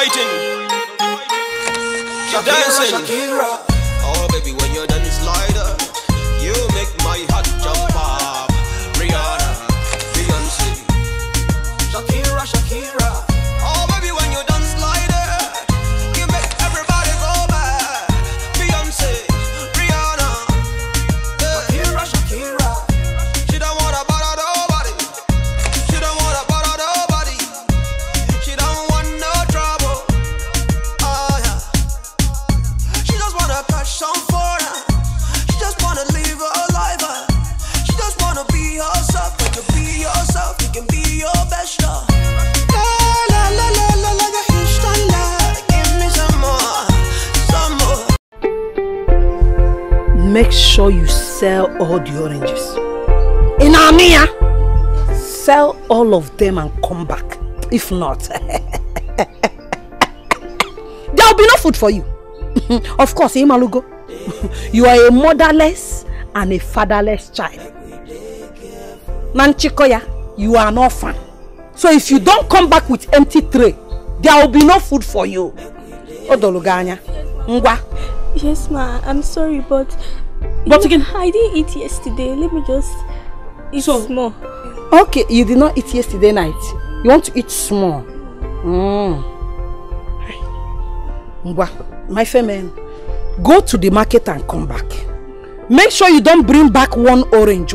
fighting. You're dancing. Oh baby, when you're done slider, you make my heart jump up. Rihanna, Beyonce, Shakira. Oh baby, when you're done slider, you make everybody go back. Beyonce, Rihanna, Shakira. She don't wanna bother nobody. She don't wanna bother nobody. She don't want no trouble. Oh yeah. She just wanna catch some foreigner. She just wanna live her life. She just wanna be herself. When you be yourself, you can be your best. La la la la la la, the Houston love. Give me some more. Make sure you sell all the oranges. In Amia, sell all of them and come back. If not, there will be no food for you. Of course, Imalugo, you are a motherless and a fatherless child. Nanchikoya, you are an orphan. So if you don't come back with empty tray, there will be no food for you. Odoluganya, Ngwa. Yes, ma. I'm sorry, but again, I didn't eat yesterday. Let me just eat small. Okay, you did not eat yesterday night. You want to eat small. Ngwa, my friend, go to the market and come back. Make sure you don't bring back one orange.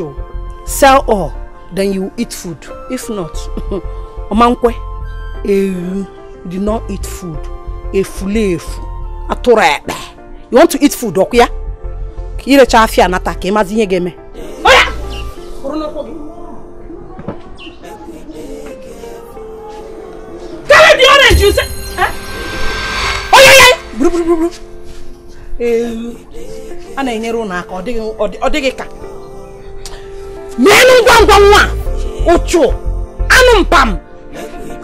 Sell all, then you eat food. If not, Omankwe, you did not eat food. You want to eat food, okay? Kile chafia natake mazinye game. Oya! Carry the orange, you say? Oya! Bru. Ana enyero na aka odigi ka. Menu gwangwa ocho. Anu mpam.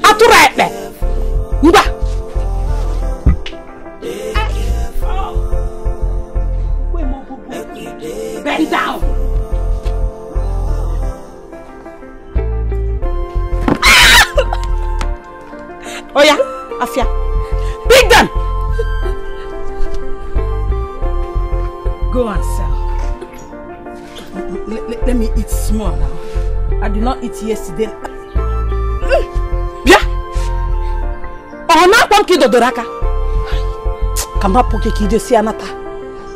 Atura ekpe. Ngwa. Bend down. Oh yeah, Afia. Pick them. Go and sell. Let me eat small now. I did not eat yesterday. Bia. Oh na pomki do doraka. Kama poke kide si anata.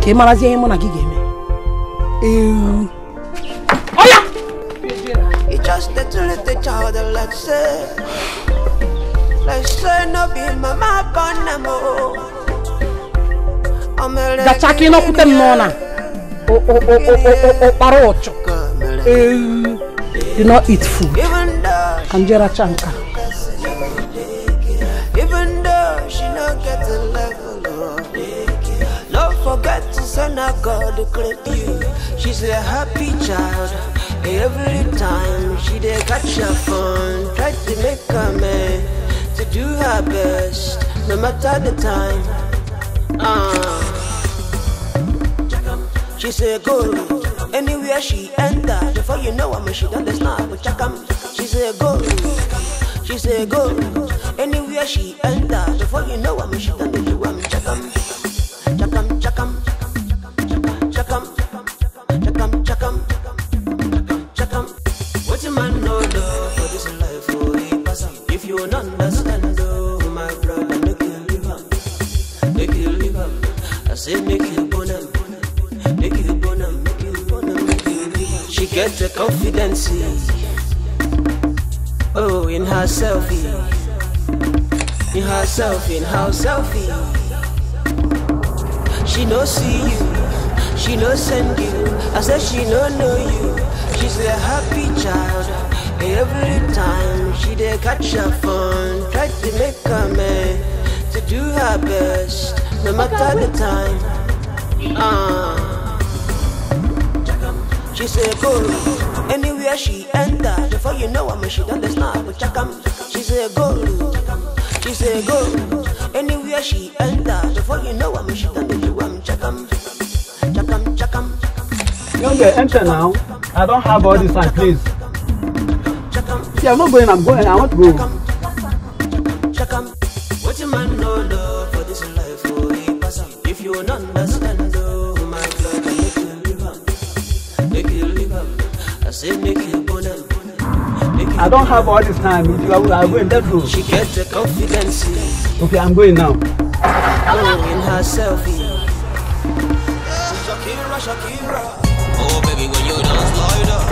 Ke marazi yemo na gigeme. Oh yeah. You just let the child let's say no be mama banamo. Da chaki no kute mona. Parocho. Do not eat food. Kanjera chanka. Even though she not get a level, don't forget to send her God to clip you. She's a happy child. Every time she dey catch her fun, try to make her man to do her best, no matter the time. She say go anywhere she enter. Before you know her, she done the snap with chakam. She say go anywhere she enter. Before you know her, she done the chakam. What a man know for this life, oh, he pass. If you don't understand, oh, my brother, make you live up. I say make you bonum. She gets a confidence, oh, in her selfie. She no see you, she no send you. I said she no know you. She's a happy child. Every time she dey catch her fun, try to make her man to do her best, no matter the time. She say go anywhere she enter. Before you know her, she done the snap with chakam. She say go anywhere she enter. Before you know her, she done the chakam. Young girl, enter now. I don't have all this time, please. Yeah, I'm not going. I'm going. I want to go. What you man know I don't have all this time. If you are going, let's go. She gets the confidence. Okay, I'm going now. In her selfie. Shakira, Shakira. Oh baby, when you dance like that,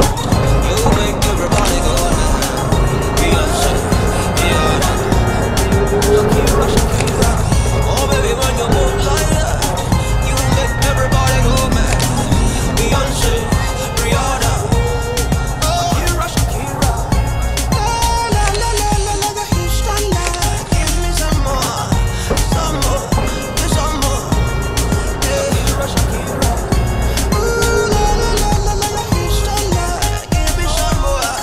you make everybody go mad. Beyonce, Rihanna. Shakira, Shakira. Oh baby, when you move like that, you make everybody go mad. Beyonce, Rihanna. Shakira, Shakira. Oh la la la la la, the Houston light. Give me some more, some more, some more. Shakira, Shakira. Ooh la la la la la, the Houston light. Give me some more,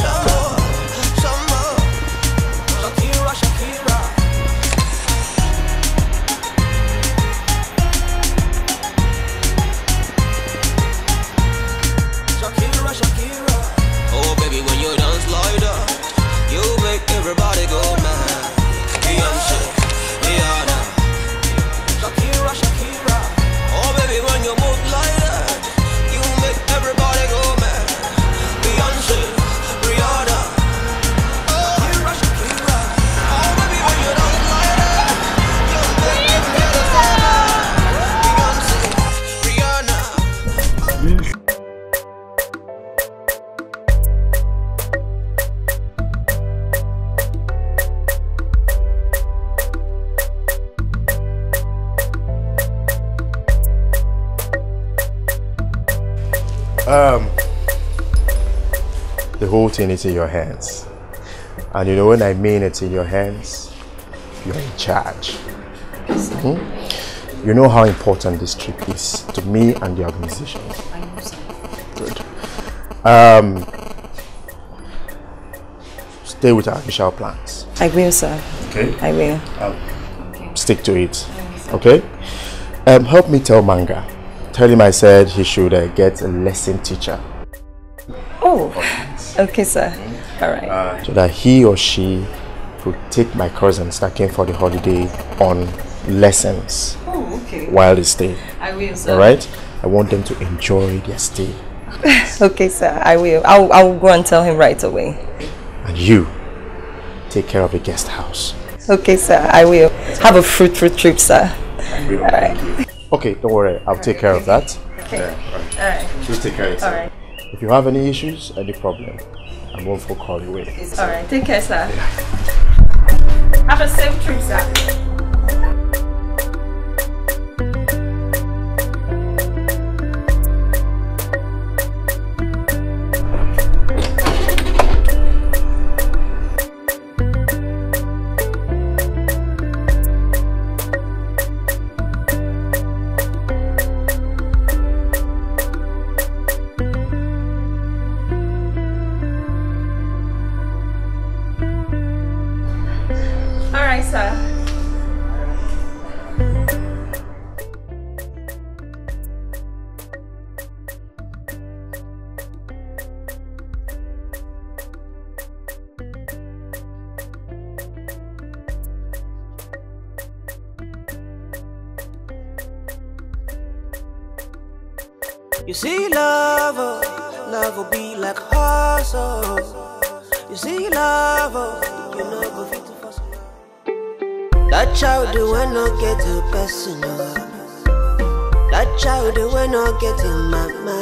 some more, some more. Shakira, Shakira. Shakira, Shakira. Oh baby, when you dance like that, you make everybody go mad. Beyonce, Rihanna. Shakira, Shakira. Oh baby, when you move like that, you make everybody go mad. Beyonce, Rihanna. Shakira, Shakira. Oh baby, when you dance like that, you make everybody go mad. Beyonce, Rihanna. The whole thing is in your hands. And you know, when I mean it's in your hands, you're in charge. You know how important this trip is to me and the organization. I know, sir. Good. Stay with our initial plans. I will, sir. Okay. I will. Stick to it. Okay? Help me tell Manga. Tell him I said he should get a lesson teacher. Oh, okay, sir. All right. So that he or she could take my cousins that came for the holiday on lessons while they stay. I will, sir. All right? I want them to enjoy their stay. Okay, sir. I will. I'll go and tell him right away. And you take care of the guest house. Okay, sir. I will. Have a fruitful trip, sir. All right. Okay, don't worry. I'll take care of that. Okay. All right. You take care of yourself. All right. If you have any issues, any problem, I won't call you away. All right. Take care, sir. Have a safe trip, sir. You see love, love will be like hustle. You see love, you know go fit to fuss. That child will not get a personal. That child will not get a mama.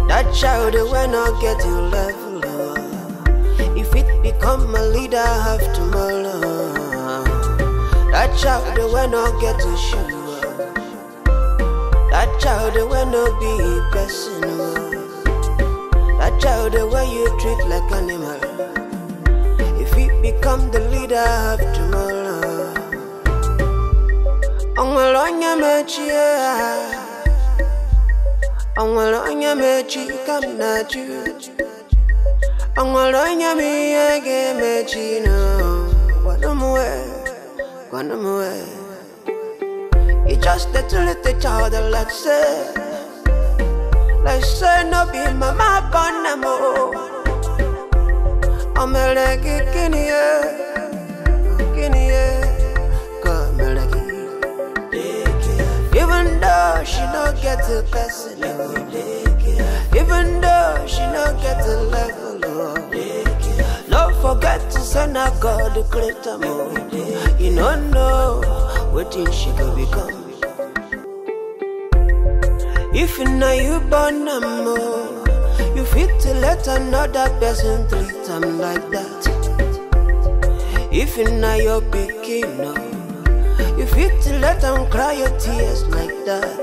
That child will not get a level. If it become a leader of tomorrow, that child will not get a shoe. That child will not be personal. That child where you treat like animal. If he become the leader of tomorrow, Angwalonya mechi, Angwalonya mechi come na ju. Angwalonya mi ege mechi no. Guanamwe. It's just that little child like say no be mama panamo. I'm a leggy even though she don't get a person, even though she don't get a level. son of God, the greater more. You don't know what she could become. If now you born no more, you fit to let another person treat them like that. If now you're picking up, you fit to let them cry your tears like that.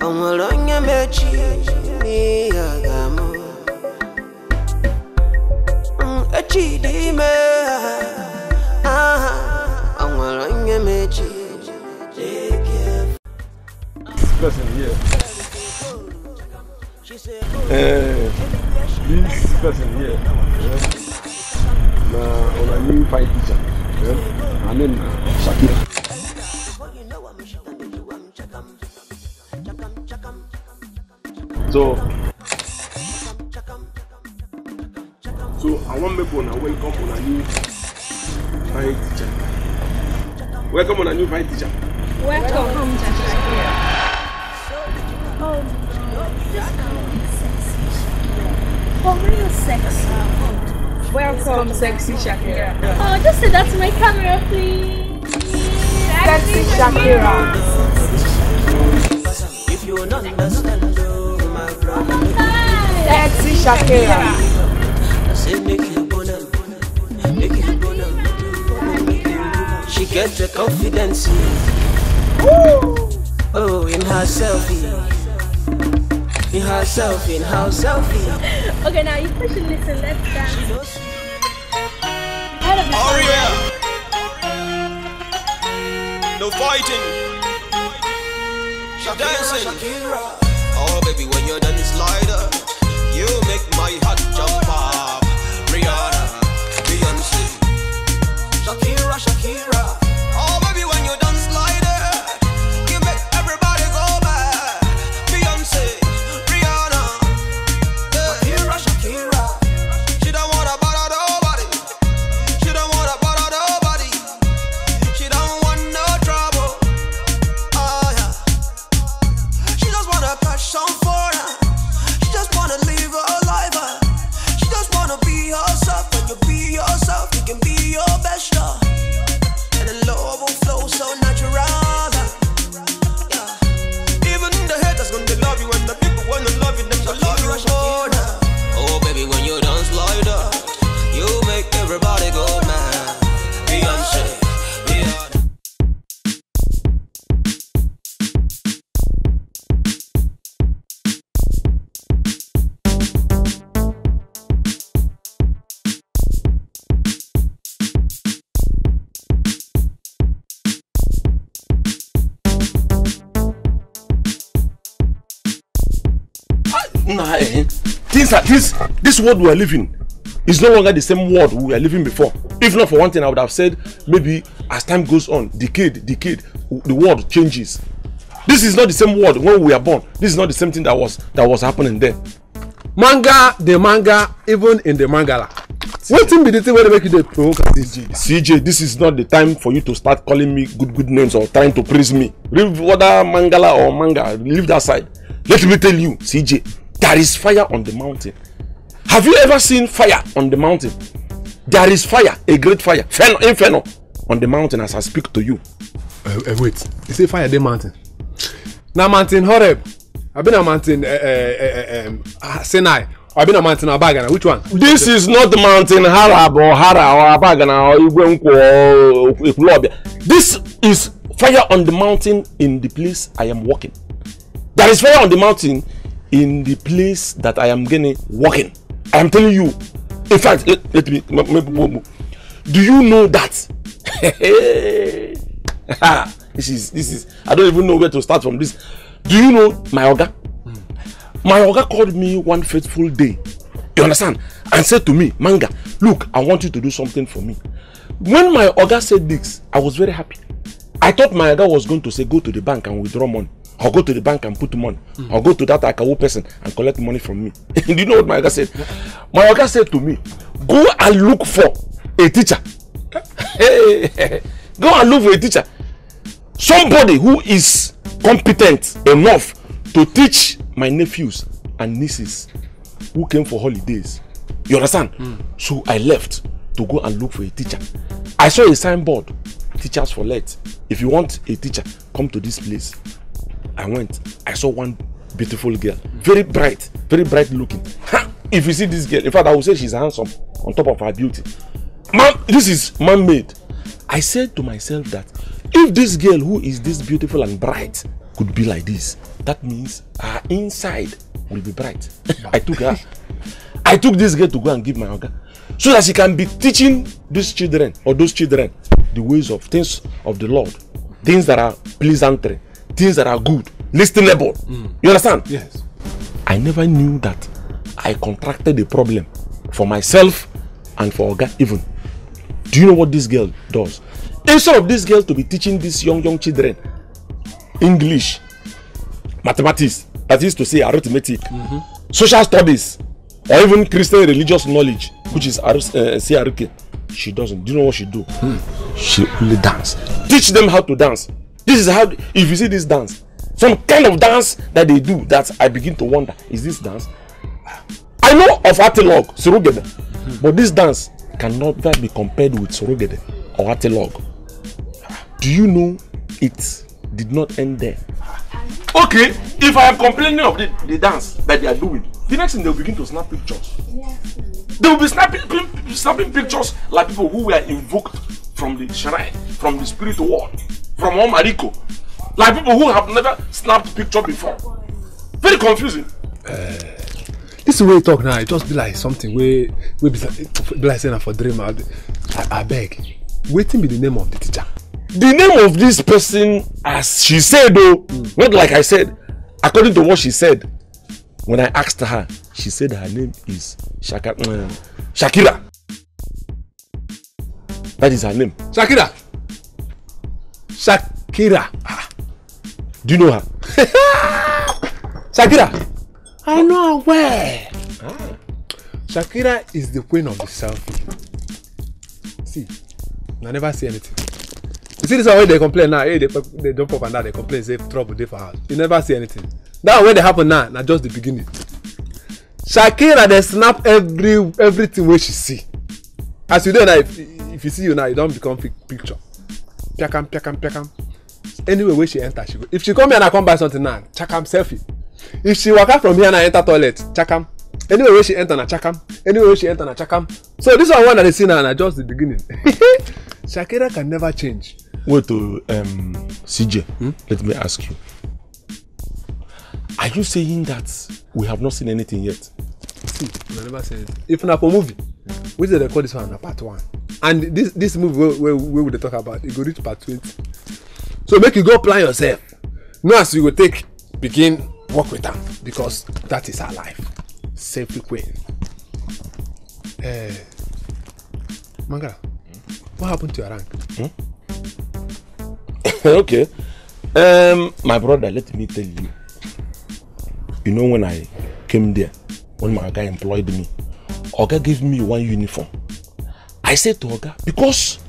I'm alone, you met me, Agamo. A cheaty me. I'm alone, you met you. This person here. This person here. On a new fight teacher. Her name Shakira. So I want me to welcome on a new fight teacher. Welcome on a new fight teacher. Welcome, Shakira. Oh, this sexy. Oh, real sexy. Welcome, sexy Shakira. Oh, just say that to my camera, please. Sexy Shakira. If you don't understand, my brother. Sexy Shakira. I say make you bonum. She get the confidence. Oh, in her selfie. In her selfie. Okay, now you should listen. Let's dance. Aria. No fighting. She's dancing. Oh, baby, when you're done slider, you make my heart jump up. Rihanna, Beyonce. Shakira. Oh, baby, when you're done slider, you make everybody go back. Beyonce, Rihanna. Shakira. She don't wanna bother nobody. She don't wanna bother nobody. She don't want no trouble. Oh yeah. She just wanna catch some foreigner. She just wanna live her life. She just wanna be herself. When you be yourself, you can be your best shot. And the love will flow so natural. Yeah. Even the haters gonna love you, and the people wanna love you, them gonna love you more. Oh baby, when you dance slider, you make everybody go mad. Beyonce, Rihanna. Nah, this world we are living is no longer the same world we were living before. If not for one thing, I would have said maybe as time goes on, decade, the world changes. This is not the same world when we were born. This is not the same thing that was happening then. Manga, even in the mangala. What thing be the thing where they make you the provoke CJ, this is not the time for you to start calling me good names or trying to praise me. Leave whether mangala or manga, leave that side. Let me tell you, CJ, there is fire on the mountain. Have you ever seen fire on the mountain? There is fire, a great fire, inferno on the mountain as I speak to you. Wait, you say fire the mountain? Now mountain Horeb. I've been a mountain Sinai. I've been a mountain Abagana. Which one? This is not the mountain Harab or Hara or Abagana or Igwenko. This is fire on the mountain in the place I am walking. There is fire on the mountain in the place that I am walking. I am telling you. In fact, let me. Do you know that? This is. I don't even know where to start from this. Do you know my Oga? My Oga called me one fateful day. You understand? And said to me, Manga, look, I want you to do something for me. When my Oga said this, I was very happy. I thought my Oga was going to say, go to the bank and withdraw money. Or go to the bank and put money. Or go to that Akawo person and collect money from me. Do you know what my Oga said? My Oga said to me, go and look for a teacher. Go and look for a teacher. Somebody who is competent enough to teach my nephews and nieces who came for holidays. You understand? So I left to go and look for a teacher. I saw a signboard, teachers for let. If you want a teacher, come to this place. I went. I saw one beautiful girl, very bright looking. If you see this girl, in fact, I would say she's handsome on top of her beauty. Man, this is man-made. I said to myself that if this girl who is this beautiful and bright could be like this, that means her inside will be bright. I took her. I took this girl to go and give my oga, so that she can be teaching these children or those children the ways of things of the Lord, things that are pleasantry, things that are good, listenable. You understand? Yes. I never knew that I contracted a problem for myself and for oga even. Do you know what this girl does? Instead of this girl to be teaching these young children English, mathematics, that is to say arithmetic, social studies, or even Christian religious knowledge, which is CRK, she doesn't. Do you know what she do? She only dance. Teach them how to dance. This is how, if you see this dance, some kind of dance that they do that I begin to wonder, is this dance? I know of Atilog, Surugede, but this dance cannot be compared with Surugede or Atilog. Do you know it did not end there? Okay, if I am complaining of the dance that they are doing, the next thing they will begin to snap pictures. They will be snapping pictures like people who were invoked from the shrine, from the spirit world, from Omariko, like people who have never snapped picture before. Very confusing. This way you talk now, it just be like something where we be like saying for dream. I beg. Waiting be the name of the teacher. The name of this person, as she said though, not like I said, according to what she said, when I asked her, she said her name is Shakira. That is her name. Shakira. Do you know her? Shakira. I know her well. Shakira is the queen of the selfie. See, I never see anything. You see this one when they complain now, hey, they jump up and down, they complain, say trouble day for house. You never see anything. That when they happen now just the beginning. Shakira, they snap everything where she see. As you know now, if you see you now, you don't become picture. Piakam. Anyway, where she enter, she go. If she come here and I come buy something now, chakam selfie. If she walk out from here and I enter toilet, chakam. Anyway, where she enter na chakam. Anyway, where she enter na chakam. So this one that they see now, just the beginning. Shakira can never change. Wait to CJ. Let me ask you. Are you saying that we have not seen anything yet? See, I never seen it. If not for movie, which they call this one part 1, and this movie where we talk about, it go reach part 20. So make you go plan yourself. Now as you go begin work with them, because that is our life. Selfie queen. Mangala, what happened to your rank? Okay. My brother, let me tell you. You know, when I came there, when my guy employed me, Oga gave me one uniform. I said to Oga, because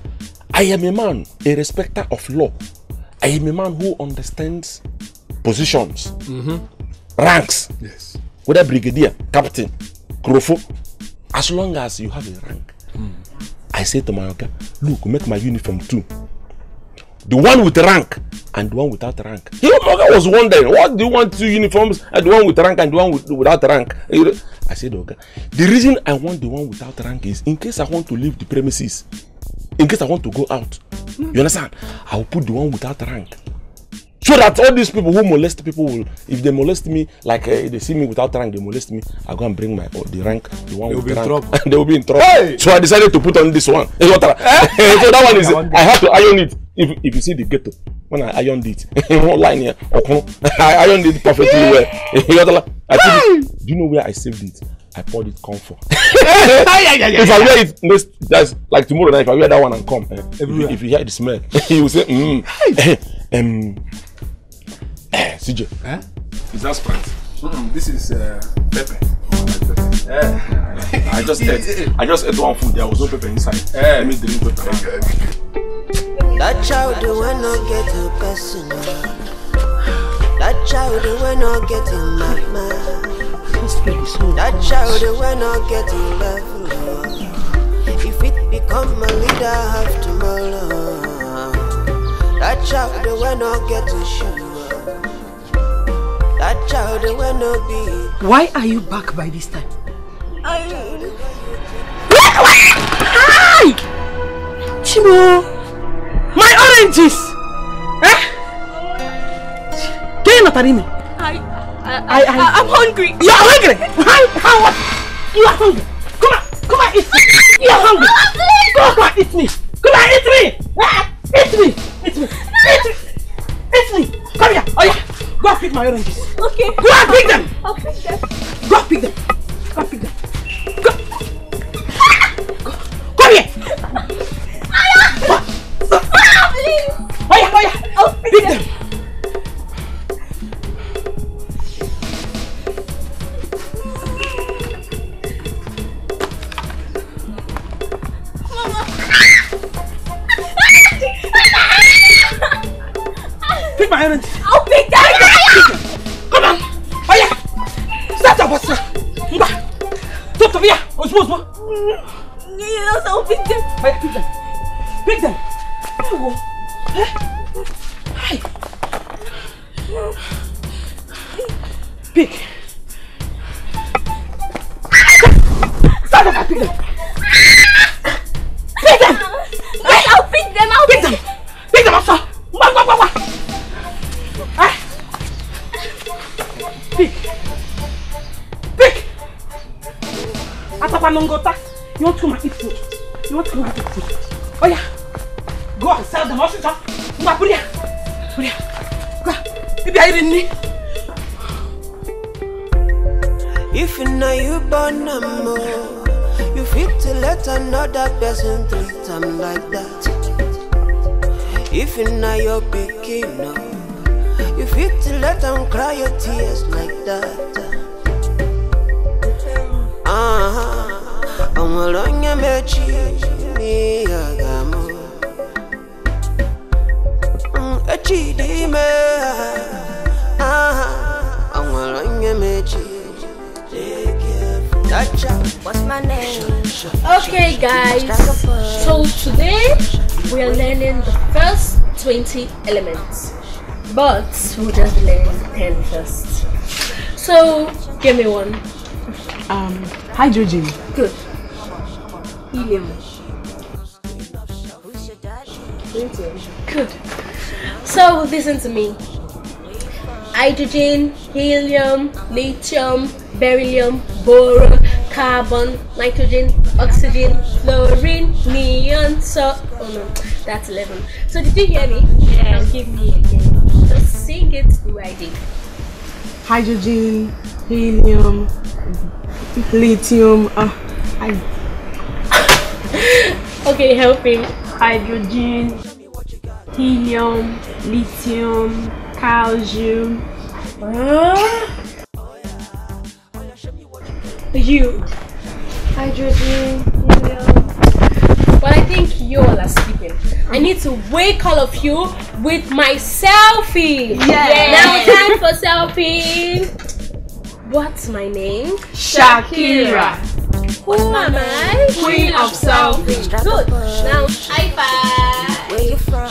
I am a man, a respecter of law. I am a man who understands positions, ranks. Yes. Whether brigadier, captain, crofo, as long as you have a rank. I said to my Oga, look, make my uniform too. The one with rank and the one without rank. He was wondering, what do you want 2 uniforms and the one with rank and the one without rank? I said, okay. The reason I want the one without rank is in case I want to leave the premises, in case I want to go out. You understand? I will put the one without rank. So that all these people who molest people will, if they molest me, like they see me without rank, they molest me, I go and bring my the rank, the one with rank. They will be in trouble. Hey! So I decided to put on this one. So that one is, I have to iron it. If you see the ghetto, when I ironed it, one line here, I ironed it perfectly well. Do you know where I saved it? I poured it comfort. If I wear it, that's like tomorrow night. If I wear that one and come, if you hear the smell, you will say, CJ, is that Sprite? This is pepper. I just ate one food. There was no pepper inside. Let me drink pepper. That child will not get a personal. That child will not get in my mind. That child will not get to level. If it become a leader of tomorrow, that child will not get to show. That child will not be. Why are you back by this time? Hi! Chimo! My oranges! Eh? Can you not me? I'm hungry. You are hungry? How? You are hungry. Come on, eat me. You are hungry. Come on, eat me. Come on, eat me. Eat me. Come here. Oh yeah. Go and pick my oranges. Okay. Go and pick them. I'll pick them. Go and pick them. Go. Come here. Please. Oh yeah. I'll pick them. Pick my oranges. I'll pick them. Come on. Oh yeah. Start up, sir. Stop here. Osmo. Yes, I'll pick them. Oh yeah, pick them. Hi. Pick. Start up, pick them. Pick them. I'll pick them. Pick them up, sir. Pick. Atapanongota. You want to come and eat food? Oh yeah. Go and sell them also, sir. Put here. Go. If you are eating me. If you know you born a more, you fit to let another person treat them like that. If you know you're picking up, you fit to let them cry your tears like that. I'm alone, you met me, Agamo. A cheaty man. I'm alone, you met What's my name? Okay, guys. So today we are learning the first 20 elements, but we'll just be learning the 10 first. So give me one. Hydrogen. Good. Helium. Good. So listen to me. Hydrogen, helium, lithium, beryllium, boron, carbon, nitrogen, oxygen, fluorine, neon, oh no, that's 11. So did you hear me? Yeah. Now give me again. Just sing it the way I did. Hydrogen, helium, lithium, Okay, help him. Hydrogen, helium, lithium, calcium. You. Hydrogen, helium. But I think you all are sleeping. I need to wake all of you with my selfie. Yeah. Now time for selfie. What's my name? Shakira. Who am I? Queen of selfie. Good. Now high five. Where you from?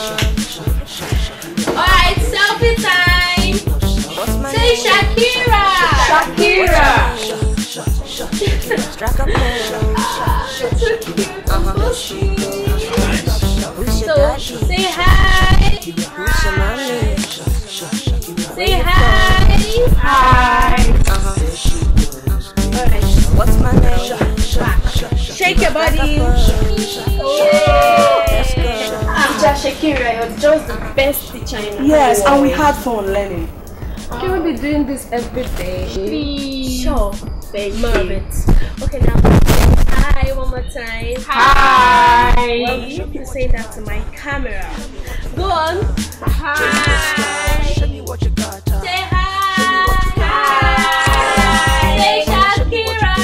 Alright, selfie time. Say Shakira. Shakira. Strike a So say hi. Say hi. Hi. Alright. What's my name? Shake your body. Teacher Shakira, you're just the best teacher in the Yes, world. and we had fun learning. Can we be doing this every day? Please. Sure. Love it. Okay, now hi one more time. Hi. Well, you can say that to my camera. Go on. Hi. Show me what you got. Say hi. Say Shakira.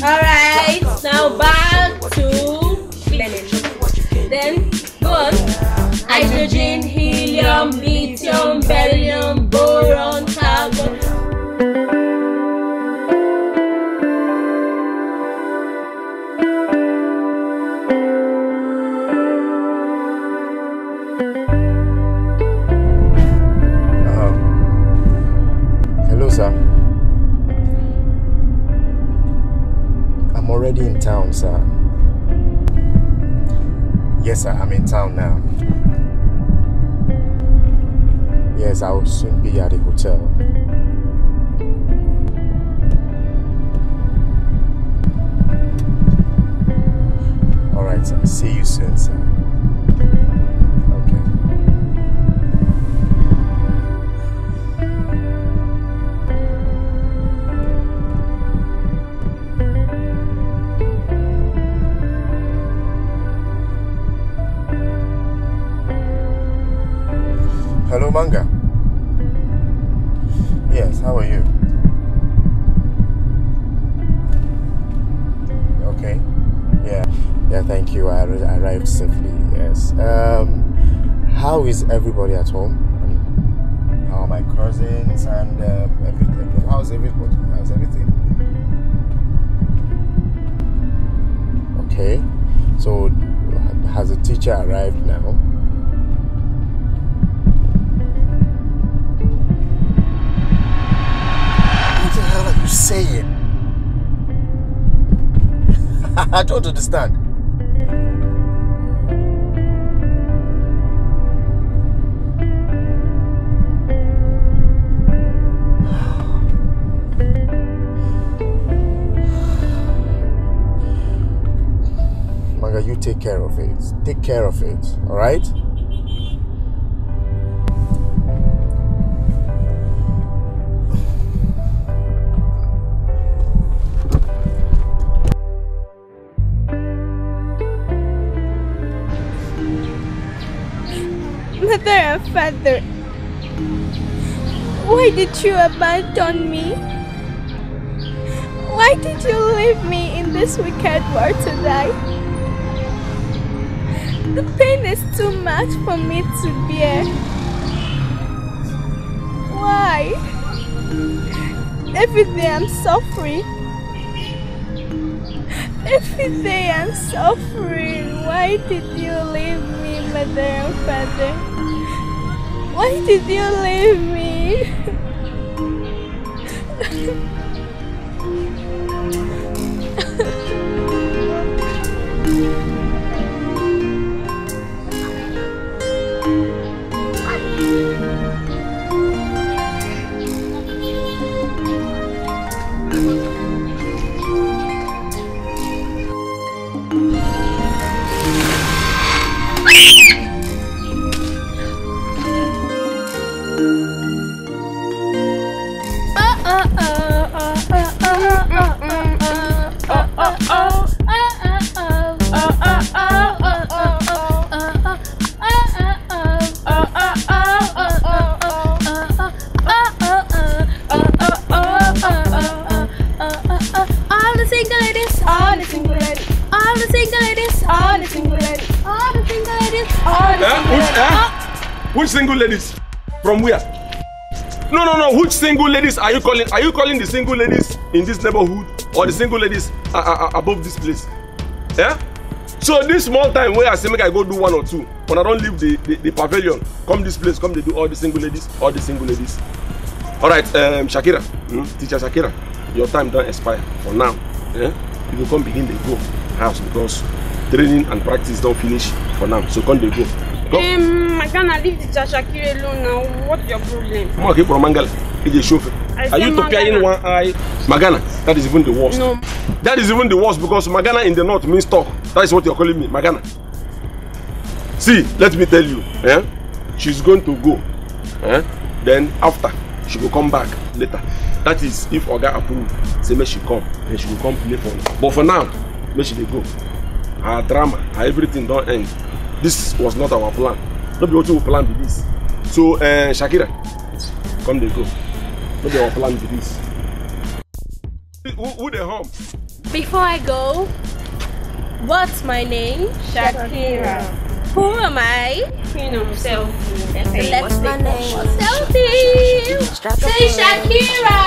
Alright, now back to learning. Then go on. Hydrogen, helium, lithium, beryllium, boron, carbon. already in town, sir. Yes, sir, I'm in town now. Yes, I will soon be at the hotel. Alright, sir. See you soon, sir. Okay. Hello, Manga. Yes, how are you? Okay. Yeah, thank you. I arrived safely, yes. How is everybody at home? I mean, how are my cousins and everything? How's everybody? How's everything? Okay. So, has the teacher arrived now? What the hell are you saying? I don't understand. Manga, you take care of it. Take care of it, alright? Mother and father, why did you abandon me? Why did you leave me in this wicked world to die? The pain is too much for me to bear. Why? Every day I'm suffering. Every day I'm suffering. Why did you leave me, mother and father? Why did you leave me? Which single ladies? From where? No. Which single ladies are you calling? Are you calling the single ladies in this neighborhood or the single ladies above this place? Yeah? So this small time where I say make I go do one or two, when I don't leave the pavilion, come this place, come they do all the single ladies, Alright, Shakira, teacher Shakira, your time don't expire for now. Yeah? You will come begin the go house because training and practice don't finish for now. So come they go. I can't leave teacher Shakira alone now. What's your problem? Come on, keep from Mangala. It's a chauffeur. Are you talking in one eye? Magana, that is even the worst. No. That is even the worst because Magana in the north means talk. That is what you're calling me, Magana. See, let me tell you, she's going to go. Then after, she will come back later. That is if Oga approve, say may she come, then she will come play for me. But for now, may she dey go. Her drama, her everything don't end. This was not our plan. Not be what we plan with this. So, Shakira, come they go. Not our plan with this. Who they home? Before I go, what's my name? Shakira. Who am I? Queen of selfie. Let's take one selfie. Say Shakira.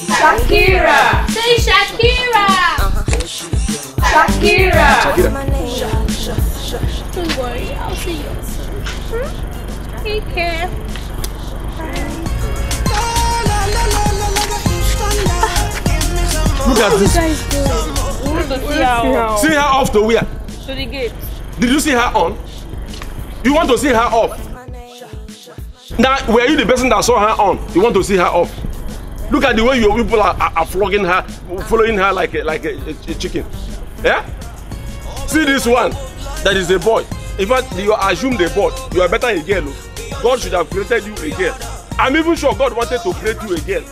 Shakira. Say Shakira. Shakira. Shakira. Don't worry, I'll see you soon. Take care. Look at this. What are you guys doing? to see her off. See her off to where? To the gate. Did you see her on? You want to see her off? Now, were you the person that saw her on? You want to see her off? Look at the way your people are flogging her, following her like a chicken. Yeah? See this one? That is a boy. In fact, you assume the boy. You are better a girl. God should have created you a girl. I'm even sure God wanted to create you a girl,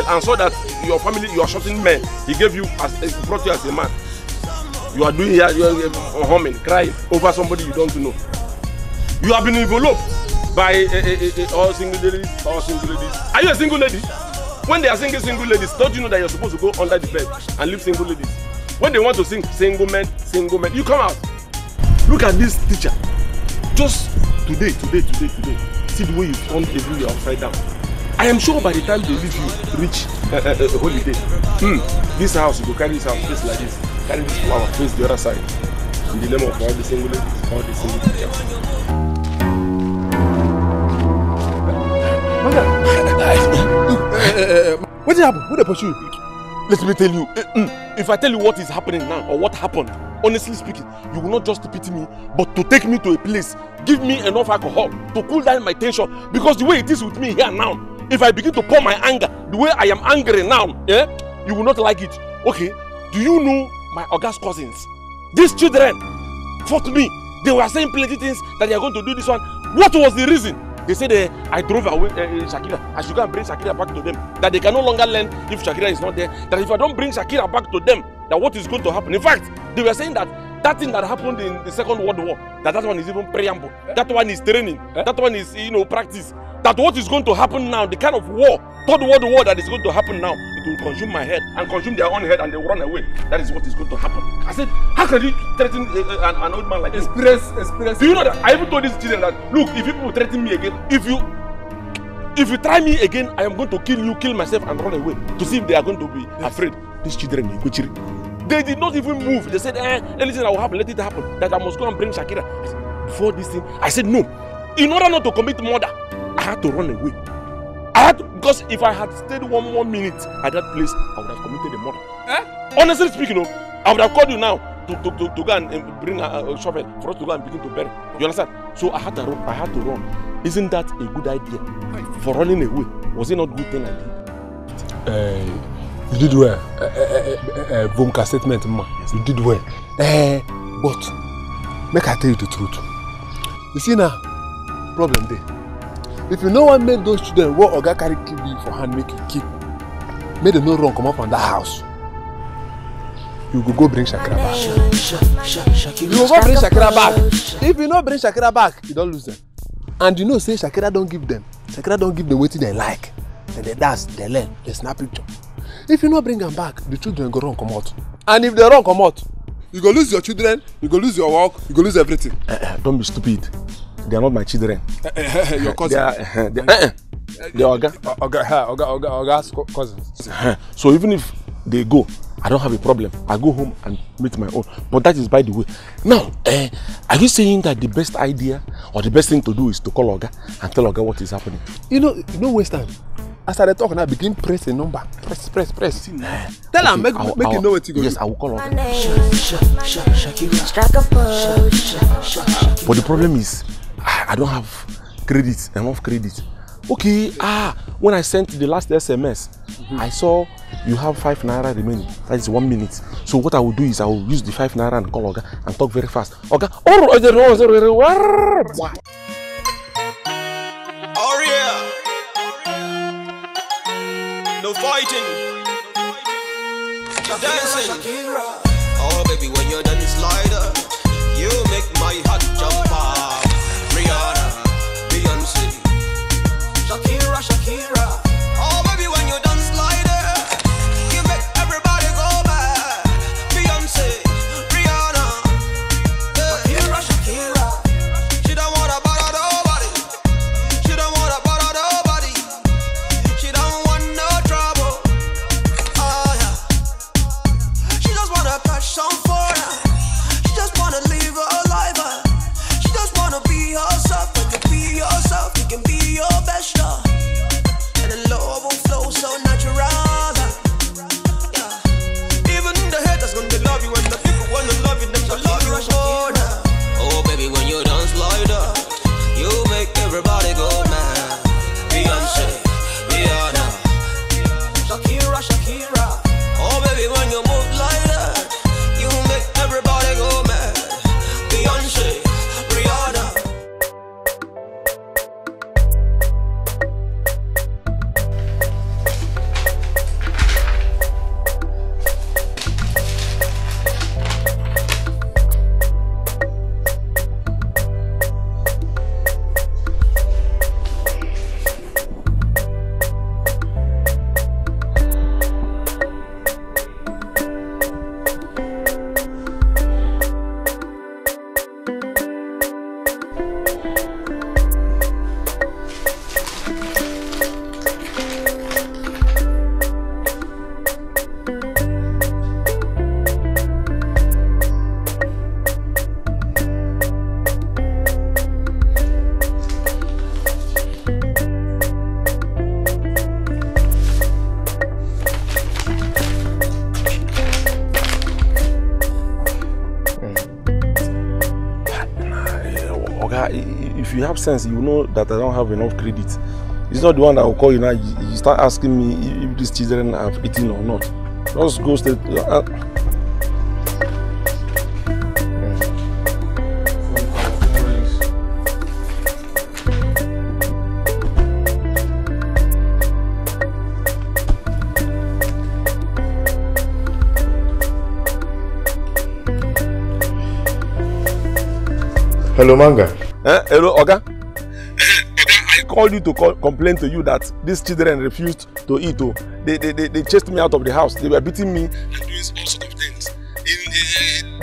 and so that your family, you are shorting men. He gave you, brought you as a man. You are doing here, you are humming, crying over somebody you don't know. You have been enveloped by all single ladies, Are you a single lady? When they are singing single ladies, don't you know that you're supposed to go under the bed and leave single ladies? When they want to sing single men, you come out. Look at this teacher. Just today. See the way you turned everywhere upside down. I am sure by the time they leave you reach holiday, this house, you go carry this house, face like this, carry this flower, face the other side. In the name of all the single ladies, all the single teachers. What happened? Who they pursue you? Let me tell you, if I tell you what is happening now or what happened, honestly speaking, you will not just pity me, but to take me to a place, give me enough alcohol to cool down my tension. Because the way it is with me here now, if I begin to pour my anger, the way I am angry now, yeah, you will not like it. Okay, do you know my August cousins? These children fought me. They were saying plenty things that they are going to do this one. What was the reason? They said I drove away Shakira. I should go and bring Shakira back to them. That they can no longer learn if Shakira is not there. That if I don't bring Shakira back to them, that what is going to happen? In fact, they were saying that that thing that happened in the Second World War, that one is even preamble. That one is training. That one is, practice. That what is going to happen now, the kind of war, Third World War that is going to happen now, it will consume my head and consume their own head and they will run away. That is what is going to happen. I said, how can you threaten an old man like this? Experience. Do you know that? I even told these children that, look, if people threaten me again, if you try me again, I am going to kill myself and run away to see if they are going to be afraid. These children, they did not even move. They said, anything that will happen, let it happen. That I must go and bring Shakira. Before this thing, I said no. In order not to commit murder, I had to run away. Because if I had stayed 1 more minute at that place, I would have committed a murder. Honestly speaking, I would have called you now to go and bring a shovel for us to go and begin to bury. You understand? So I had to run. Isn't that a good idea? For running away, was it not a good thing I did? You did well. Vomka statement, ma. You did well. But make I tell you the truth. You see now, problem there. If you no one make those children what Oga carry keep you for hand, make you keep. Make them no run come up from that house. You go bring Shakira back. You go bring Shakira back. If you not bring Shakira back, you don't lose them. And you know say Shakira don't give them wetin they like. And they dance, they learn, they snap picture. If you not bring them back, the children go run come out. And if they run come out, you go lose your children, you go lose your work, you go lose everything. Don't be stupid. They are not my children. Your cousin. They are Oga's cousins. So even if they go, I don't have a problem. I go home and meet my own. But that is by the way. Now, are you saying that the best idea or the best thing to do is to call Oga and tell Oga what is happening? You know, waste time. As I talk now, begin press a number. Press. Tell him, make you know what you go do. Yes, I will call Oga. But the problem is, I don't have enough credit. Okay, when I sent the last SMS, I saw you have 5 naira remaining. That is 1 minute. So what I will do is I will use the 5 naira and call Oga and talk very fast. Oga, Oh yeah. No fighting. Dancing. Oh baby, when you're done this slider, you make my heart jump up. Rihanna, Beyonce, Shakira. Oh baby, when you're done slider, you make everybody go back. Beyonce, Rihanna, Shakira. She don't wanna bother nobody. She don't wanna bother nobody. She don't want no trouble. Oh yeah. She just wanna catch some fun. if you have sense, you know that I don't have enough credit. It's not the one that will call you now. You start asking me if these children have eaten or not. Just go straight. Hello, Manga. Hello, Oga. I called you to complain to you that these children refused to eat. They chased me out of the house. They were beating me and doing all sorts of things.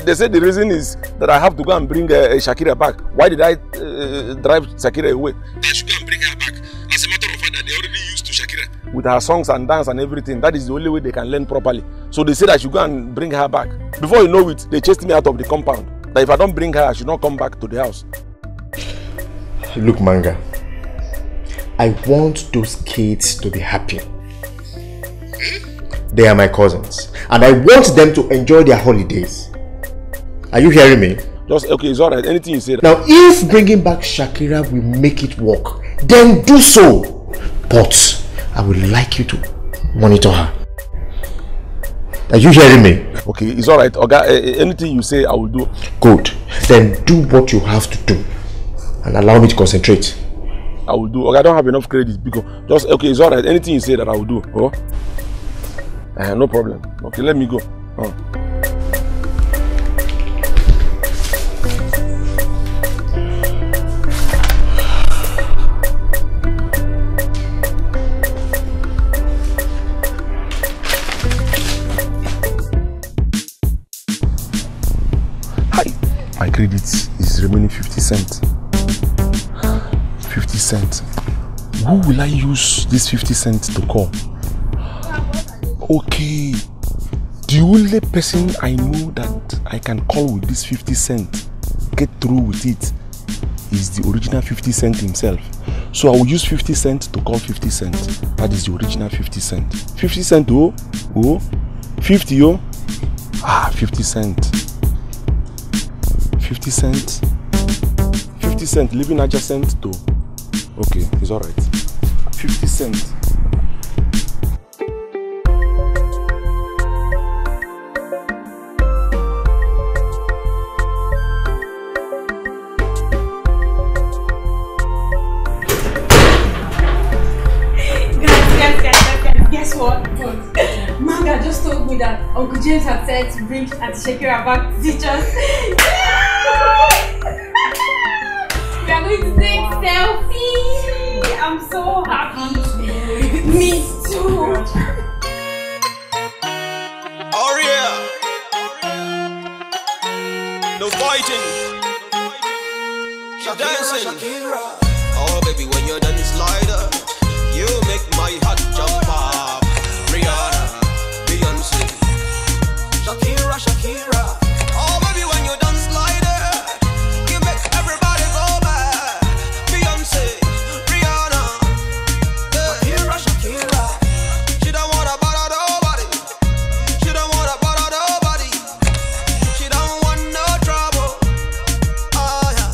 They said the reason is that I have to go and bring Shakira back. Why did I drive Shakira away? I should go and bring her back. As a matter of fact, that they already used to Shakira. With her songs and dance and everything, that is the only way they can learn properly. So they said I should go and bring her back. Before you know it, they chased me out of the compound. That if I don't bring her, I should not come back to the house. Look, Manga, I want those kids to be happy. They are my cousins, and I want them to enjoy their holidays. Are you hearing me? Just okay, it's alright. Anything you say. Now, if bringing back Shakira will make it work, then do so. But I would like you to monitor her. Are you hearing me? Okay, it's alright. Okay, anything you say, I will do. Good. Then do what you have to do and allow me to concentrate. I will do. Okay, I don't have enough credit because just okay, it's alright. Anything you say that I will do. Oh, no problem. Okay, let me go. My credit is remaining 50 cents. 50 cents. Who will I use this 50 cents to call? Okay. The only person I know that I can call with this 50 cents, get through with it, is the original 50 cents himself. So I will use 50 cents to call 50 cents. That is the original 50 cents. 50 cents, oh, 50, oh, 50 cents. 50 cents. 50 cents living adjacent to. Okay, it's alright. 50 cents. Guess what? Manga just told me that Uncle James had said to bring Auntie Shakira back to teach us. We are going to take selfies. I'm so happy. Me too. Oh yeah. No fighting. You're dancing. Oh baby, when you're done this slider, you make my heart jump up. Rihanna, Beyonce, Shakira. Oh baby, when you're done slider, you make everybody go mad. Beyonce, Rihanna, Shakira. She don't wanna bother nobody. She don't wanna bother nobody. She don't want no trouble. Oh yeah.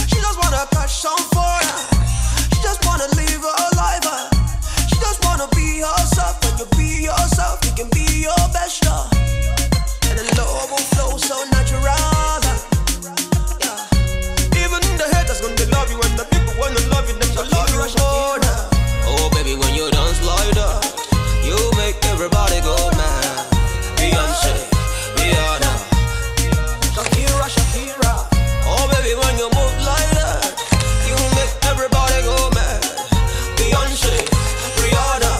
She just wanna catch some fire. She just wanna live her life. She just wanna be herself. When you be yourself, you can be your best. And the love will flow so natural. Yeah. Even the haters gonna love you, and the people wanna love you, them gonna love you more. Oh baby, when you dance like that, you make everybody go mad. Beyonce, Rihanna, Shakira. Oh baby, when you move like that, you make everybody go mad. Beyonce, Rihanna,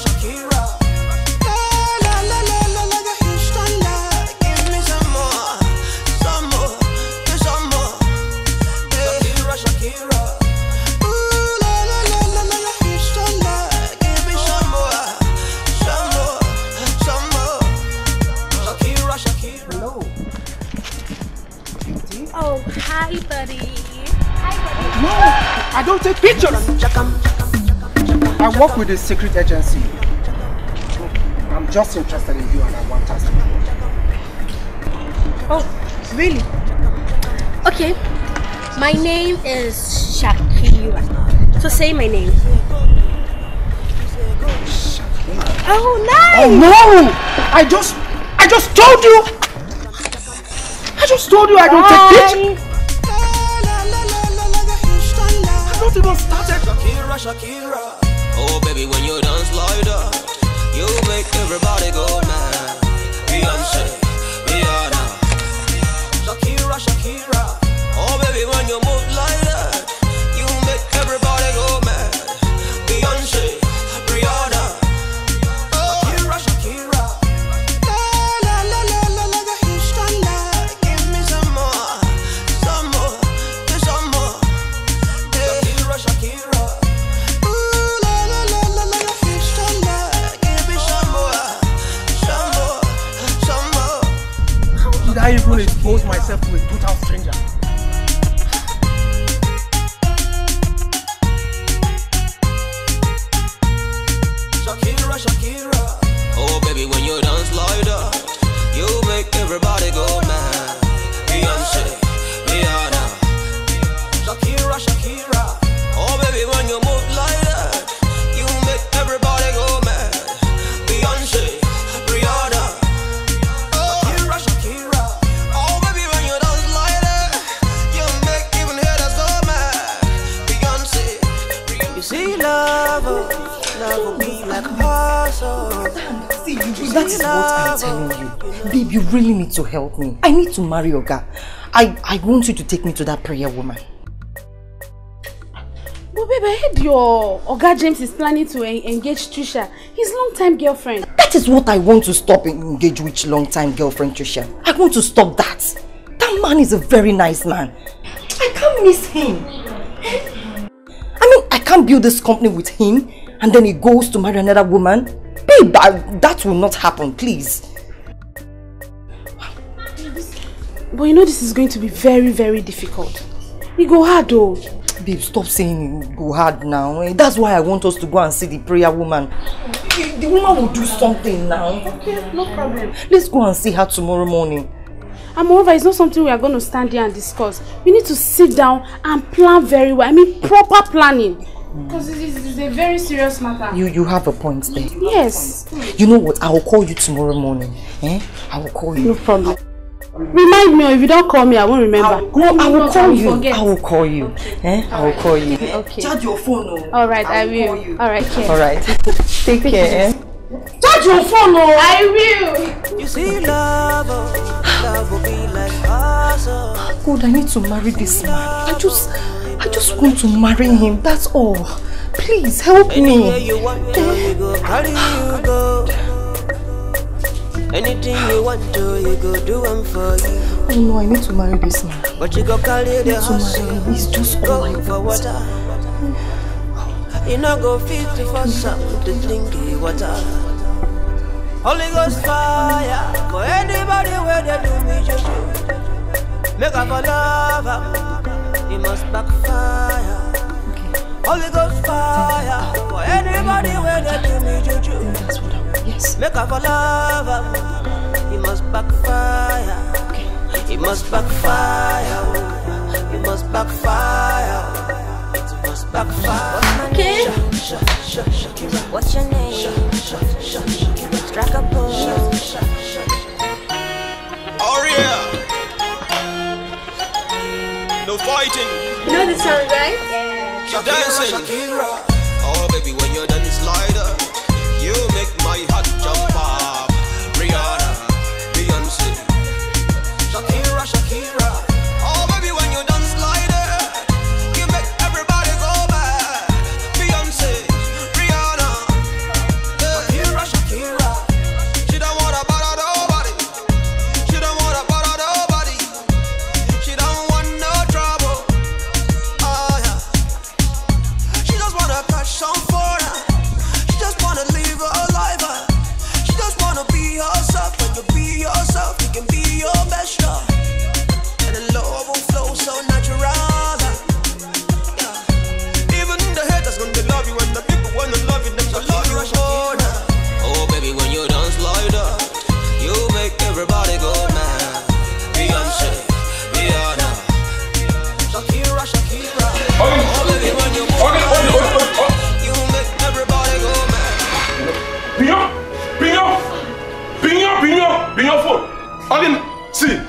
Shakira. La la la la la la, Houston, give me some more, some more, some more. Shakira. Ooh la la la la la la, Houston, give me some more, some more, some more. Shakira. Hello. Oh, hi, buddy. No, I don't take pictures. I work with a secret agency. I'm just interested in you and I want us to. Oh, really? Okay. My name is Shakira. So say my name. Oh, nice! Oh no! I just told you! I just told you I don't take pictures! I've not even started. Shakira, Shakira. Oh baby, when you dance like that, you make everybody go mad. Beyonce, Rihanna. Shakira, Shakira. Oh baby, when you move like that, you make everybody go mad. Beyonce, Rihanna. Shakira, Shakira. La la la la la la, Houston, la. Give me some more, some more, some more. Shakira, Shakira. Ooh la la la la la la, Houston, la. Give me some more, some more, some more. How did I even expose myself to a total stranger? Shakira, Shakira. Oh baby, when you dance like that, you make everybody go mad. Beyonce, Rihanna. Shakira, Shakira. Oh baby, when you move like that, you make everybody go mad. Beyonce, Rihanna. Shakira, Shakira. Oh baby, when you dance like that, you make even haters go mad. Beyonce, Rihanna. You see love will be like puzzle. See, that is what I'm telling you. Babe, you really need to help me. I need to marry Oga. I want you to take me to that prayer woman. But babe, I heard your Oga James is planning to engage Trisha, his long-time girlfriend. That is what I want to stop and engage with long-time girlfriend Trisha. I want to stop that. That man is a very nice man. I can't miss him. I mean, I can't build this company with him and then he goes to marry another woman. Babe, that will not happen, please. But you know this is going to be very, very difficult. We go hard though. Babe, stop saying go hard now. That's why I want us to go and see the prayer woman. The woman will do something now. Okay, no problem. Let's go and see her tomorrow morning. And moreover, it's not something we are going to stand here and discuss. We need to sit down and plan very well. I mean, proper planning. Because this is a very serious matter. You have a point there. Yes. You know what? I will call you tomorrow morning. I will call you. No problem. Remind me, or if you don't call me, I won't remember. I will call you. I will call you. Okay. I will call you. Okay. Charge your phone. Alright, I will. Alright, care. Alright. Take care. Charge your phone. I will. You see love will be like puzzle. God, I need to marry this man. I just want to marry him. That's all. Please help me. Anywhere you want to, you go, carry you go. Anything you want to, you go do them for you. Oh no, I need to marry this man. But you go carry the hustle. He's just all I for water. You know go 50 for something to drink water. Holy Ghost fire for anybody where they do me juju. Make up a lover, you must backfire. Holy Ghost fire for anybody where they do me juju. That's what I want. Yes. Make up a lover, you must backfire. You must backfire. You must backfire. It must backfire. Okay. What's your name? Strike a pose. Oh yeah. No fighting. You know the song, right? She's dancing. Oh baby, when you're done this slider, you make my heart jump up. Rihanna, Beyonce, Shakira, Shakira. Oh baby, when you're done slider, you make everybody go mad. Beyonce, Rihanna, Shakira, Shakira. She don't wanna bother nobody. She don't wanna bother nobody. She don't want no trouble. Oh yeah. She just wanna catch some fun. She just wanna live her life. She just wanna be herself. When you be yourself, you can be your best. And the love will flow so natural. Yeah. Even the haters gonna love you, and the people wanna love you, them gonna love you more. Oh baby, when you dance like that, you make everybody go mad. Beyonce, Rihanna,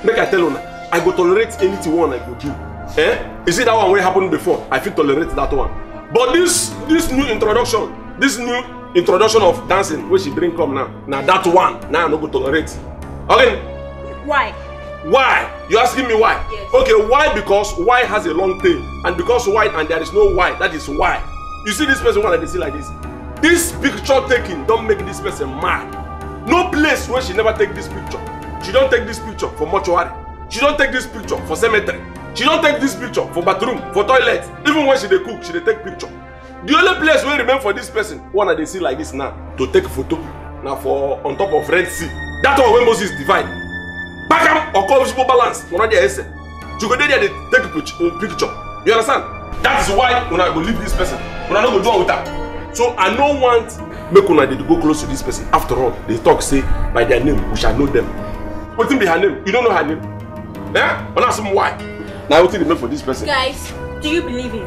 make I tell you now, I go tolerate anything one I go do. Eh? You see that one wey happened before? I fit tolerate that one. But this new introduction of dancing wey she bring come now that one now I no go tolerate. Okay? Why? Why? You asking me why? Yes. Okay, why? Because Y has a long tail, and because Y and there is no Y, that is why. You see this person when I see like this. This picture taking don't make this person mad. No place where she never take this picture. She don't take this picture for mortuary. She don't take this picture for cemetery. She don't take this picture for bathroom, for toilet. Even when she dey cook, she dey take picture. The only place where remain for this person, one they see like this now, to take photo. Now for on top of Red Sea. That one when Moses divide. Back up or call people balance. One of the essay. You go there, they take a picture. You understand? That is why when I go leave this person, when I don't go do with her. So I don't want make una dey go close to this person. After all, they talk say by their name we shall know them. What be her name? You don't know her name. Yeah? When I ask them why. Now what did they make for this person? Guys, do you believe it?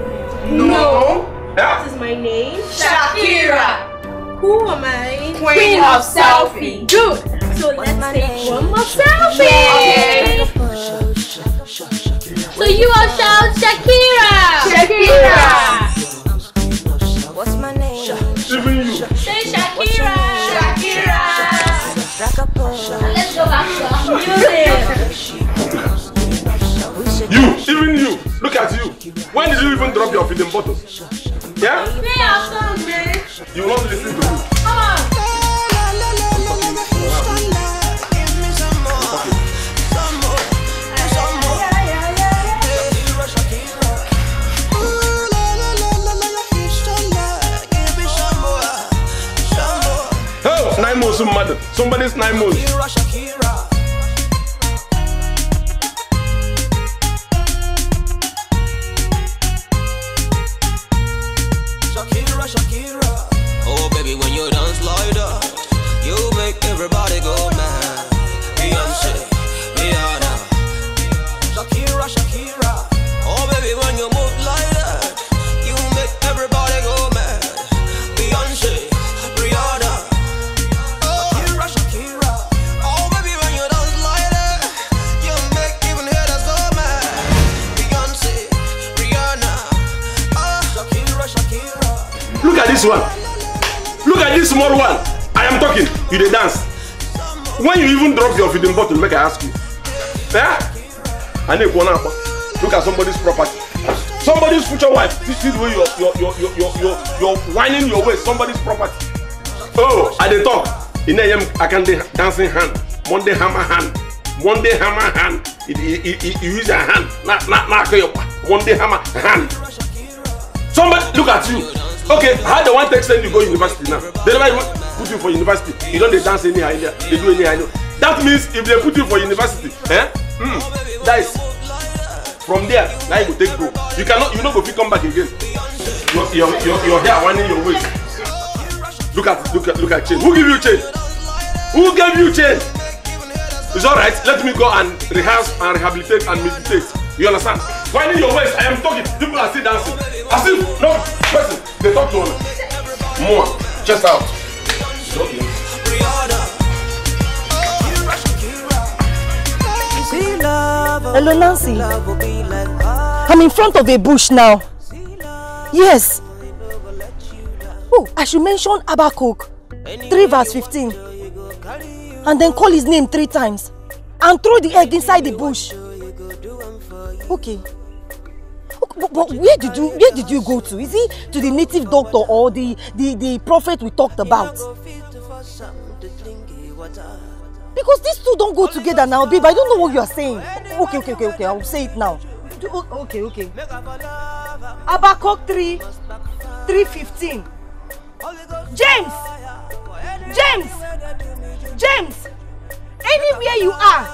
No. Yeah? What is my name? Shakira. Who am I? Queen of selfie. Good. So let's take one more selfie. Okay. So you all shout Shakira. Shakira. What's my name? Even you. Say Shakira. Shakira. Let's go back to our music. Even you. Look at you. When did you even drop your feeding bottle? Yeah? Play our song, man. You will not listen to me. Come on. Oh, 9 months, mother. Somebody's 9 months. Shakira. Oh baby, when you dance like that, you make everybody go mad. Beyonce, Rihanna. Shakira. Oh baby, when you move like that, you make everybody go mad. Beyonce, Rihanna. Shakira. Oh baby, when you dance like that, you make even haters go mad. Beyonce, Rihanna. Shakira. Look at this one. Look at this small one. I am talking. You dey dance. When you even drop your feeding bottle, make I ask you. Yeah? I need one. Look at somebody's property. Somebody's future wife. This is where you're whining your waist. Somebody's property. Oh, I dey talk. In AM, I can dancing hand. Monday hammer hand. Monday hammer hand. You use your hand. Not your Monday hammer hand. Somebody look at you. Okay, how they want to extend you go university now? They never even put you for university. You don't dance anyhow. They do anyhow. That means if they put you for university, that is from there. Now you go take go. You cannot. You not go fit come back again. Your hair winding your waist. Look at chain. Who give you chain? Who gave you chain? It's all right. Let me go and rehearse and rehabilitate and meditate. You understand? Winding your waist. I am talking. People are still dancing. As if no person. They talk to one. More. Chest out. Okay. Hello, Nancy. I'm in front of a bush now. Yes. Oh, I should mention Habakkuk 3 verse 15. And then call his name 3 times. And throw the egg inside the bush. Okay. But where did you go to? Is it to the native doctor or the prophet we talked about? Because these two don't go together now, babe. I don't know what you are saying. Okay. I will say it now. Okay. Habakkuk 3:15. James! Anywhere you are,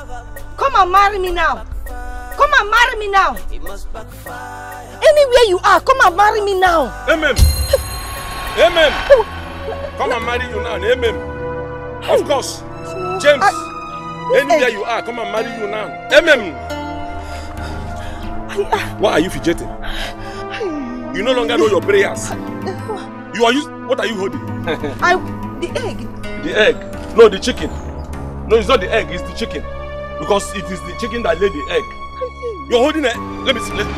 come and marry me now. Anywhere you are, come and marry me now. Amen. Come and marry you now. Amen. Of course. James. Anywhere you are, come and marry you now. Amen. Why are you fidgeting? You no longer know your prayers. You are what are you holding? The egg. The egg. No, the chicken. No, it's not the egg, it's the chicken. Because it is the chicken that laid the egg. You're holding it. Let me see. Let me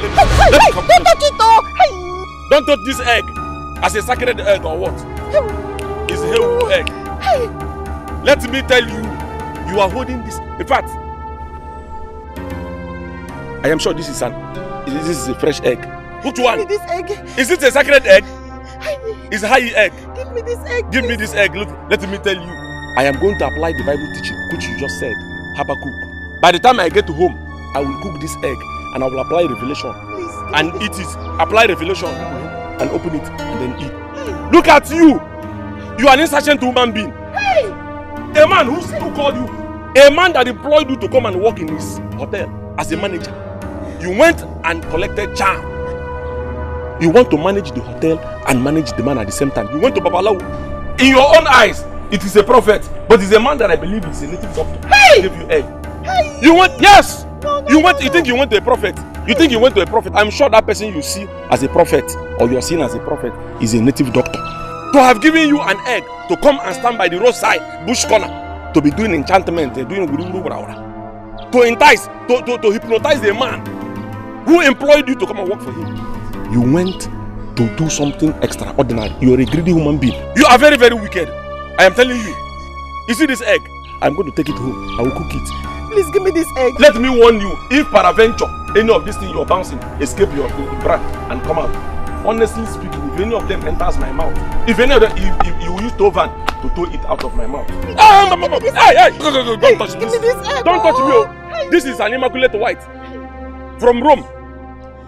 come. Don't touch it, oh! Don't touch this egg as a sacred egg or what? It's a hell egg. Let me tell you, you are holding this. In fact, I am sure this is a fresh egg. Which one? Give me this egg. Is it a sacred egg? It's a high egg. Give me this egg. Give me this egg. Look, let me tell you. I am going to apply the Bible teaching, which you just said, Habakkuk. By the time I get to home, I will cook this egg and I will apply revelation. Please, and eat it. Apply revelation and open it and then eat. Look at you. You are an insufficient human being. Hey! A man who called you, a man that employed you to come and work in his hotel as a manager. You went and collected charm. You want to manage the hotel and manage the man at the same time. You went to Babalawo. In your own eyes, it is a prophet, but it's a man that I believe is a native doctor. Hey! Give you egg. Hey! You went, yes! No, You think you went to a prophet? You think you went to a prophet? I'm sure that person you see as a prophet or you're seen as a prophet is a native doctor. To have given you an egg to come and stand by the roadside, bush corner, to be doing enchantment, doing to entice, to hypnotize a man who employed you to come and work for him. You went to do something extraordinary. You are a greedy human being. You are very, very wicked. I am telling you. You see this egg? I'm going to take it home. I will cook it. Please give me this egg. Let me warn you, if peradventure any of these things you're bouncing escape your brat and come out. Honestly speaking, if any of them enters my mouth, if any of them, if you use Tovan to throw it out of my mouth. Hey, don't touch this. Don't touch me. This is an immaculate white from Rome.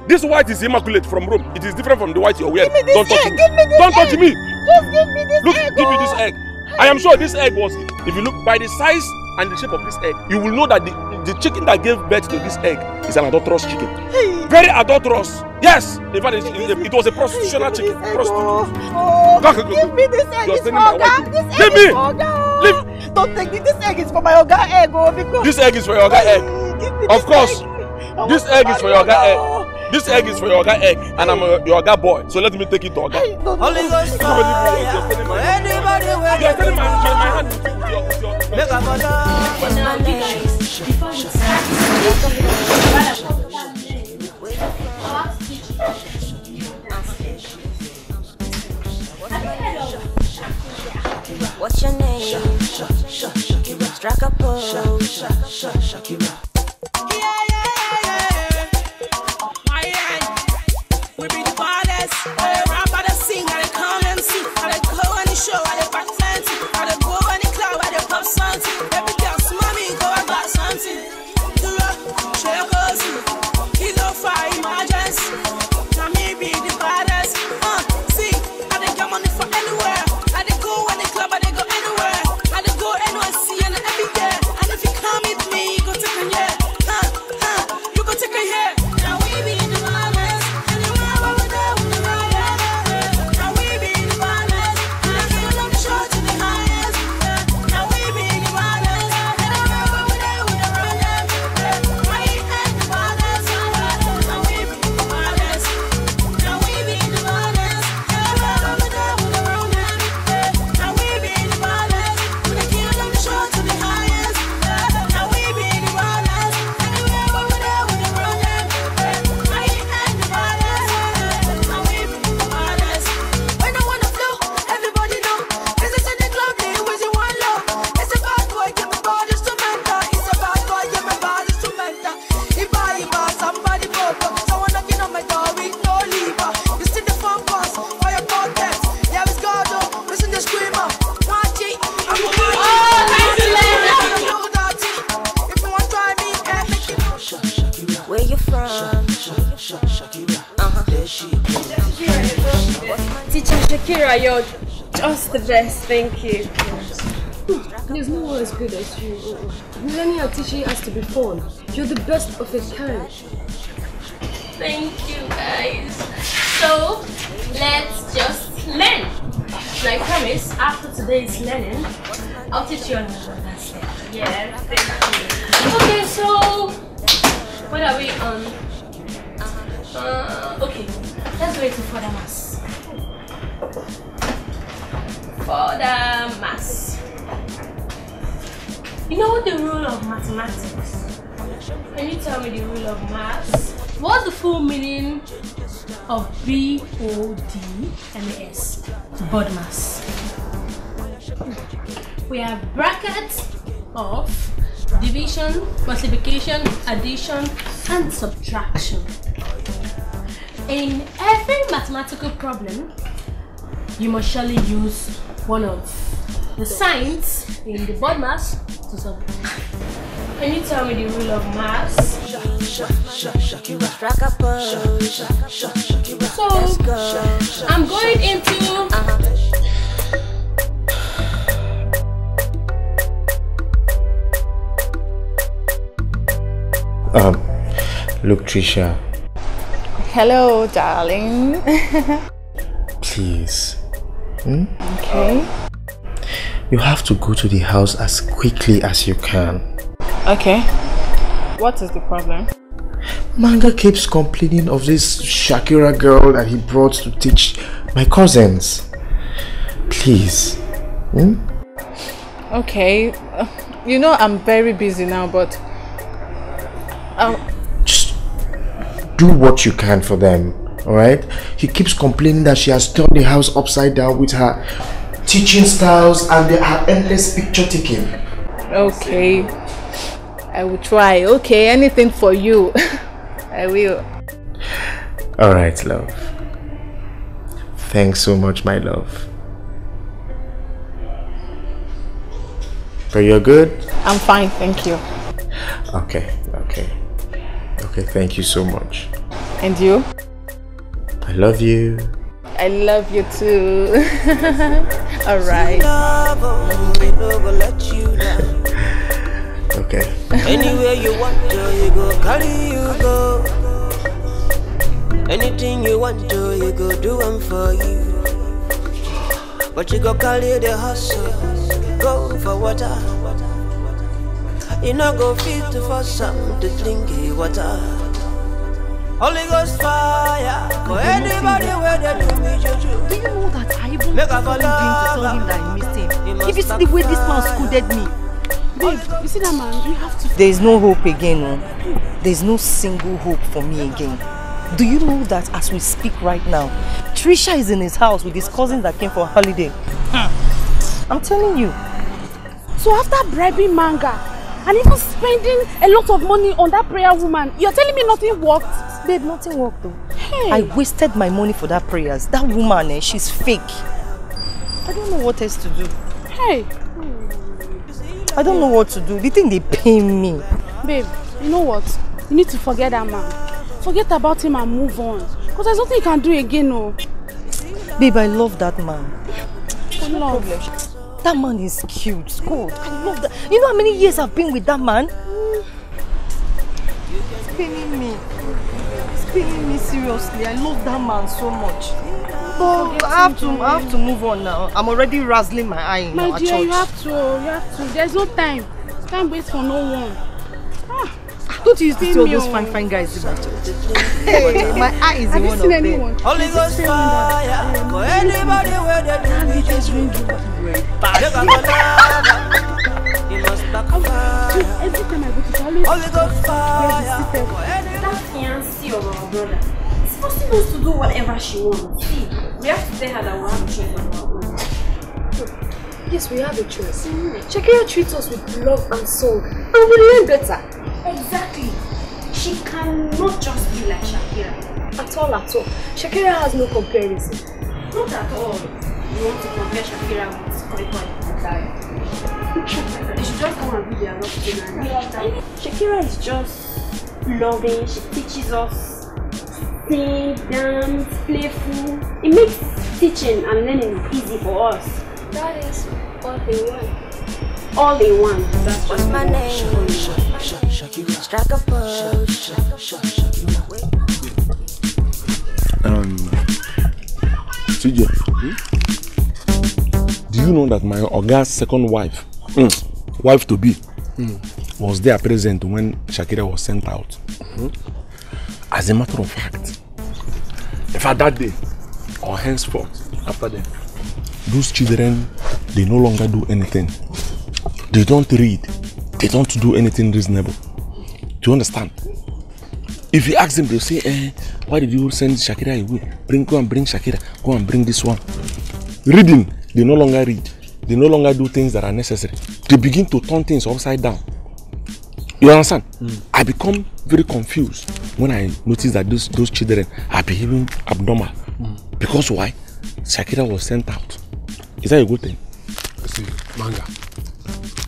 This white is immaculate from Rome. It is different from the white you're wearing. Don't touch me. Don't touch me. Just give me this Look, egg. give me this egg. I am sure this egg was, if you look by the size and the shape of this egg, you will know that the chicken that gave birth to this egg is an adulterous chicken. Hey. Very adulterous. Yes. In fact, it was a prostitutional chicken. Prostitute. Give me this egg. It's for Oga. This egg Give me. is for Oga. Don't take it. This egg is for my Oga egg. Because this egg is for your Oga egg. Of course. This egg is for your Oga egg. This egg is for your Oga egg, and I'm your Oga boy. So let me take it to Oga. Holy Ghost fire. Anybody where you are telling my hand with your make a mother. Now, you guys, before we start, What's your name? Strike a pose. We be the baddest. I rap, I sing, I come MC. I go on the show, I back fancy. I go on the club, I pop something. Every girl, mommy, go and buy something. Do it, share cozy. Kilo fire, emergency. Now me be the baddest. See, I get money for anywhere. I go on the club, I go anywhere. I go NYC and every year. And if you come with me, go take a year. You go take a year. Now we be the baddest. Where you from? Teacher Shakira, you're just the best. Thank you. There's no one as good as you. Learning and teaching has to be fun. You're the best of your kind. Thank you, guys. So, let's just learn. So I promise, after today's learning, I'll teach you another lesson. Yeah, thank you. Okay, so what are we on? Okay, let's go into further maths. Further maths. You know the rule of mathematics? Can you tell me the rule of maths? What's the full meaning of BODMAS? BODMAS. We have brackets of division, multiplication, addition, and subtraction. In every mathematical problem, you must surely use one of the signs in the BODMAS to solve it. Can you tell me the rule of maths? So, I'm going into look, Trisha. Hello, darling. Please. Okay. You have to go to the house as quickly as you can. Okay. What is the problem? Manga keeps complaining of this Shakira girl that he brought to teach my cousins. Please. Okay. You know I'm very busy now, but just do what you can for them, alright? He keeps complaining that she has turned the house upside down with her teaching styles and her endless picture taking. Okay. I will try. Okay, anything for you. I will. Alright, love. Thanks so much, my love. So you're good? I'm fine, thank you. Okay, thank you so much. And you? I love you. I love you too. Alright. Okay. Anywhere you want to, you go, carry you go. Anything you want to, you go, do them for you. But you go carry the hustle, go for water. You know go fit for some to drink water. Holy Ghost fire, for anybody where they do me juju. Do you know that I even called him to tell him that I missed him? If you see the way this man scolded me. Babe, you see that man? You have to. There is no hope again, no. There is no single hope for me again. Do you know that as we speak right now, Trisha is in his house with his cousins that came for holiday? I'm telling you. So after bribing Manga and even spending a lot of money on that prayer woman, you're telling me nothing worked? Babe, nothing worked though. Hey. I wasted my money for that prayers. That woman, she's fake. I don't know what else to do. Hey. I don't know what to do. They think they pay me. Babe, you know what? You need to forget that man. Forget about him and move on. Because there's nothing you can do again, no. Babe, I love that man. No problem. That man is cute. God, I love that. You know how many years I've been with that man? It's paining me. It's paining me seriously. I love that man so much. But I have to move on now. I'm already razzling my eye now My at dear, church. you have to. There's no time. Can't wait for no one. Don't you used to see all those fine guys in my church? Hey, my eye is in one of them. Holy Ghost fire, for anybody where they do me juju. Every time I go to church, Holy Ghost fire, that fiancé of our brother. Supposed to knows to do whatever she wants. See, we have to tell her that we have a choice on our own. Yes, we have a choice. Shakira treats us with love and song, and we learn better. Exactly. She cannot just be like Shakira. At all. Shakira has no comparison. Not at all. You want to compare Shakira with Koi Koi? You should just come and be their love dinner. Shakira is just loving. She teaches us sing, dance, playful. It makes teaching and learning easy for us. That is all they want. All they want. That's what's my name. Strike a pose. CJ, do you know that my Oga's second wife, wife to be, was there present when Shakira was sent out? As a matter of fact, if at that day or henceforth after that, those children, they no longer do anything. They don't read. They don't do anything reasonable. Do you understand? If you ask them, they'll say, why did you send Shakira away? Go and bring Shakira. Go and bring this one. Reading, they no longer read. They no longer do things that are necessary. They begin to turn things upside down. You understand? I become very confused when I notice that those children are behaving abnormal. Because why? Shakira was sent out. Is that a good thing? See, Manga,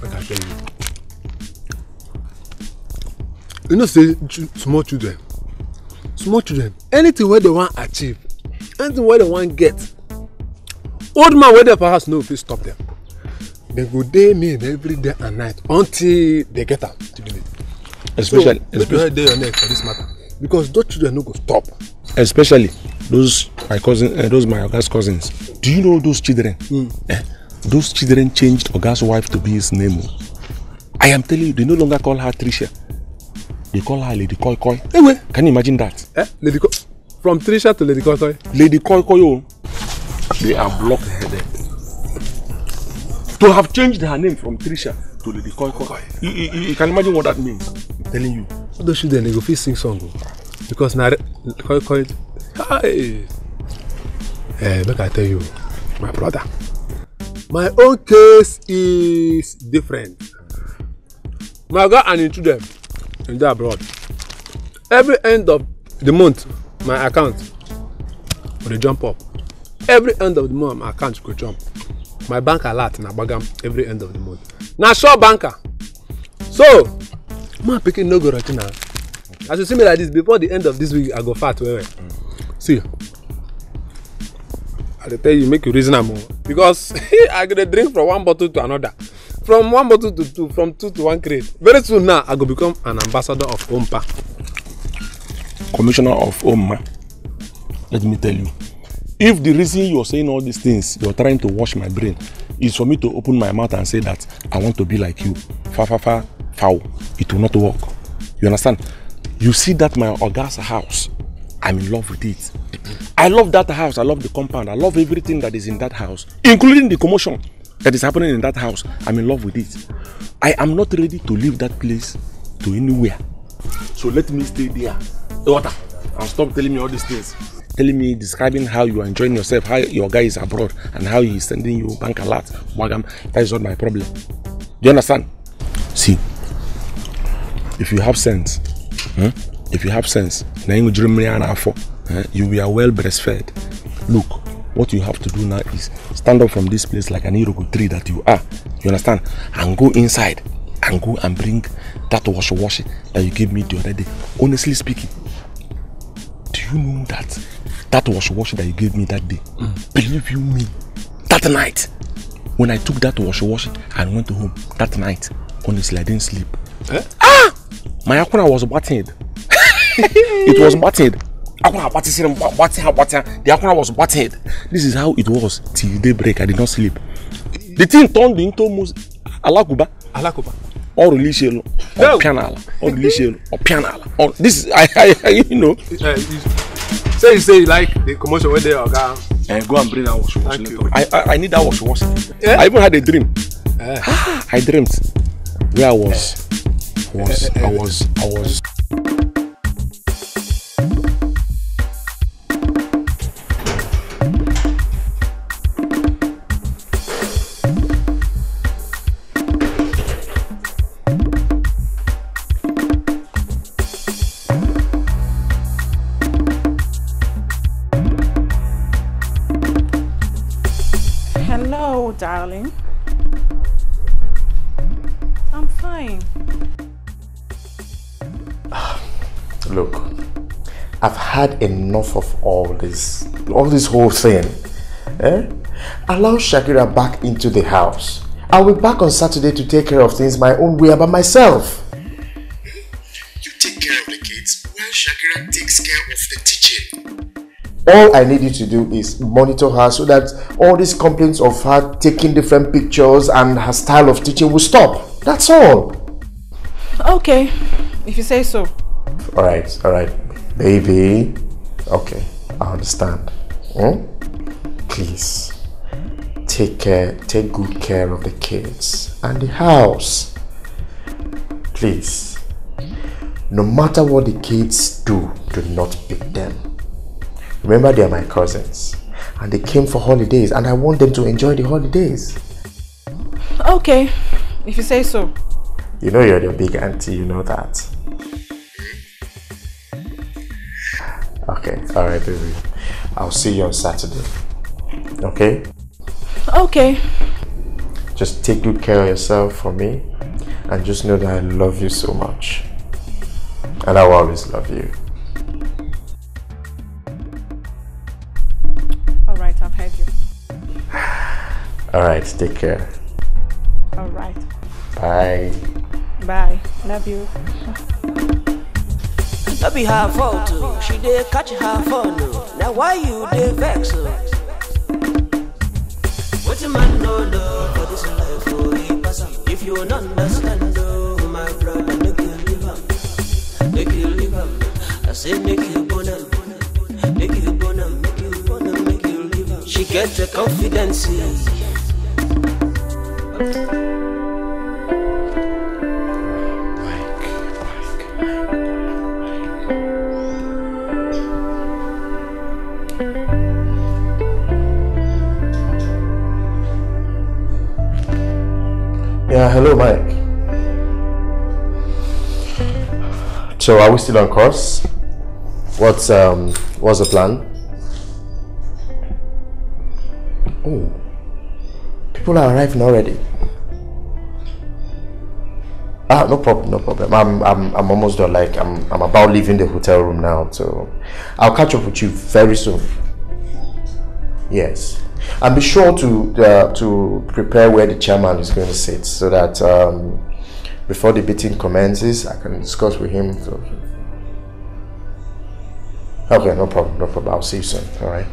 I can tell you. You know, say small children, anything where they want achieve, anything where they want get, old man where they perhaps know if you stop them. They go day mean every day and night until they get out to do it. Especially day or next for this matter. Because those children no go stop. Especially those my Oga's cousins. Do you know those children? Those children changed Oga's wife to be his name. I am telling you, they no longer call her Trisha. They call her Lady Koi Koi. Anyway, can you imagine that? Lady Koi, from Trisha to Lady Koi Koi. Lady Koi Koi, they are blockheaded. To have changed her name from Trisha to Lady Koi Koi, you can imagine what that means. I'm telling you. Those children, they go feel sing song. Because now, Koi Koi, look, I tell you, my brother, my own case is different. My God and into them. In the abroad. Every end of the month, my account will jump up. Every end of the month, my account will jump. My bank alert na bagam every end of the month. Now, sure banker. So, my picking no go right now. As you see me like this, before the end of this week, I go fat. See, I'll tell you, make you reasonable. Because I gonna drink from one bottle to another. From one bottle to two, from two to one crate. Very soon now, I go become an ambassador of OMPA. Commissioner of OMPA. Let me tell you. If the reason you're saying all these things, you're trying to wash my brain, is for me to open my mouth and say that I want to be like you. Foul. It will not work. You understand? You see that my Oga's house, I'm in love with it. I love that house. I love the compound. I love everything that is in that house, including the commotion that is happening in that house. I'm in love with it. I am not ready to leave that place to anywhere. So let me stay there. And stop telling me all these things. Telling me, describing how you are enjoying yourself, how your guy is abroad, and how he is sending you bank alert. That is not my problem. Do you understand? See, if you have sense, you will well breastfed. Look, what you have to do now is stand up from this place like an Iroko tree that you are. You understand? And go inside and go and bring that wash that you gave me the other day. Honestly speaking, do you know that wash that you gave me that day? Believe you me, that night when I took that wash and went to home that night, honestly I didn't sleep. My akuna was battered. It was battered. The akuna was battered. This is how it was till daybreak. I did not sleep. The thing turned into alakuba. Or relishelo, or pianala, or relishelo, or pianala. Or this is I you know. So you say you like the commotion where they are and go and bring that wash. I need that wash. Yeah? I even had a dream. I dreamt where I was. Hello, darling. I'm fine. Look, I've had enough of all this whole thing. Allow Shakira back into the house. I'll be back on Saturday to take care of things my own way by myself. You take care of the kids while Shakira takes care of the teaching. All I need you to do is monitor her so that all these complaints of her taking different pictures and her style of teaching will stop. That's all. Okay, if you say so. Alright, baby. Okay, I understand. Please, take good care of the kids and the house. Please, no matter what the kids do not beat them. Remember, they are my cousins. And they came for holidays, and I want them to enjoy the holidays. Okay, if you say so. You know you're the big auntie, you know that. Okay, alright baby. I'll see you on Saturday. Okay? Okay. Just take good care of yourself for me. And just know that I love you so much. And I will always love you. Alright, I've heard you. Alright, take care. Alright. Bye. Bye. Love you. That be her fault too. She did catch her phone. Now why you did vex her? What a man no for this life for you pass. If you don't understand, my brother, make you live up. Make you live up. I say make you bonum. Make you bonum. Make you bonum. Make you live up. She gets the confidence. Yeah, hello Mike. So are we still on course? What's the plan? Oh, people are arriving already. No problem, no problem. I'm almost done. Like I'm about leaving the hotel room now, so I'll catch up with you very soon. Yes. And be sure to prepare where the chairman is going to sit, so that before the meeting commences, I can discuss with him. Okay, no problem, no problem. I'll see you soon. All right.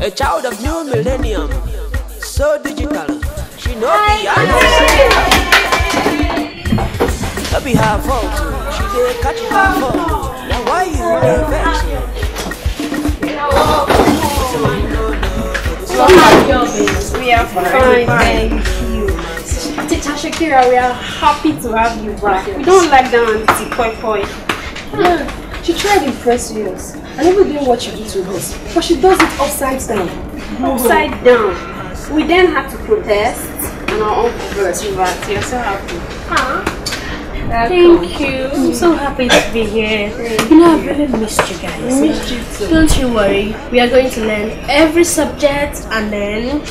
A child of new millennium, so digital. She know be that be her fault. She did catch her phone. Now why you vex? We are fine, thank you. Teacher Shakira, we are happy to have you back. We don't like that auntie koi koi. Yeah, she tried to impress us. I never did what she did to us, but she does it upside down. Upside down. We then had to protest and our own convert. You're so happy. Thank you. I'm so happy to be here. You know, I've really missed you guys. Missed you too. Don't you worry. We are going to learn every subject and then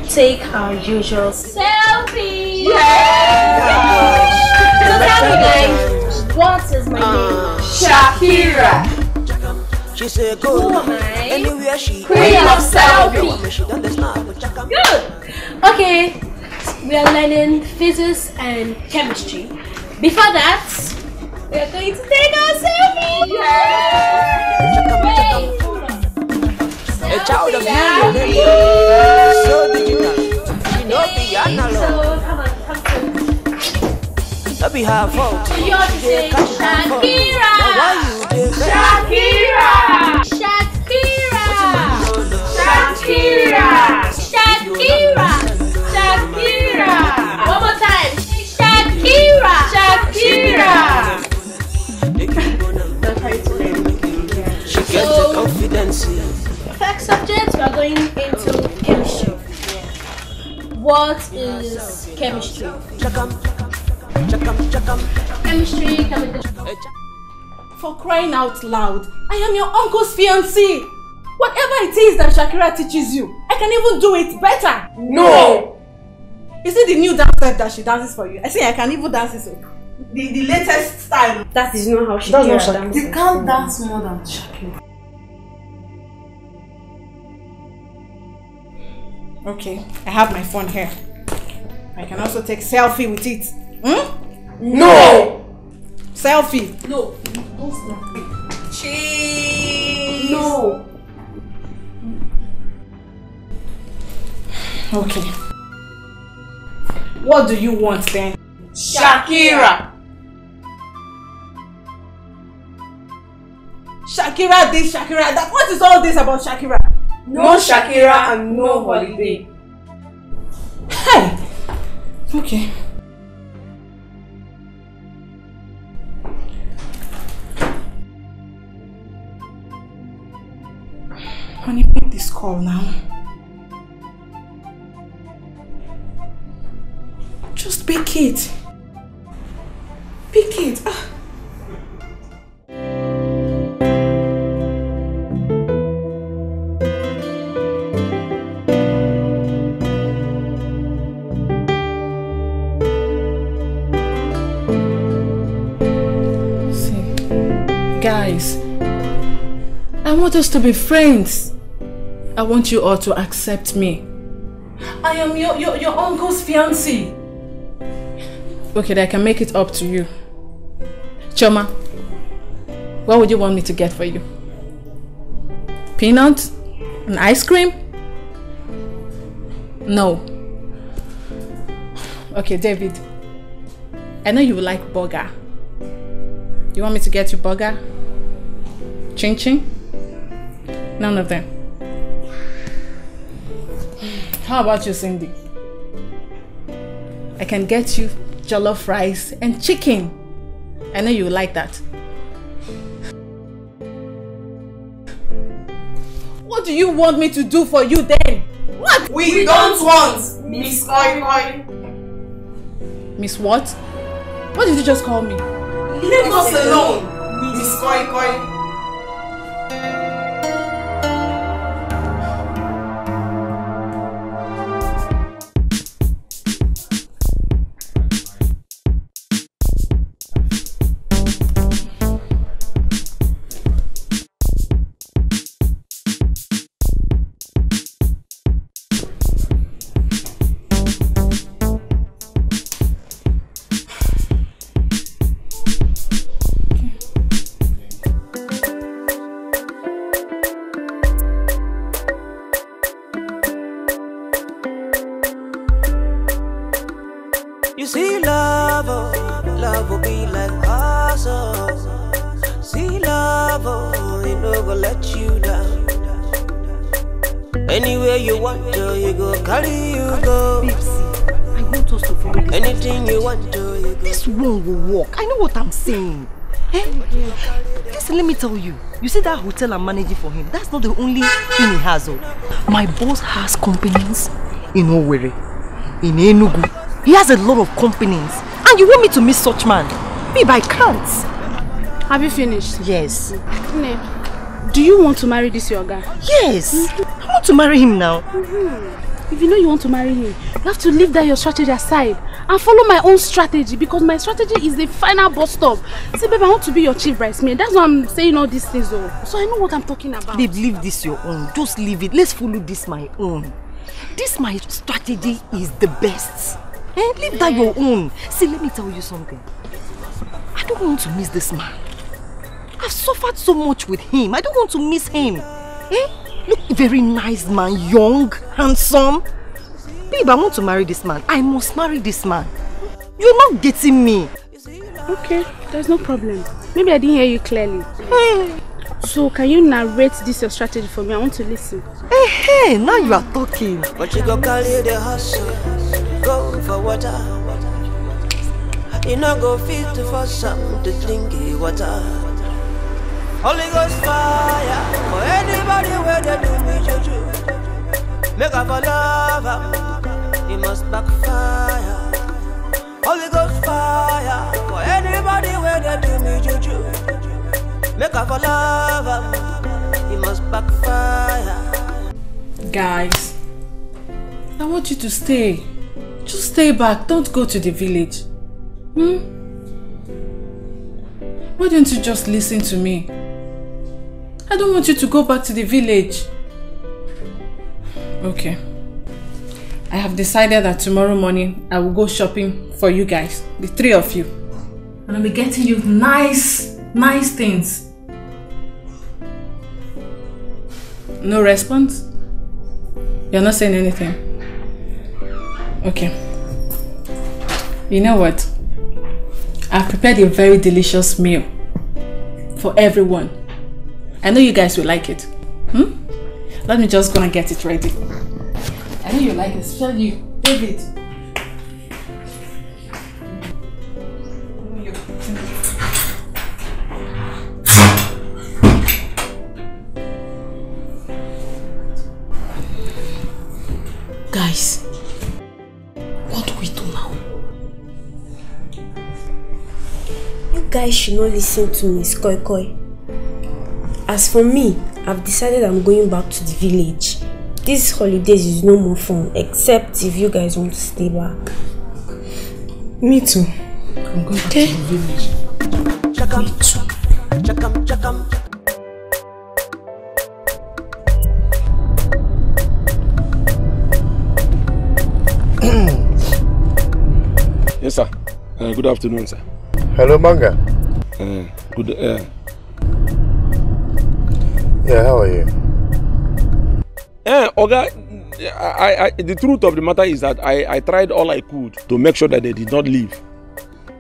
take our usual selfie. Yeah! So tell me guys, what is my name? Shakira. She said go anywhere she Queen of selfie. Good. Okay, we are learning physics and chemistry. Before that, we are going to take our selfie. A child of you, so digital. She know be analog. So come on, come to. That be her fault. You have to say Shakira. Shakira. Shakira. Shakira. Shakira. Shakira. One more time. Shakira. Shakira. She gets the confidence. First subject, we are going into chemistry. What is chemistry? Chemistry, For crying out loud, I am your uncle's fiancée. Whatever it is that Shakira teaches you, I can even do it better. No! Is it the new dance step that she dances for you? I say I can even dance it. The latest style. That is not how she dances. You can't dance more than Shakira. Okay, I have my phone here. I can also take selfie with it. No! Selfie? No. Cheese! No. Okay. What do you want then? Shakira. Shakira this, Shakira that. What is all this about Shakira? No Shakira and no holiday. Hey! Okay. Honey, pick this call now. Just pick it. Pick it. Guys, I want us to be friends. I want you all to accept me. I am your uncle's fiancée. Okay, then I can make it up to you. Choma, what would you want me to get for you? Peanuts? An ice cream? No. Okay, David. I know you would like burger. You want me to get you burger? Ching ching? None of them. How about you, Cindy? I can get you jollof rice and chicken. I know you like that. What do you want me to do for you then? What? We don't want Miss Koi Koi. Miss what? What did you just call me? Leave us alone, Miss Koi Koi. You see love, oh, love will be like us, oh. See love, oh, it no go let you down. Anywhere you want to, you go, carry you go. Babesy, I want us to follow this. Anything you want to, you go. This one will work. I know what I'm saying. Eh? Listen, let me tell you. You see that hotel I'm managing for him? That's not the only thing he has. Oh. My boss has companies in Owerri, in Enugu. He has a lot of companies. And you want me to miss such man? Babe, I can't. Have you finished? Yes. Do you want to marry this your guy? Yes. I want to marry him now. If you know you want to marry him, you have to leave that your strategy aside and follow my own strategy, because my strategy is the final bus stop. See, babe, I want to be your chief bridesmaid. That's why I'm saying all these things. So I know what I'm talking about. Babe, leave this your own. Just leave it. Let's follow this my own. This my strategy is the best. Leave that your own. See, let me tell you something. I don't want to miss this man. I've suffered so much with him. I don't want to miss him. Look, very nice man, young, handsome. Babe, I want to marry this man. I must marry this man. You're not getting me. Okay, there's no problem. Maybe I didn't hear you clearly. So, can you narrate this your strategy for me? I want to listen. Hey, now you are talking. But you go carry the hustle, go for water. You not go fit for some to drink water. Holy Ghost fire for anybody where they do me juju. Make up for love, it must backfire. Holy Ghost fire for anybody where they do me juju. Make up for love, it must backfire. Guys, I want you to stay. Just stay back. Don't go to the village. Why don't you just listen to me? I don't want you to go back to the village. Okay. I have decided that tomorrow morning I will go shopping for you guys, the three of you. And I'll be getting you nice things. No response? You're not saying anything? Okay. You know what? I've prepared a very delicious meal for everyone. I know you guys will like it. Let me just go and get it ready. I know you like it, especially you, David. Guys, what do we do now? You guys should not listen to Miss Koi Koi. As for me, I've decided I'm going back to the village. These holidays is no more fun, except if you guys want to stay back. Me too. I'm going back to the village. Chakam, Me too. chakam, chakam. Yes, sir. Good afternoon, sir. Hello, Manga. Good. Yeah, how are you? Oga, the truth of the matter is that I tried all I could to make sure that they did not leave.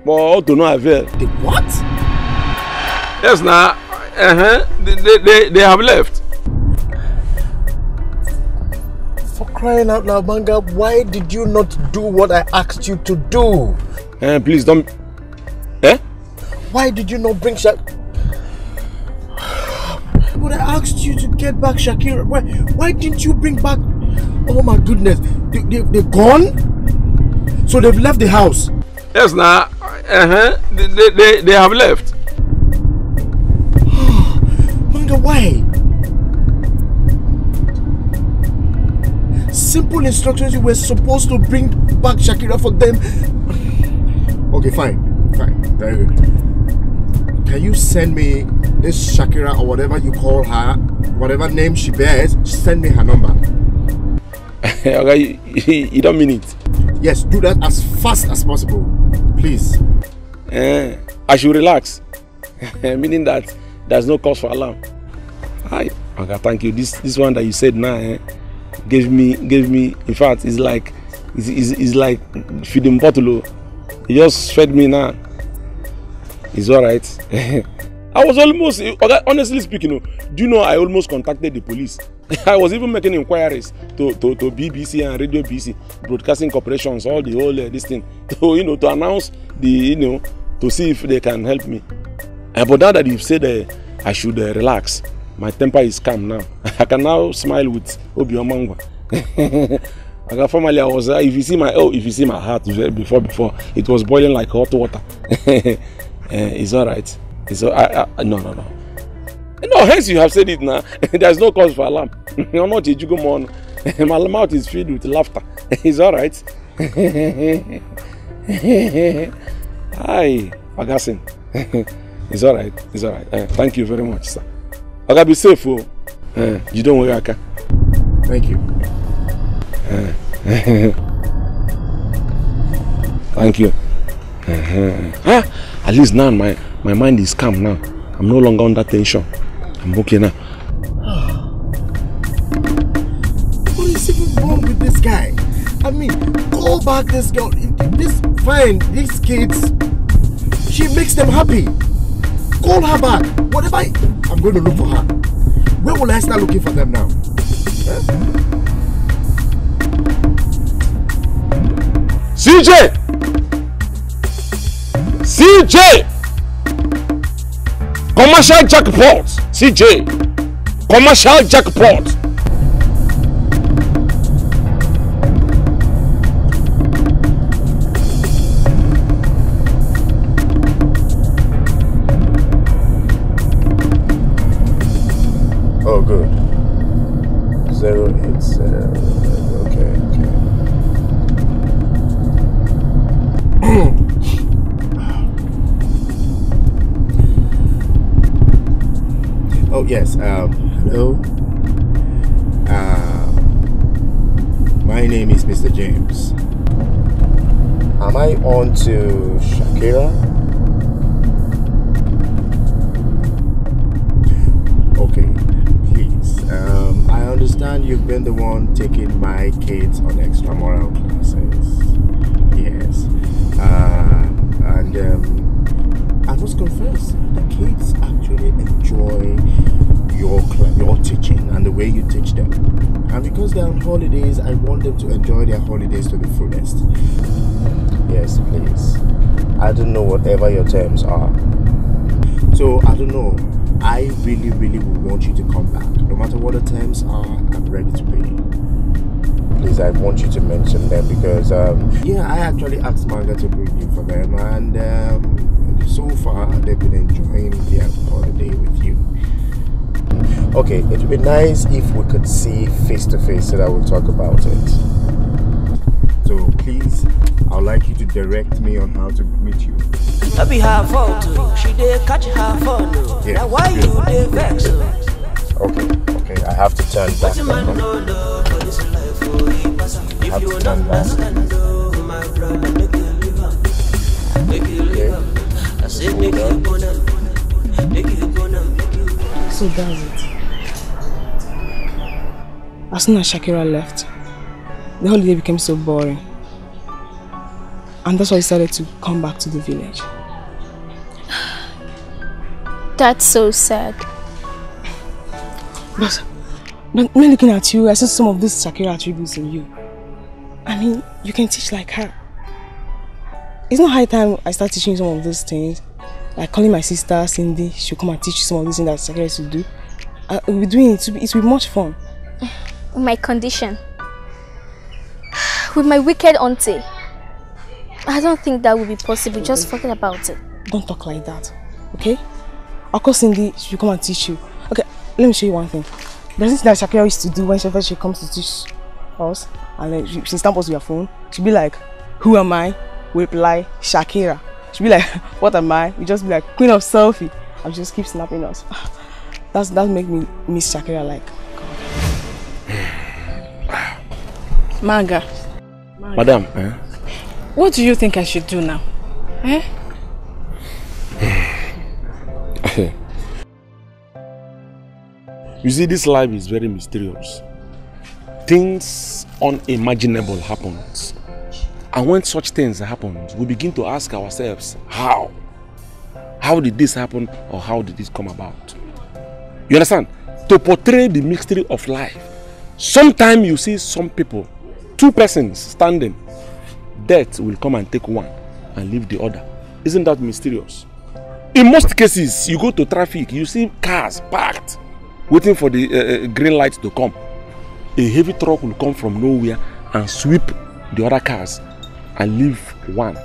But all to no avail. The what? Yes, now. They have left. For crying out loud, Manga, why did you not do what I asked you to do? Please don't. Why did you not bring But I asked you to get back Shakira. Why didn't you bring back? Oh my goodness, they're gone. So they've left the house. Yes, now. They have left. Manga, why? Simple instructions. You were supposed to bring back Shakira for them. Okay, fine, very good. Can you send me this Shakira or whatever you call her, whatever name she bears? Send me her number. Okay, you don't mean it. Yes, do that as fast as possible, please. I should relax, meaning that there's no cause for alarm. Hi, okay, thank you. This one that you said now gave me. In fact, it's like feeding bottle. He just fed me now. It's all right. I was almost, honestly speaking, do you know I almost contacted the police? I was even making inquiries to BBC and Radio BC, broadcasting corporations, all the whole this thing, to announce to see if they can help me. But now that you've said I should relax, my temper is calm now. I can now smile with Obiomangwa. Formerly I was if you see my heart before it was boiling like hot water. It's all right. No. Hence you have said it now. There's no cause for alarm. You're not a jugumon. My mouth is filled with laughter. It's all right. Hi, Agasin. It's all right. Thank you very much, sir. I gotta be safe. You don't worry, Aka. Thank you. Thank you. At least now my mind is calm now. I'm no longer under tension. I'm okay now. What is even wrong with this guy? I mean, call back this girl. These kids, she makes them happy. Call her back. Whatever, I'm going to look for her. Where will I start looking for them now? CJ! Commercial jackpot! CJ! Commercial jackpot! Oh, good. 080. Okay. Oh yes. Hello. My name is Mr. James. Am I on to Shakira? understand you've been the one taking my kids on extramural classes. Yes. And I must confess, the kids actually enjoy your teaching and the way you teach them. And because they're on holidays, I want them to enjoy their holidays to the fullest. Yes, please. I don't know whatever your terms are. So, I don't know. I really, really would want you to come back. No matter what the terms are, I'm ready to pay. Please, I want you to mention them because, yeah, I actually asked Manga to bring you for them. And so far, they've been enjoying their holiday with you. Okay, it would be nice if we could see face to face so that we'll talk about it. So please, I would like you to direct me on how to meet you. I be half out, she did catch half on. Yeah, now why good. you did vex? Okay, I have to turn back. I have to turn back. So that's it. As soon as Shakira left, the holiday became so boring. And that's why I decided to come back to the village. That's so sad. But me looking at you, I see some of these Shakira attributes in you. I mean, you can teach like her. It's not high time I start teaching you some of these things. Like calling my sister Cindy, she'll come and teach you some of these things that Shakira used to do. We'll be doing it, it will be much fun. My condition. With my wicked auntie. I don't think that will be possible. Just forget about it. Don't talk like that, okay? I'll call Cindy, she'll come and teach you. Okay, let me show you one thing. There's this thing that Shakira used to do whenever she comes to teach us. And then she stamps us with her phone. She'll be like, who am I? We reply, Shakira. She'll be like, what am I? We just be like, queen of selfie. And she just keep snapping us. That make me miss Shakira like God. Manga. Madam, what do you think I should do now? You see, this life is very mysterious. Things unimaginable happen. And when such things happen, we begin to ask ourselves, how? How did this happen, or how did this come about? You understand? To portray the mystery of life, sometimes you see some people, two persons standing, death will come and take one and leave the other. Isn't that mysterious? In most cases, you go to traffic, you see cars parked, waiting for the green light to come. A heavy truck will come from nowhere and sweep the other cars and leave one.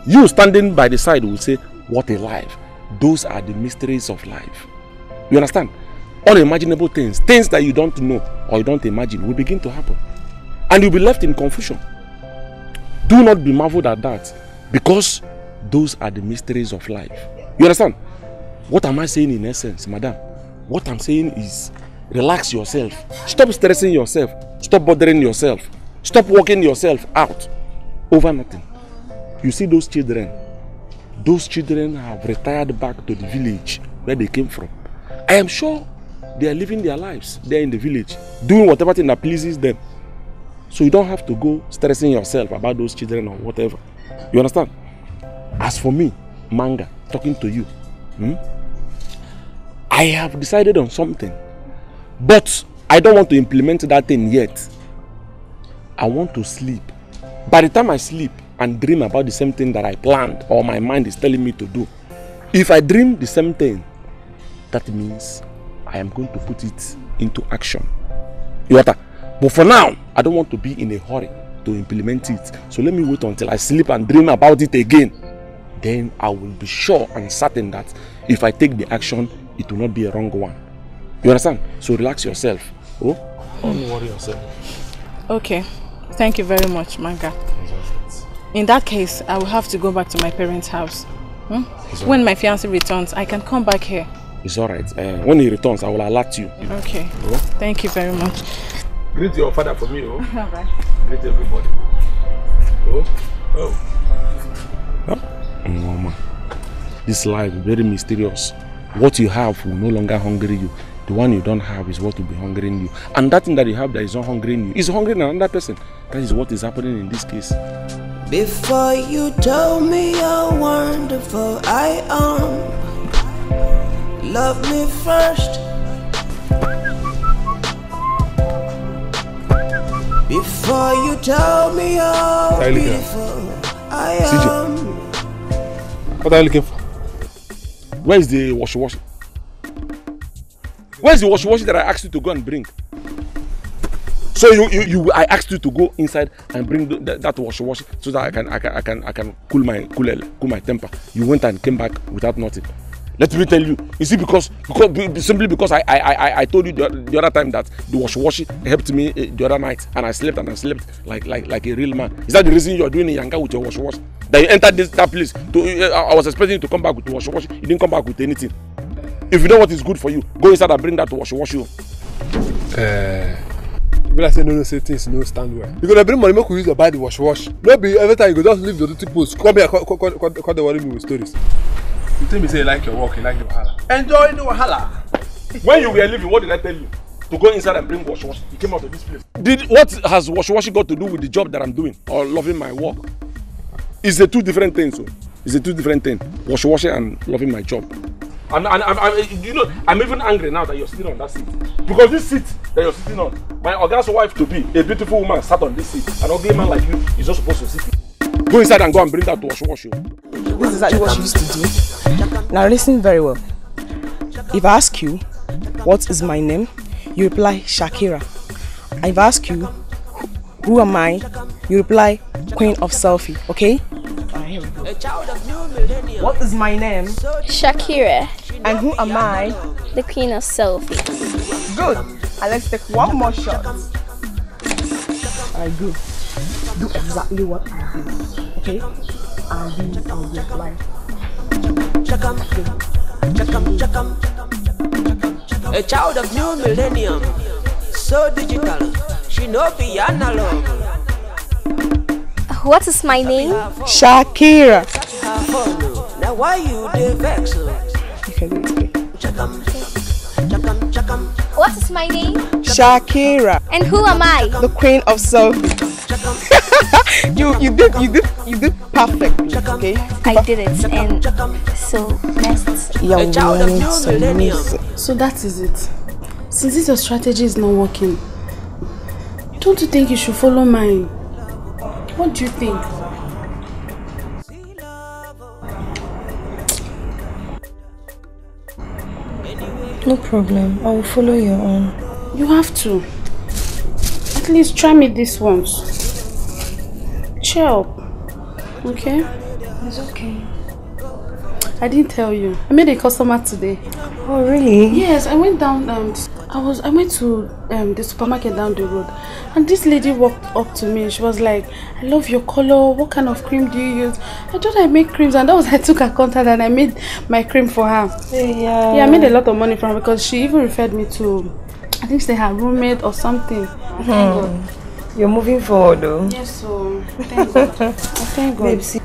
You standing by the side will say, what a life. Those are the mysteries of life. You understand? Unimaginable things, things that you don't know or you don't imagine will begin to happen. And you'll be left in confusion. Do not be marveled at that, because those are the mysteries of life. You understand? What am I saying in essence, madam? What I'm saying is, relax yourself. Stop stressing yourself. Stop bothering yourself. Stop working yourself out over nothing. You see those children have retired back to the village where they came from. I am sure they are living their lives there in the village, doing whatever thing that pleases them. So you don't have to go stressing yourself about those children or whatever. You understand? As for me, Manga, talking to you, I have decided on something, but I don't want to implement that thing yet. I want to sleep. By the time I sleep and dream about the same thing that I planned or my mind is telling me to do, if I dream the same thing, that means I am going to put it into action. You understand? But for now, I don't want to be in a hurry to implement it. So let me wait until I sleep and dream about it again. Then I will be sure and certain that if I take the action, it will not be a wrong one. You understand? So relax yourself. Oh? Don't worry yourself. Okay. Thank you very much, Manga. In that case, I will have to go back to my parents' house. When my fiancé returns, I can come back here. It's alright. When he returns, I will alert you. Okay. Oh? Thank you very much. Greet your father for me, oh. Alright. Greet everybody. Mama, this life is very mysterious. What you have will no longer hunger you. the one you don't have is what will be hungering you. And that thing that you have that is not hungering you is hungering another person. That is what is happening in this case. Before you tell me how wonderful I am, love me first. Before you tell me how beautiful I am. What are you looking for? Where is the washi-washi? Where is the washi-washi that I asked you to go and bring? So I asked you to go inside and bring that washi-washi so that I can cool my temper. You went and came back without nothing. Let me tell you. You see, simply because I told you the other time that the washi-washi helped me the other night, and I slept like a real man. Is that the reason you are doing a yanga with your washi-washi? That you entered that place. I was expecting you to come back with the washi-washi. You didn't come back with anything. If you know what is good for you, go inside and bring that washi-washi. But I say no, say things no stand well. You're gonna bring money, make we use to buy the wash. Maybe every time you go just leave the dirty post. Come here, call the worry me with stories. You tell me say you like your work, you like the wahala. Enjoy the wahala. When you were leaving, what did I tell you? To go inside and bring wash-wash. You came out of this place. What has wash-wash got to do with the job that I'm doing or loving my work? It's the two different things. So. It's the two different things. Wash-wash and loving my job. And you know, I'm even angry now that you're sitting on that seat. Because this seat that you're sitting on, my Oga's wife to be, a beautiful woman, sat on this seat. An ugly man like you is not supposed to sit. Go inside and go and bring that wash-wash. This is exactly what she used to do. Now listen very well. If I ask you, what is my name? You reply, Shakira. And if I ask you, who am I? You reply, Queen of Selfie. Okay? Here we go. What is my name? Shakira. And who am I? The Queen of Selfie. Good. And let's take one more shot. Alright, good. Do exactly what I do. Okay? And then I'll reply. A child of new millennium, so digital, she no be analog. What is my name? Shakira. Now why you dey vex? You can do it. What is my name? Shakira. And who am I? The Queen of Selfie. you did perfect. Okay? I did it, and so next. You're wearing some music. So that is it. Since this your strategy is not working, don't you think you should follow mine? What do you think? No problem. I will follow your own. You have to. At least try me this once. Cheer up. Okay? It's okay. I didn't tell you. I made a customer today. Oh really? Yes, I went down. I went to the supermarket down the road, and this lady walked up to me. She was like, "I love your color. What kind of cream do you use?" I thought I make creams, and that was I took her contact and I made my cream for her. Yeah. Yeah, I made a lot of money from her because she even referred me to, I think they her roommate or something. Thank God. You're moving forward though. Yes, so thank God. Thank God. Babe, see,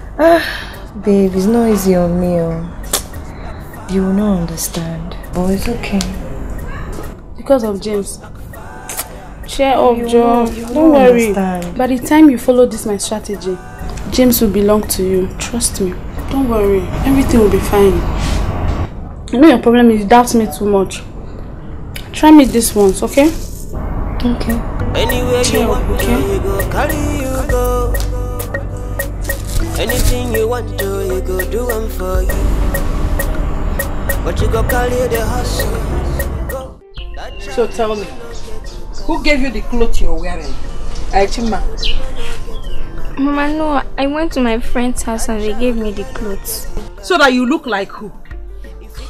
babe, it's not easy on me. You will not understand, but it's okay. Because of James. Cheer up, Joe. Don't worry. Understand. By the time you follow this my strategy, James will belong to you. Trust me. Don't worry. Everything will be fine. I know your problem is you doubt me too much. Try me this once, okay? Okay. Anywhere Cheer you up, want okay? to, you go carry you go. Anything you want to, you go do them for you. But you go carry the hustle. So tell me, who gave you the clothes you're wearing? Aichima. Mama, no, I went to my friend's house and they gave me the clothes. So that you look like who?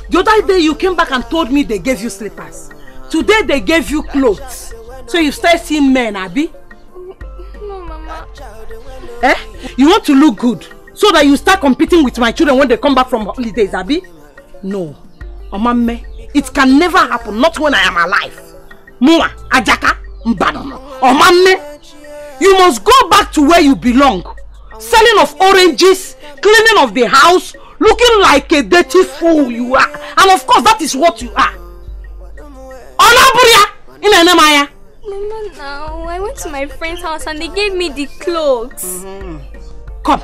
The other day you came back and told me they gave you slippers. Today they gave you clothes. So you start seeing men, Abby? No, Mama. Eh? You want to look good so that you start competing with my children when they come back from holidays, Abby? No. Omame, it can never happen, not when I am alive. Mua, Ajaka, Mbanono. Omame, you must go back to where you belong. Selling of oranges, cleaning of the house, looking like a dirty fool you are. And of course, that is what you are. Mama, now I went to my friend's house and they gave me the clothes. Come.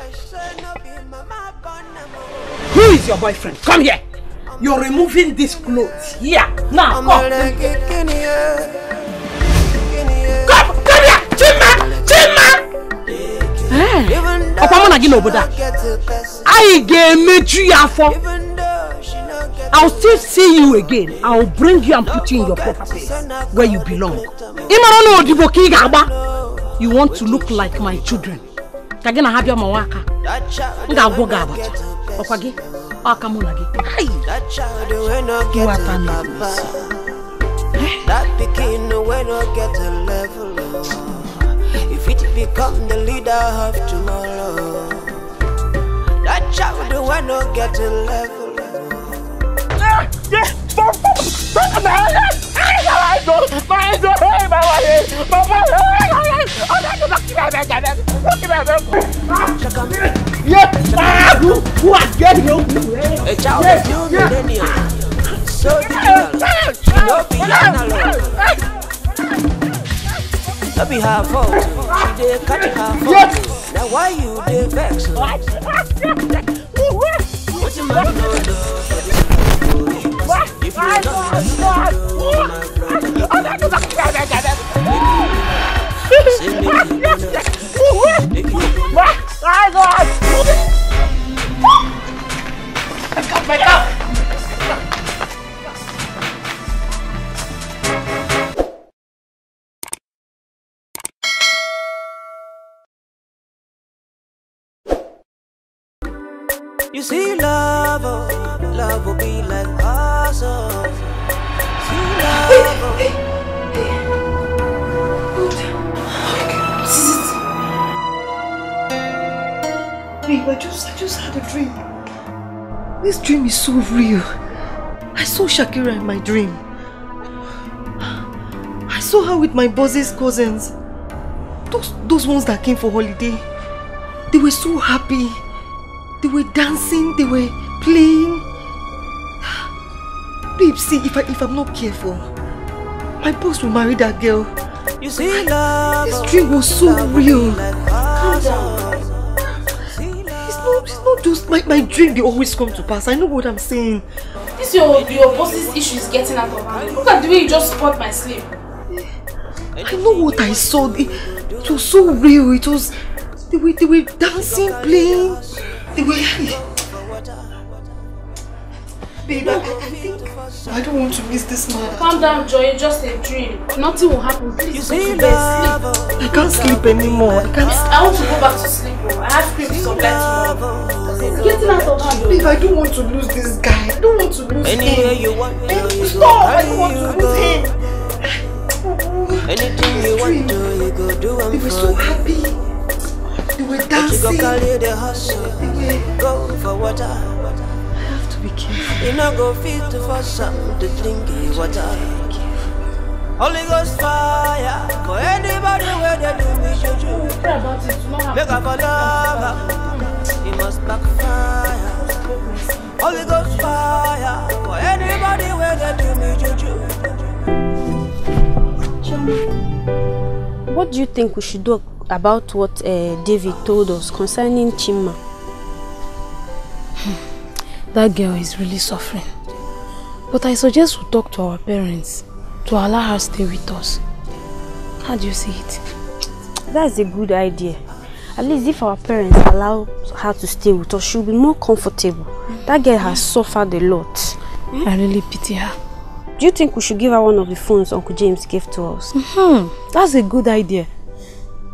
Who is your boyfriend? Come here. You're removing these clothes. Here. Now, come. Come here. I'll still see you again. I'll bring you and put you in your proper place where you belong. You want to look like my children. That child will not get a level. If it become the leader of tomorrow, that child will not get a level. A child is new millennium, so digital, she no be analog. No be her fault, she dey catch her fault. Now why you dey vex? What you man no do? If you don't you see love, love will be like awesome. See love. Babe, I just had a dream. This dream is so real. I saw Shakira in my dream. I saw her with my boss's cousins. Those ones that came for holiday. They were so happy. They were dancing, they were playing. Babe, see, if I'm not careful, my boss will marry that girl. You see, this dream was so real. Calm down. It's not just my dream, they always come to pass. I know what I'm saying. This your boss's issue is getting out of hand. Look at the way you just spoiled my sleep. I know what I saw. It was so real. It was they were dancing, playing. They were Babe, I think I don't want to miss this man. Calm down, Joy. It's just a dream. Nothing will happen. Please go to bed. Sleep. I can't sleep anymore. I want to go back to sleep. I have to some light tomorrow. It's getting out of hand. Babe, I don't want to lose this guy. I don't want to lose him. Stop! I don't want to lose him. Anything you want to, you go do. They were so happy. They were dancing. They were go for water. I have to be careful. You not go fit for something to drink water. Holy Ghost fire for anybody where they do me juju. Make up for love, you must backfire. Holy Ghost fire for anybody where they do me juju. What do you think we should do about what David told us concerning Chima? That girl is really suffering. But I suggest we talk to our parents to allow her stay with us. How do you see it? That's a good idea. At least if our parents allow her to stay with us, she'll be more comfortable. That girl has suffered a lot. I really pity her. Do you think we should give her one of the phones Uncle James gave to us? That's a good idea.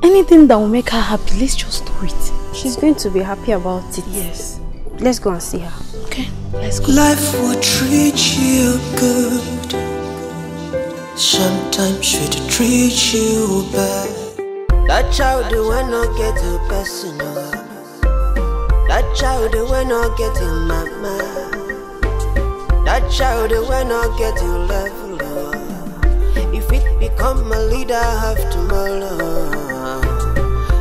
Anything that will make her happy, let's just do it. She's going to be happy about it. Yes. Let's go and see her. Okay, let's go. Life will treat you good. Sometimes she will treat you bad. That child will not get a person. That child will not get a mama. That child will not get a level. If it become a leader of tomorrow,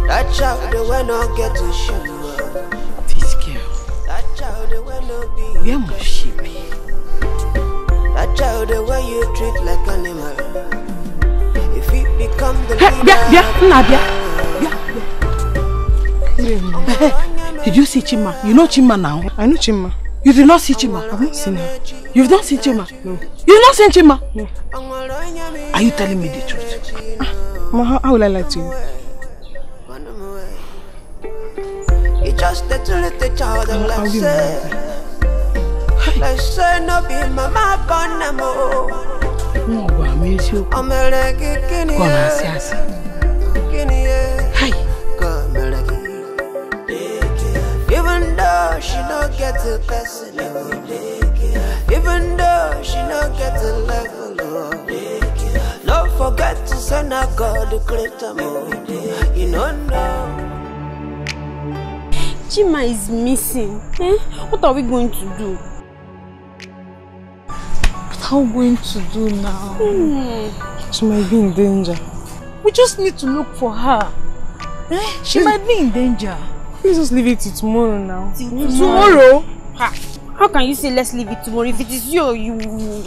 that child will not get a shoe. This girl, where must she be? That That child the way you treat like animal. If it become the Did you see Chima? You know Chima now? I know Chima. You did not see Chima? I've not seen her. You've not seen Chima? No. You've not seen Chima? No. Are you telling me the truth? Mama, how will I lie to you? You just let the child like say. Like say no be mama bonamo. No, go amaze you. I'm a leggy guinea. Go and see us. Hi. Even though she don't get to person, even though she don't get to level, don't forget to send her God the greater more. You know, no. Chima is missing. What are we going to do? What are we going to do now? She might be in danger. We just need to look for her. She might be in danger. Please just leave it till tomorrow now. Tomorrow? How can you say let's leave it tomorrow? If it is you,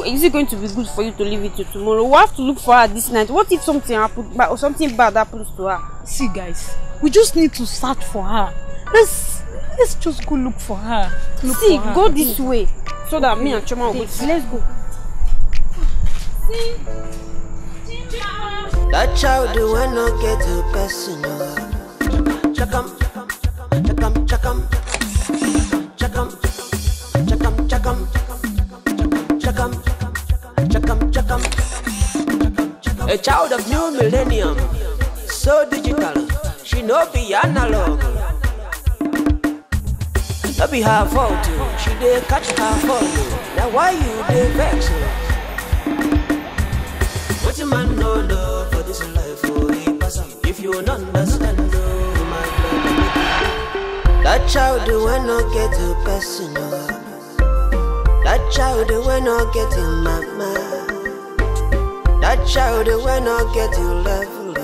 is it going to be good for you to leave it till tomorrow? We have to look for her this night. What if something happens or something bad happens to her? See guys, we just need to search for her. Let's just go look for her. Go this way so that me and Choma will go. Let's go. See? That child will not get a person. Chakam, chakam, chakam, chakam, chakam, chakam, chakam, chakam, chakam. A child of new millennium, so digital, she no be analog. That be her fault, she dey catch her fault. Now why you dey vex? What you man no love for this life for a person? If you don't understand, my brother. That child will not get a person. That child will not get a mama. That child will not get a level.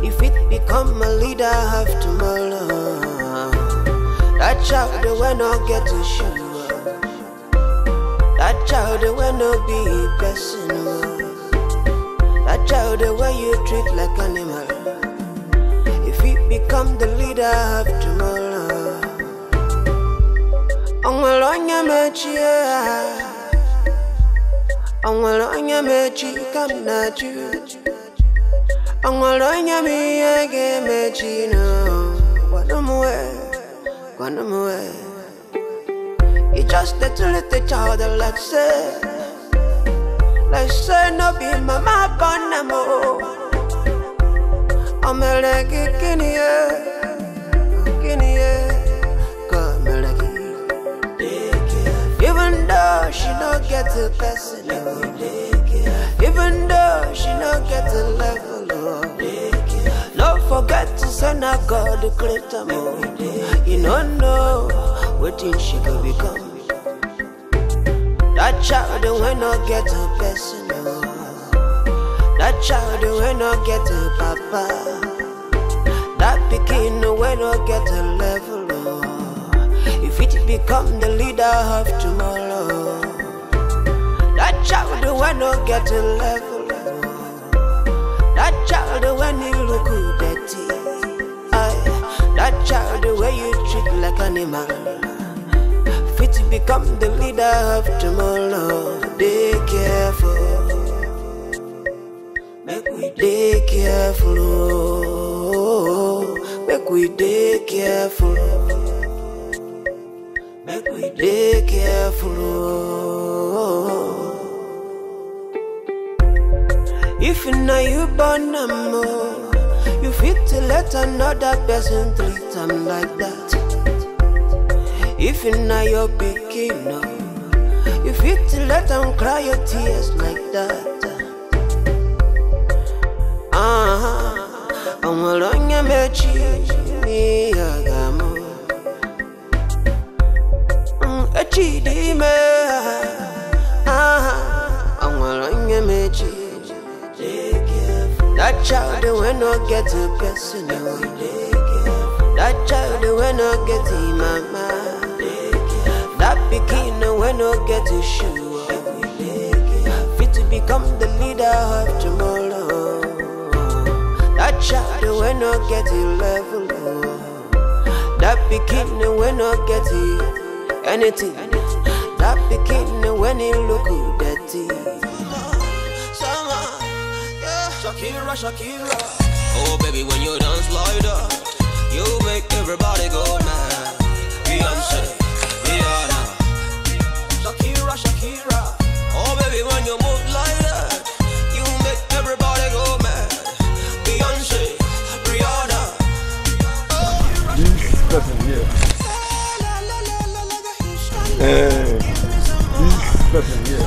If it become a leader of tomorrow, that child will not get a shoe. That child will not be a person. That child the way you treat like animal. If it become the leader of tomorrow, Ongolonya mechi, Ongolonya mechi come na you. Ongolonya me again mechi no. One way. It just the little child like say. Like say no be mama bonamo. I'm a leggy guinea, come leggy. Even though she don't get a person, even though she don't get a level, don't forget to send her God the greater more. You don't know what she could become. That child will not get a person. That child will not get a papa. That pikin will not get a level. If it become the leader of tomorrow, that child will not get a level. That child when you look dirty. That child the way you treat like animal. Fit to become the leader of tomorrow. Be careful. Make we be careful. Make we be careful. Make we be careful. If now you born no more, you fit to let another person treat them like that. If now you're picking up, you fit to let them cry your tears like that. Amalonya mechi ni agamo. Echi di me. Amalonya mechi. That child will not get a person. That child will not get a mama. That pikin will not get a shoe. become the leader of tomorrow. That child will not get it level. That beginning will not get it anything. That beginning when it look dirty. Shakira, Shakira. Oh baby, when you dance like that, you make everybody go mad. Beyonce, Rihanna. Shakira, Shakira. Oh baby, when you move like that, you make everybody go mad. Beyonce, Rihanna. This person here. This person here.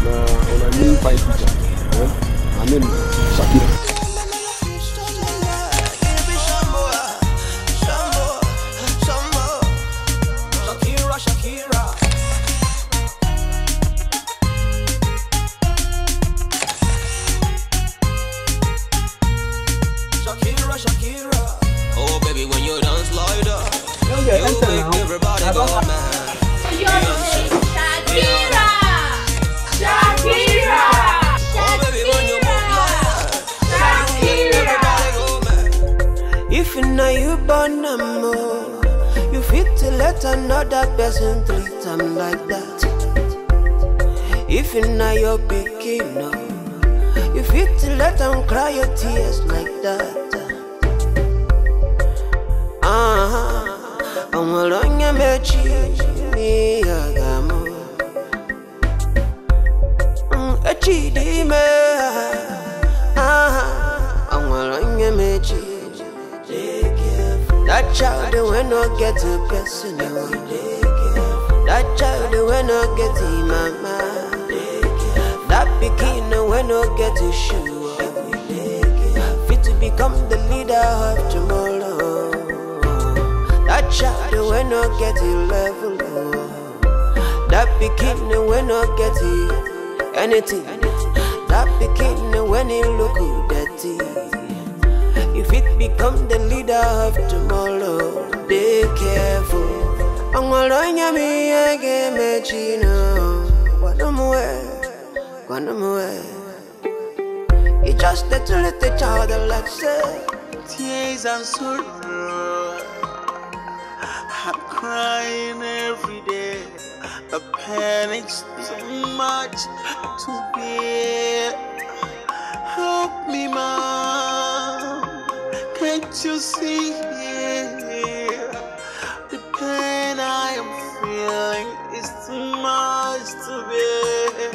On a new fine picture. My name is Shakira. If now you born no more, you fit to let another person treat them like that. If now you're picking up, you fit to let them cry your tears like that. I'm alone, I'm a cheat, a cheat, that child will not get a person. That child will not get a mama. That begin will not get a shoe. Fit to become the leader of tomorrow. That child will not get a level. That begin will not get a anything. That begin when it look dirty. If it become the leader of tomorrow, be careful. I'm gonna me again, Machino. What am I? It's just that to let the child like say, tears and sorrow. I'm crying every day. The pain is too much to bear. Help me, Mom. Can't you see the pain I am feeling is too much to bear?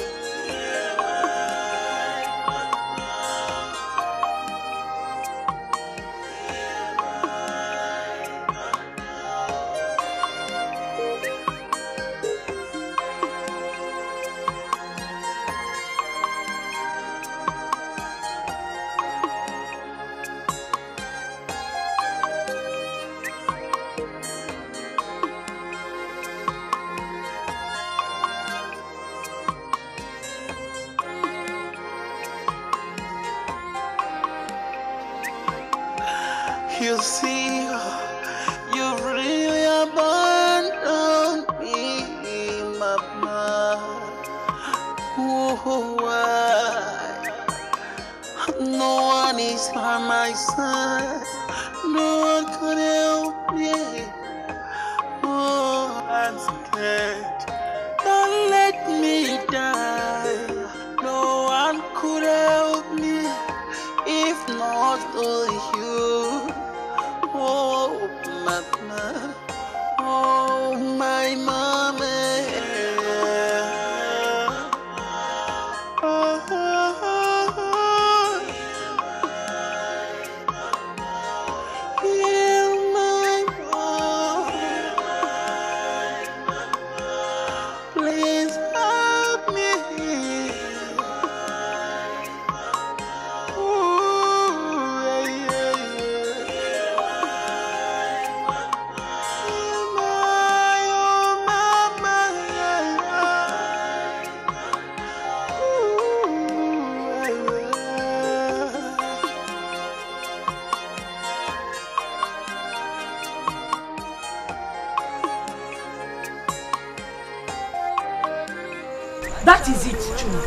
You see, you really abandoned me, Mama. Oh, why? No one is by my side. No one could help me. Oh, I'm scared. Don't let me die. No one could help me if not only you. Oh, Mama, oh, my mama. Oh, That is it, Chuma.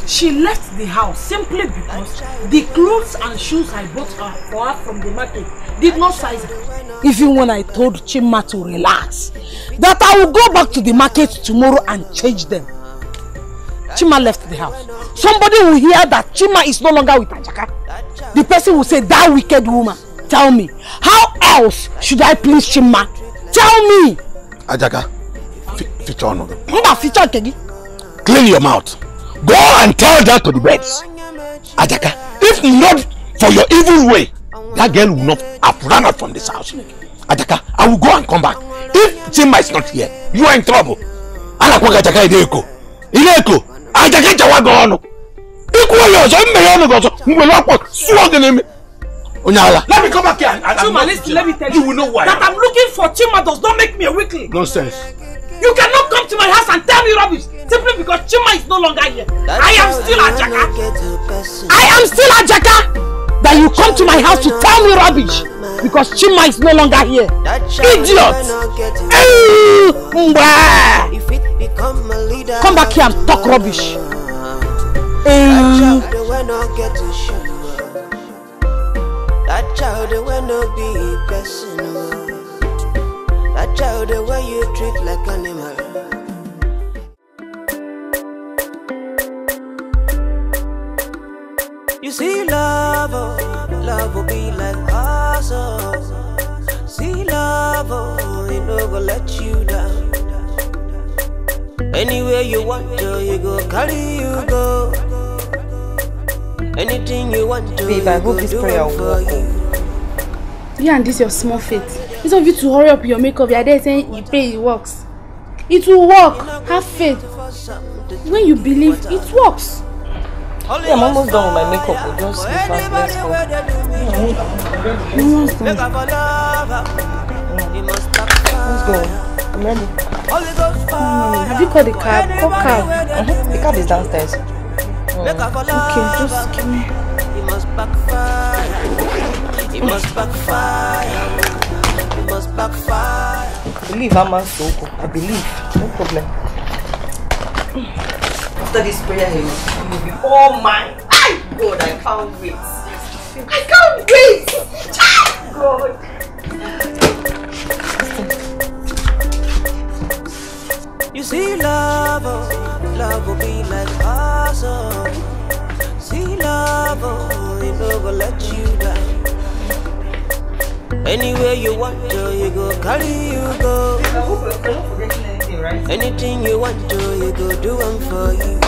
She left the house simply because the clothes and shoes I bought her for her from the market did not size her. Even when I told Chima to relax, that I will go back to the market tomorrow and change them, Chima left the house. Somebody will hear that Chima is no longer with Ajaka. The person will say, that wicked woman. Tell me, how else should I please Chima? Tell me! Ajaka, feature on. Clean your mouth. Go and tell that to the birds. Ajaka, if not for your evil way, that girl will not have run out from this house. Ajaka, I will go and come back. If Chima is not here, you are in trouble. Ajaka, Ajaka, Jawagono. Let me come back here and let me tell you, will know why. That I'm looking for Chima does not make me a weakling. Nonsense. You cannot come to my house and tell me rubbish simply because Chima is no longer here. I am still Ajaka. I am still Ajaka. That you come to my house to tell me rubbish because Chima is no longer here. Idiot! Come back here and talk rubbish. That child will not be person. That child the way you treat like animal. You see love, love will be like awesome. See love, it no go let you down. Anywhere you want to, you go carry you go. Anything you want to, babe, I hope this prayer will work. You and this your small faith. Instead of you to hurry up your makeup, you are there saying you pray, it works. It will work. Have faith. When you believe, it works. Yeah, I'm almost done with my makeup. We'll just be fast. Let's go. Almost done. Let's go. I'm ready. Have you called the cab? Call cab. The cab is downstairs. Okay, just give me. It must backfire. It must backfire. It must backfire. I believe I'm a Soko. I believe. No problem. After this prayer, you will be all mine. God, I can't wait. I can't wait. God. You see love, love will be like awesome. See love, it no go let you down. Anywhere you want to, you go carry you go. I hope you're not forgetting anything, right? Anything you want to, you go do them for you.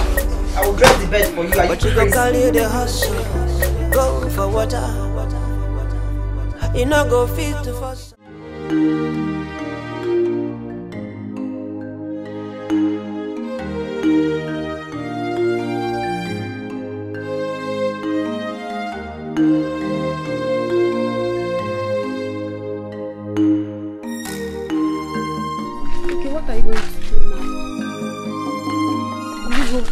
I will dress the bed for you. But you go carry the hustle, go for water. You no go fit to fuss.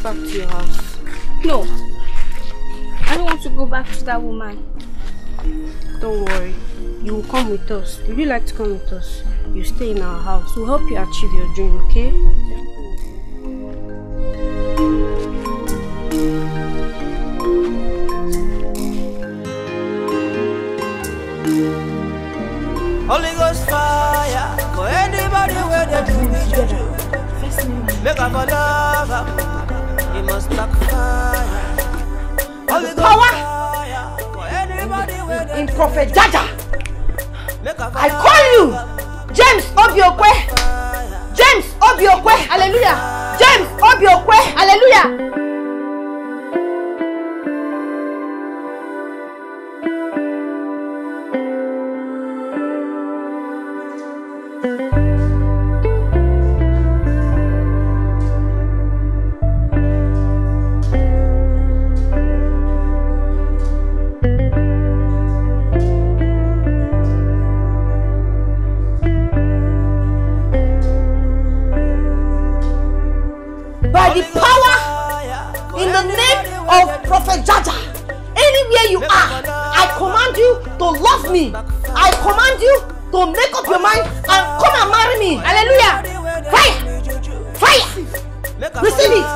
Back to your house. No, I don't want to go back to that woman. Don't worry, you will come with us. Would you like to come with us? You stay in our house. We'll help you achieve your dream, okay? Holy Ghost fire for anybody where they do me juju. Make up a lover. It must backfire. Holy Ghost fire for anybody where they in Prophet Jaja, I call you James Obiokwe. James Obiokwe, hallelujah. James Obiokwe, hallelujah. By the power in the name of Prophet Jaja, anywhere you are, I command you to love me. I command you to make up your mind and come and marry me. Hallelujah. Fire! Fire! Receive it.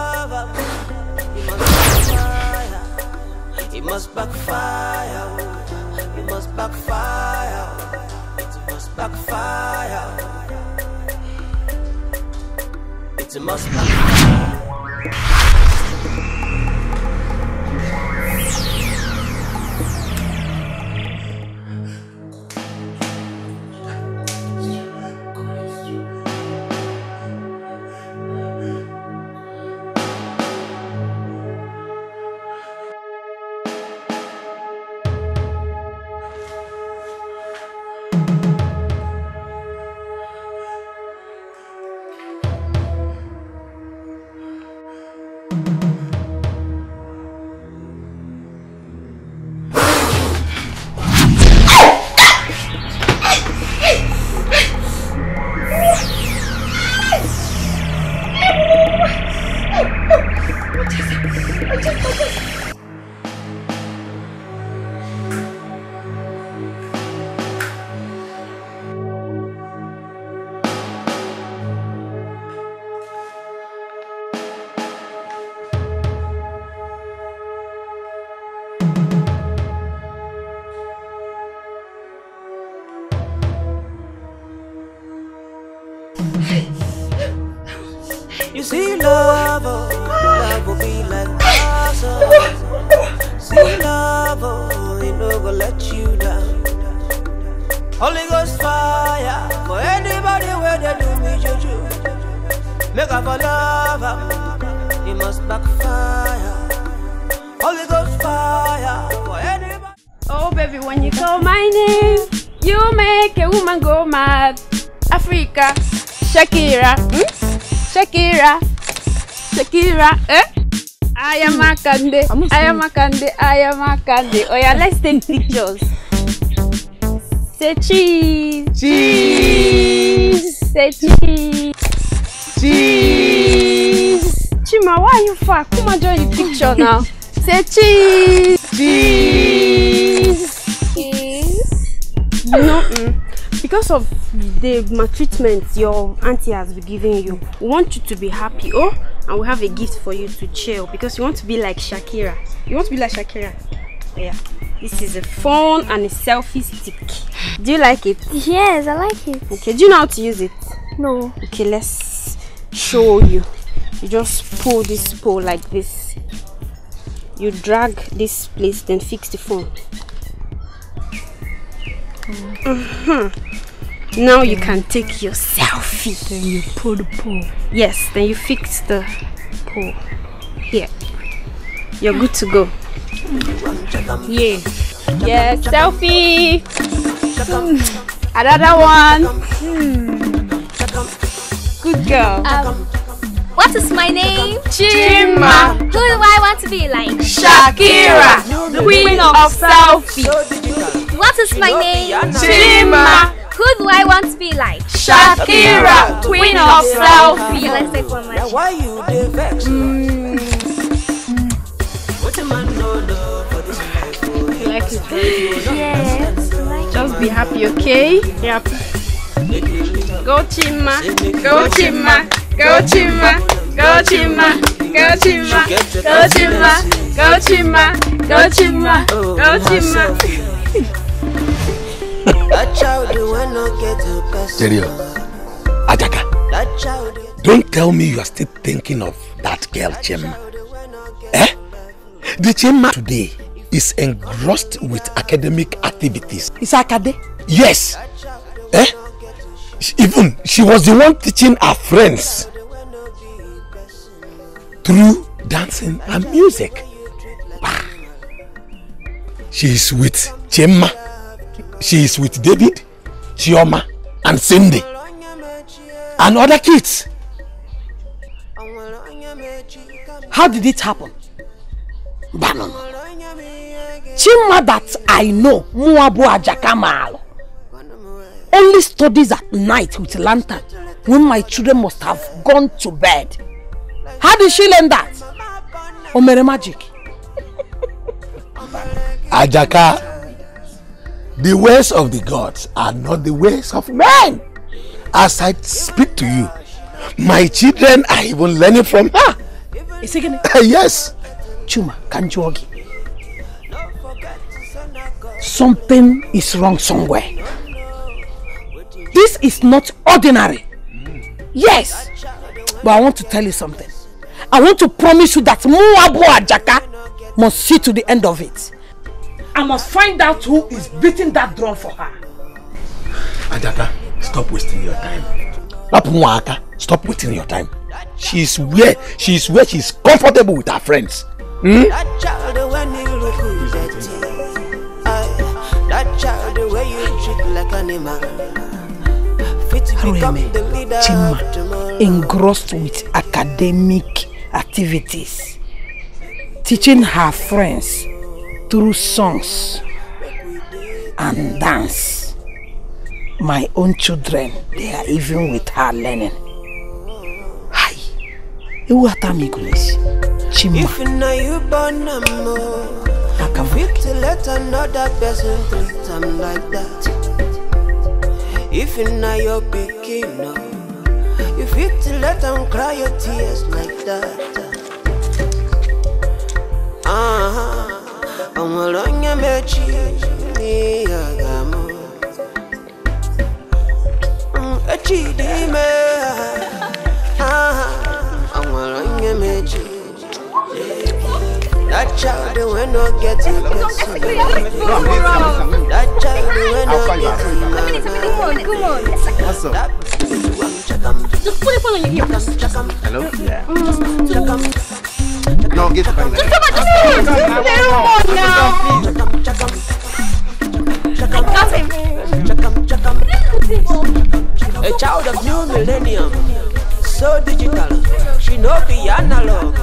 It must backfire. It must backfire. It must backfire. It must backfire. You see love, love will be like awesome. See love, it no go let you down. Holy Ghost fire for anybody where they do me juju. Make up for love, it must backfire. Holy Ghost fire for anybody. Oh baby, when you call my name, you make a woman go mad. Africa, Shakira, Shakira, Shakira, eh? I am a candy, I am a candy, I am a candy. Oh yeah, let's take pictures. Say cheese, cheese, say cheese, cheese. Chima, why are you far? Come and join the picture now. Say cheese, cheese, cheese. You know, because of the maltreatment your auntie has been giving you, we want you to be happy, oh? And we have a gift for you to chill because you want to be like Shakira. You want to be like Shakira? Yeah. This is a phone and a selfie stick. Do you like it? Yes, I like it. Okay, do you know how to use it? No. Okay, let's show you. You just pull this pole like this. You drag this place, then fix the phone. Now you can take your selfie. Then you pull the pole. Yes, then you fix the pole. Here. You're good to go. Yeah. Yeah, selfie. Another one. Good girl. What is my name? Chima. Who do I want to be like? Shakira, the queen of selfie. What is my name? Chima. Who do I want to be like? Shakira, queen of selfie. Okay, let's take one more. Why you vex? What a man know for this life? You like it? Yes, I like it. Just be happy, okay? Yep. Go Chima, go Chima, go Chima, go Chima, go Chima, go Chima, go Chima, go Chima, go Chima. Stereo, Ajaka, don't tell me you are still thinking of that girl Chema. Eh? The Chema today is engrossed with academic activities. It's academic? Yes. Eh? Even she was the one teaching her friends through dancing and music. She is with Chema. She is with David, Chioma, and Cindy, and other kids. How did it happen? Banon. Chima that I know, Muabu Ajakamal, only studies at night with lantern when my children must have gone to bed. How did she learn that? Omere magic. Ajaka, the ways of the gods are not the ways of men. As I speak to you, My children are even learning from her. Is it gonna? Yes. Chuma, Kanjogi. Something is wrong somewhere. This is not ordinary. Yes. But I want to tell you something. I want to promise you that Muabu Ajaka must see to the end of it. I must find out who is beating that drum for her. Ajaka, stop wasting your time. Muaka, stop wasting your time. She's where she's comfortable with her friends. That child, when you look at it, that child, the way you treat like an animal. Chima, engrossed with academic activities, teaching her friends through songs and dance. My own children, they are even with her learning. Hi, Chima. If you know you born a more, fit to let another person treat them like that. If you know you're picking up, you fit to let them cry your tears like that. I'm along your mechi, me agamo. A chidime, I'm along your mechi. That child will not get it. That child will not get it. Come on. What's up? Just put it on your ear. Hello? Yeah. No, get the phone. Just come on, now. A child of new millennium, so digital, she no be analog.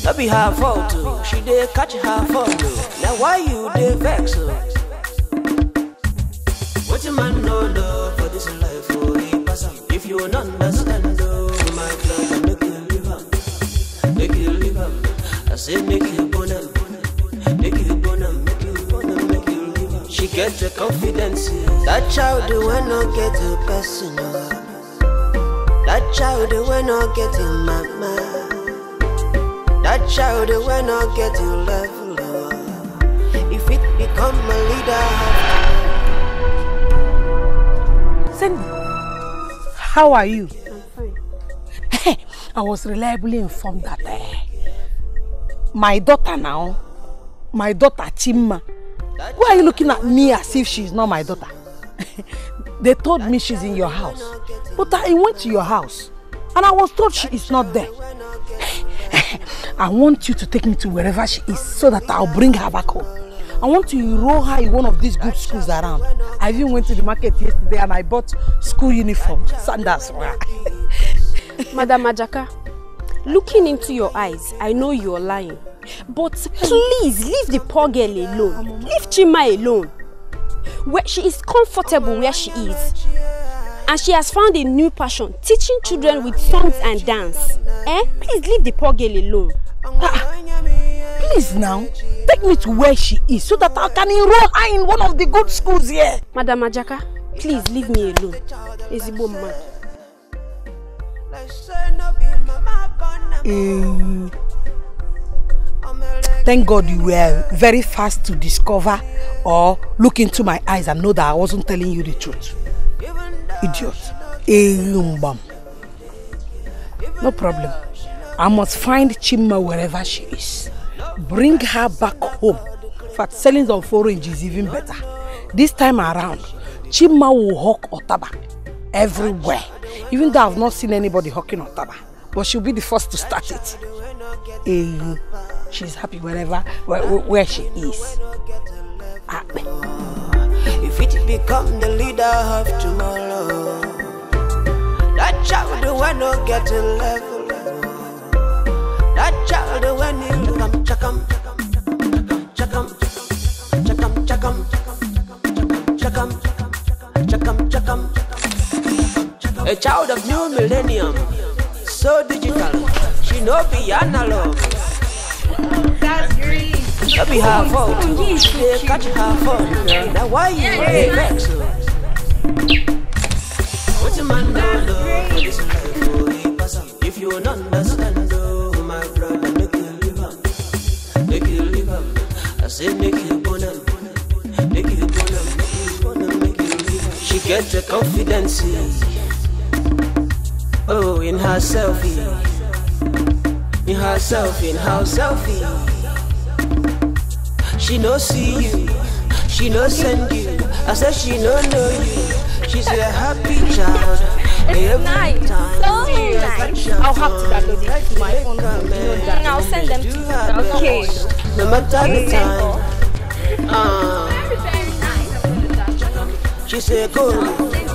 That be her fault too. She did catch her fault too. Now why you dey vex? What you man no for this life for the person? If you don't understand, my blood make you live on. Make you live on. I say make you born up. Make you born up. Make you born up. Make you live on. She get the confidence. That child will not get a personal. That child will not get a mama. That child will not get to level up. If it become a leader. Sandy, how are you? I'm fine. I was reliably informed that my daughter Chima, why are you looking at me as if she's not my daughter? They told me she's in your house, but I went to your house and I was told she is not there. I want you to take me to wherever she is so that I'll bring her back home. I want to enroll her in one of these good schools around. I even went to the market yesterday and I bought school uniform, sandals. Madam Ajaka, looking into your eyes, I know you're lying. But please leave the poor girl alone. Leave Chima alone. Where she is comfortable where she is. And she has found a new passion, teaching children with songs and dance. Please leave the poor girl alone. Please now, take me to where she is so that I can enroll her in one of the good schools here. Madam Ajaka, please leave me alone. Ezibo man. Thank God you were very fast to discover or look into my eyes and know that I wasn't telling you the truth. Idiot. No problem. I must find Chima wherever she is. Bring her back home. In fact, selling some orange is even better. This time around, Chima will hawk otaba everywhere. Even though I've not seen anybody hawking otaba. But she'll be the first to start it. She's happy where she is. If it become the leader of tomorrow, that child will not get a level. That child when you come chakam, chakam, chakam, chakam, chakam, chakam, chakam. A child of new millennium, so digital, she no be analog. That's great. That be her fault. They catch her fault. Now why you vex? What you man know? If you don't understand, oh my brother, make you live up. Make you live up. I said make you bonum. Make you bonum. Make you bonum. Make you live up. She gets the confidence. Oh, in her selfie. In her selfie. She no see you. She no send you. I said she no know you. She's a happy child. It's nice. So nice. I'll have to download it to my phone. I'll send them to you. Okay. No matter the time. She said go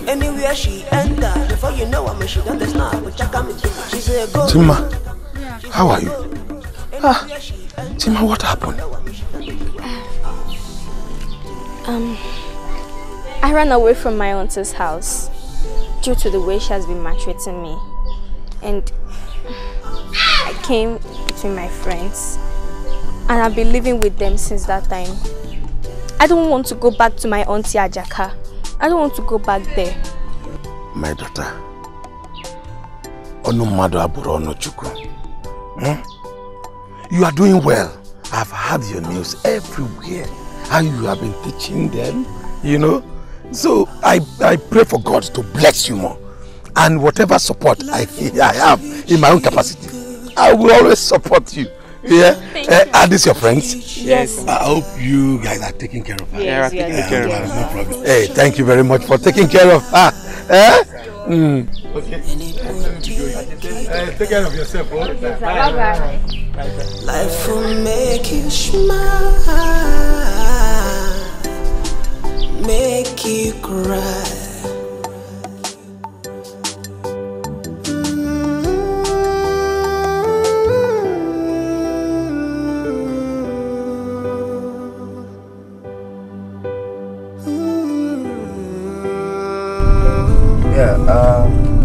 anywhere she enter. Before you know what she done the snap. She said go. Chima, how are you? Chima, what happened? I ran away from my auntie's house due to the way she has been maltreating me. And I came between my friends. And I've been living with them since that time. I don't want to go back to my auntie Ajaka. I don't want to go back there. My daughter. You are doing well. I've heard your news everywhere. How you have been teaching them, you know. So I pray for God to bless you more. And whatever support I have in my own capacity, I will always support you. Yeah? Are these your friends? Yes. I hope you guys are taking care of her. Yes, taking yes, care yes. of her, no problem. Hey, thank you very much for taking care of her. Okay. Take care of yourself. Bye-bye. Life will make you smile, make you cry.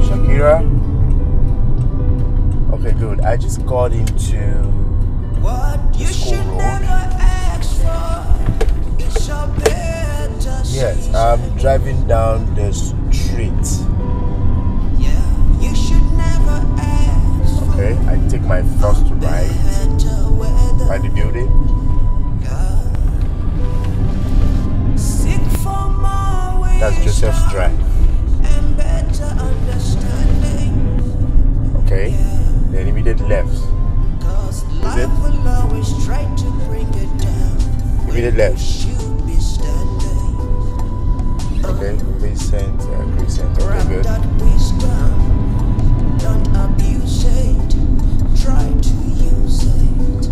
Shakira. Okay, good. I just got into the school road. Yes, I'm driving down the street. Okay, I take my first right by the building. That's Joseph's Drive. Okay, then immediate left. Is it? Immediate left. Okay, Crescent, okay, good. Don't abuse it, try to use it.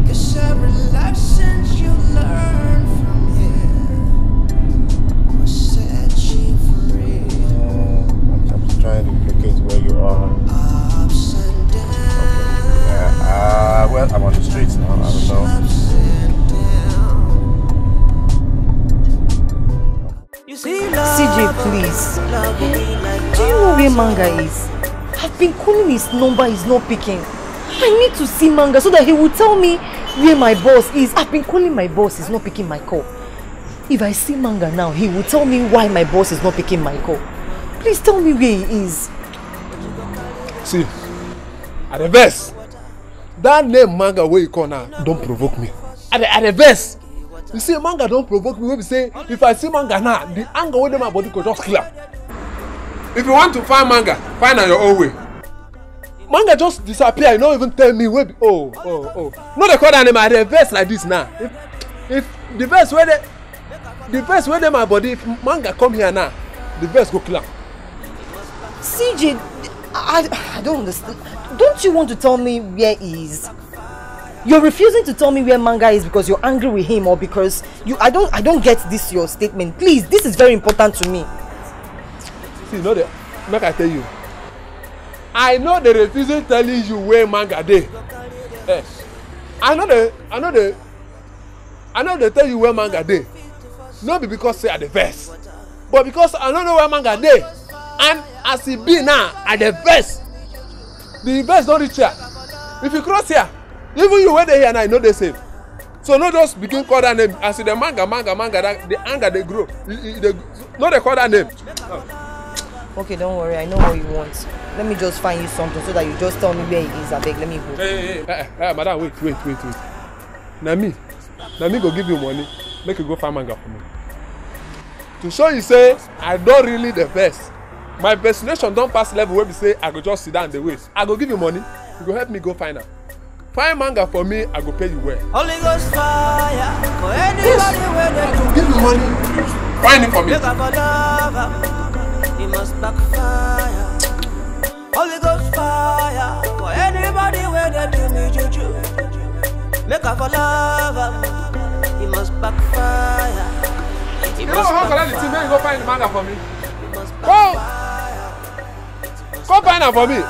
'Cause every lesson you learn from here will set you free. I'm just trying to locate where you are. Ups and downs. Okay, yeah, well, I'm on the streets now, I don't know. CJ, please. Do you know where Manga is? I've been calling his number, he's not picking. I need to see Manga so that he will tell me where my boss is. I've been calling my boss, he's not picking my call. If I see Manga now, he will tell me why my boss is not picking my call. Please tell me where he is. See, at the best, that name Manga where you call now, don't provoke me. At the best. You see, Manga don't provoke me. When we say, if I see Manga now, the anger within my body could just clear. If you want to find Manga, find on your own way. Manga just disappear. You don't even tell me where. Oh. No, they call that name at the verse like this now. If the verse where they my body, if Manga come here now, the verse go clear. CJ, I don't understand. Don't you want to tell me where he is? You're refusing to tell me where Manga is because you're angry with him or because you I don't get this your statement. Please, this is very important to me. See, make I tell you. I know they refusing telling you where Manga dey. I know they tell you where Manga dey. Not because say at the verse, but because I don't know where Manga dey. And as he be now at the verse don't reach here. If you cross here, even you where they here now, you know they same. So no just begin call that name. As the manga, that the anger they grow. No they call that name. Okay, don't worry. I know what you want. Let me just find you something so that you just tell me where it is. I beg, let me go. Hey, madam, wait. Now me go give you money. Make you go find manga for me. To show you say I don't really the best. My destination don't pass level where we say I go just sit down the waist. I go give you money. You go help me go find her. Find manga for me. I go pay you well. Holy Ghost fire for anybody where they do. Give me money. Find it for me. Look up for love. It must backfire. Holy Ghost fire for anybody where they do me juju. Make up for love. It must backfire. You know how can I go find the manga for me? Go find her for me.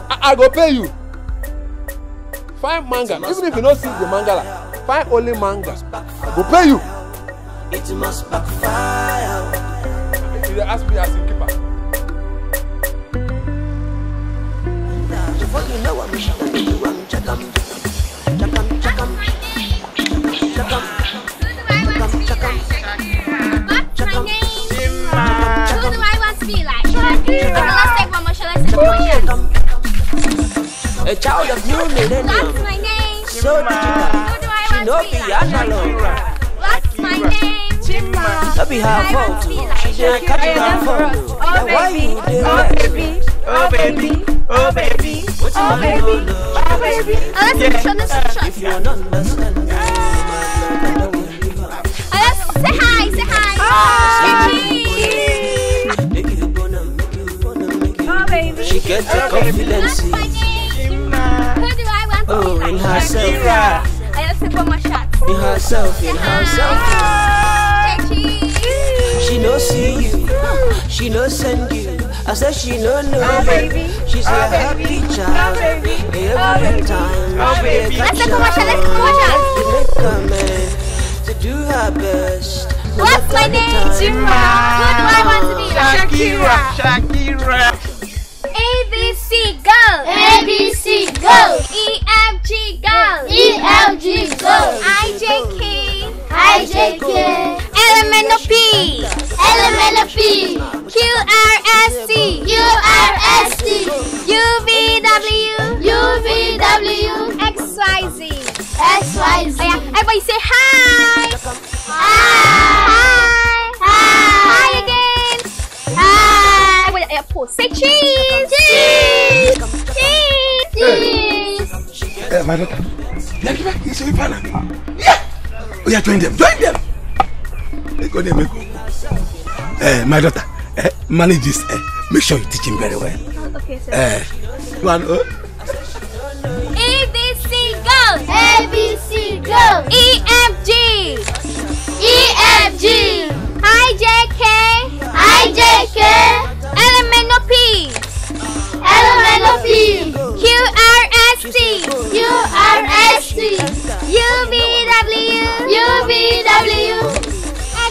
I go pay you. Find manga. Even if you don't see the manga, find only manga. I go pay you. It must backfire. If you ask me as a keeper. Before you know what we should do, I'm check-em. A child of new millennium. That's my name. So digital. She no be analog. What's my name? Chimma. That be her fault. She didn't catch it her fault. Now why you did that? Oh baby. What's my name? Oh baby. Let's If you don't understand, say hi. Oh baby. She gets the confidence. Who do I want to be like? In herself. I have to put my shot. In herself. She no see you. She no send you. I said she no know. Oh baby. She's a happy child. Every time. Let's take my shot. To do her best. What's my name? Chimma. Who do I want to be like? Shakira. ABC go. EFG go. IJK. Elemental P. QRST. UVW. XYZ. Everybody say hi. Hi again. Everybody pause. Say cheese. My daughter. Yeah, join them. Go there, my daughter, manage this. Make sure you teach him very well. Okay, sir. ABC go. EFG. IJK. Elemental P. QRST. UVW.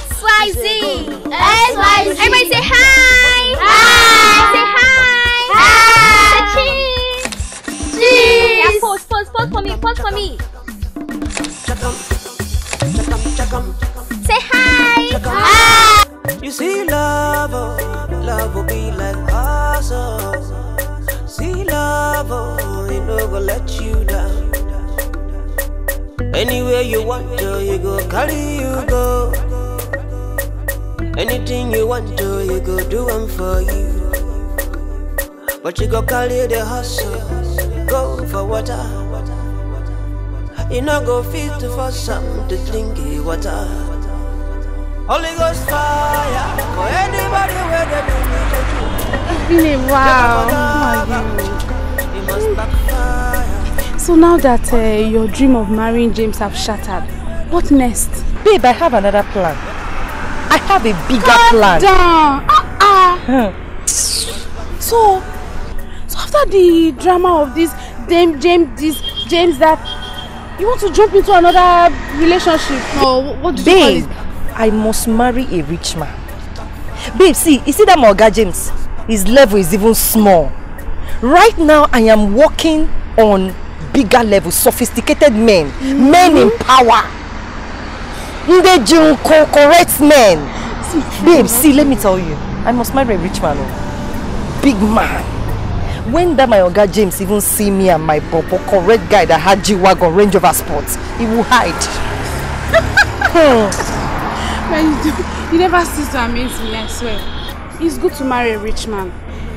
XYZ. Everybody say hi. Say hi. Say cheese. Yeah, pause for me. Say hi. You see love will be like awesome. See love, it no go let you down. Anywhere you want to, you go carry you go. Anything you want to, you go do them for you. But you go carry the hustle, go for water. You no go fit for something to drink water. Holy Ghost fire for anybody where they do me. It's been a while. It must backfire. So now that your dream of marrying James have shattered, what next? Babe, I have another plan. I have a bigger plan. Down. So after the drama of this James that you want to jump into another relationship? No, what do you call it? I must marry a rich man. Babe, see, you see that Morga James? His level is even small. Right now, I am working on bigger level, sophisticated men. Men in power. Correct men. Babe, see, let me tell you. I must marry a rich man. big man. When that my Oga James even see me and my popo correct guy that had G-Wagon Range Rover Sports, he will hide. You never cease to amaze me, I swear. It's good to marry a rich man,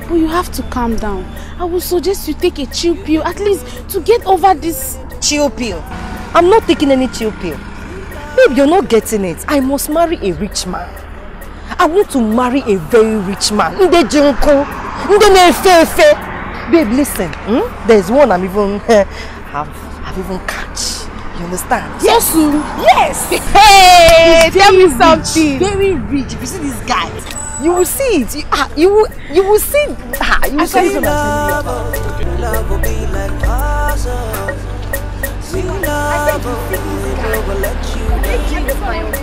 but you have to calm down. I would suggest you take a chill pill, at least to get over this. Chill pill? I'm not taking any chill pill. Babe, you're not getting it. I must marry a rich man. I want to marry a very rich man. Babe, listen. There's one I've even catch. You understand? Yes. So soon? Yes. Hey, tell me something. Very rich. If you see this guy, you will see it. You will see. You will see it. Love will be like puzzle. See love will let you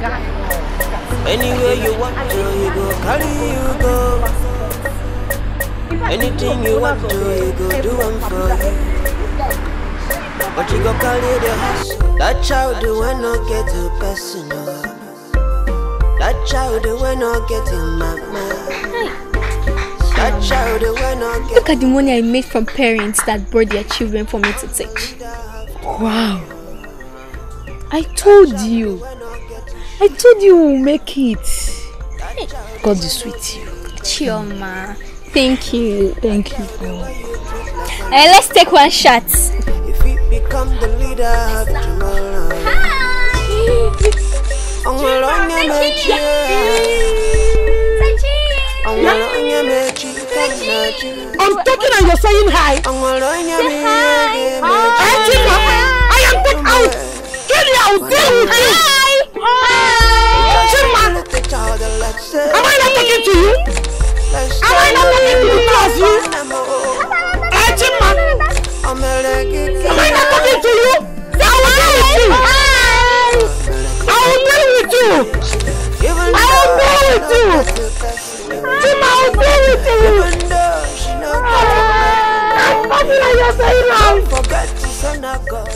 down. Anywhere you want to, you go. Carry you go. Anything you want to, you go. Do them for you. But you go carry the hustle. That child will not get too personal. That child will not get in my mind. That child will not get. Look at the money I made from parents that brought their children for me to teach. Wow. I told you we'll make it. God is with you. Chioma, thank you. Thank you. Let's take one shot. If we become the leader of tomorrow. I'm talking and you're saying hi. Say hi. I am put out. Kelly, I will deal with you. Am I not talking to you? Am I not talking to you? Am I not talking to you? I will deal with you. I will deal with you. I will deal with you. Tim, I will deal with you. I'm talking like you're saying now. Forget to send a God.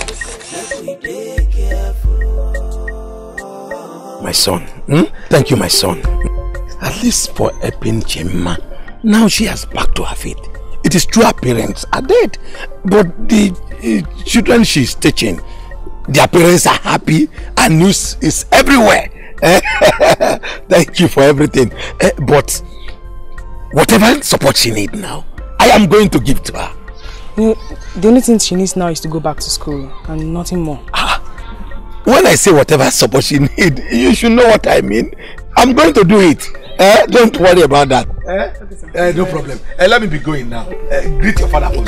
Be careful. My son, thank you, my son. At least for helping Chema. Now she has back to her feet. It is true her parents are dead, but the children she's teaching, their parents are happy and news is everywhere. Thank you for everything. But whatever support she needs now, I am going to give to her. The only thing she needs now is to go back to school and nothing more. When I say whatever support she needs, you should know what I mean. I'm going to do it. Don't worry about that. No problem. Let me be going now. Greet your father for me.